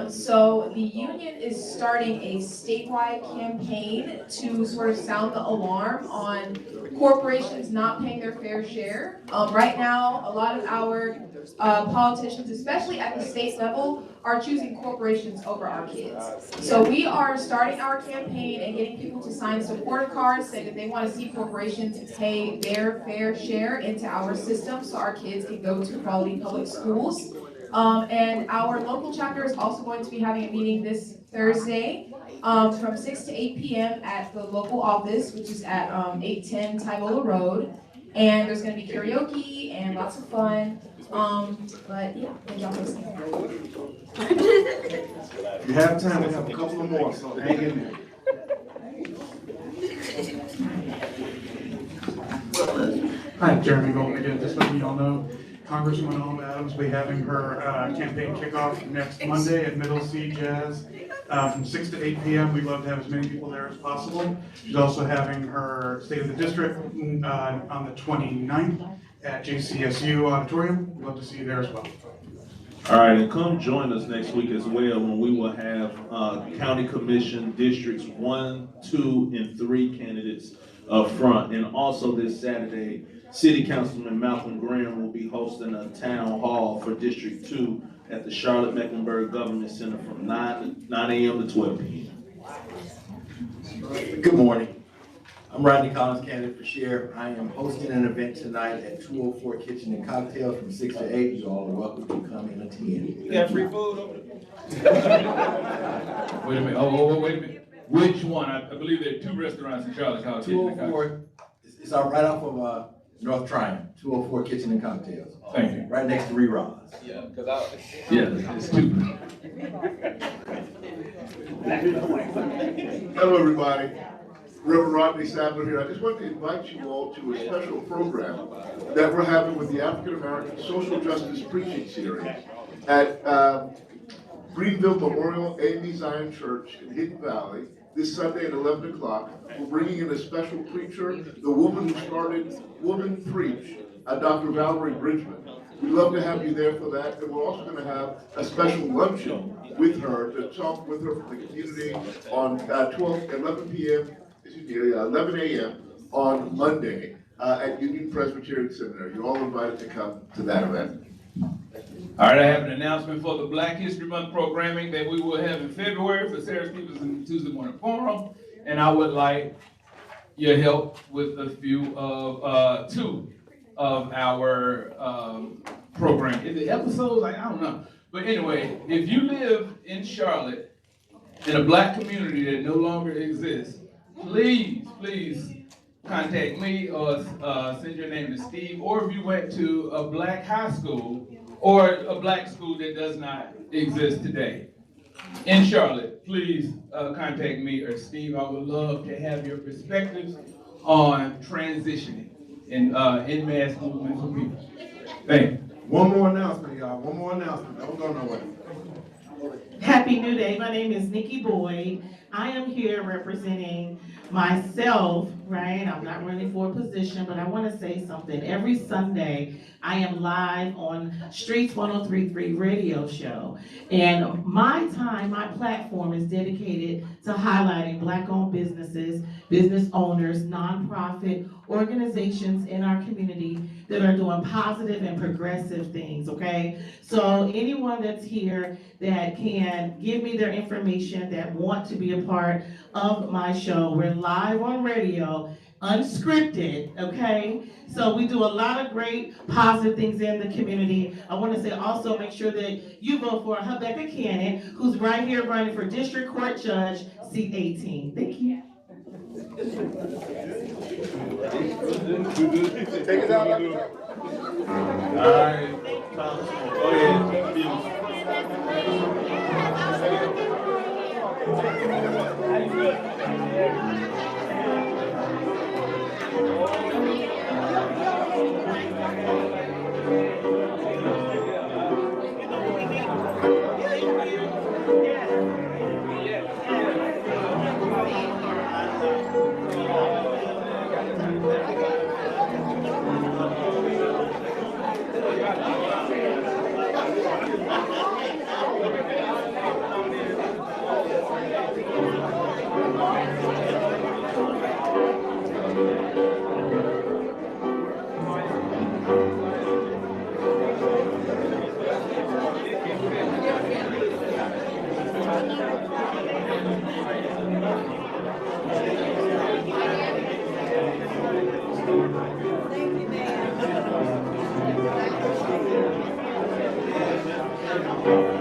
So the union is starting a statewide campaign to sort of sound the alarm on corporations not paying their fair share. Right now, a lot of our politicians, especially at the state level, are choosing corporations over our kids. So we are starting our campaign and getting people to sign supporter cards saying that they want to see corporations pay their fair share into our system so our kids can go to quality public schools. And our local chapter is also going to be having a meeting this Thursday from 6 to 8 p.m. at the local office, which is at 810 Tybola Road. And there's going to be karaoke and lots of fun. But yeah, thank y'all for listening. If you have time, we have a couple of more, so hang in there. Hi, Jeremy Golden again, just letting you all know, Congresswoman Alma Adams will be having her campaign kickoff next Monday at Middle C Jazz from 6 to 8 p.m. We'd love to have as many people there as possible. She's also having her State of the District on the 29th at JCSU Auditorium. We'd love to see you there as well. All right, and come join us next week as well when we will have County Commission Districts 1, 2, and 3 candidates up front. And also this Saturday, City Councilman Malcolm Graham will be hosting a town hall for District 2 at the Charlotte-Mecklenburg Government Center from 9 a.m. to 12 p.m. Good morning. I'm Rodney Collins, candidate for sheriff. I am hosting an event tonight at 204 Kitchen and Cocktails from 6 to 8. You all are welcome to come and attend. You got free food over there? Wait a minute. Oh, wait a minute. Which one? I believe there are 2 restaurants in Charlotte called Kitchen and Cocktails. It's right off of North Tryon, 204 Kitchen and Cocktails. Thank you. Right next to Re-Roz. Yeah, because it's 2. Hello, everybody. Reverend Rodney Sadler here. I just want to invite you all to a special program that we're having with the African American Social Justice Preaching Series at Greenville Memorial AME Zion Church in Hidden Valley this Sunday at 11 o'clock. We're bringing in a special preacher, the woman who started Woman Preach, Dr. Valerie Bridgman. We'd love to have you there for that, and we're also going to have a special luncheon with her to talk with her from the community on 11 a.m. on Monday at Union Presbyterian Seminary. You're all invited to come to that event. All right, I have an announcement for the Black History Month programming that we will have in February for Sarah Stevenson Tuesday Morning Forum, and I would like your help with a few of 2 of our program. Is it episodes? I don't know. But anyway, if you live in Charlotte in a black community that no longer exists, please contact me or send your name to Steve, or if you went to a black high school or a black school that does not exist today in Charlotte, please contact me or Steve. I would love to have your perspectives on transitioning in mass movement for people. Thank you. One more announcement, y'all. One more announcement. Don't go nowhere. Happy New Day. My name is Nikki Boyd. I am here representing myself, right? I'm not running for a position, but I want to say something. Every Sunday, I am live on Streets 103.3 radio show. And my time, my platform is dedicated to highlighting Black-owned businesses, business owners, nonprofit organizations in our community that are doing positive and progressive things, okay? So anyone that's here that can give me their information, that want to be a part of my show, we're live on radio, unscripted, okay? So we do a lot of great positive things in the community. I want to say also make sure that you vote for Rebecca Cannon, who's right here running for District Court Judge, seat 18. Thank you. Take it out. All right, go ahead. Thank you, ma'am.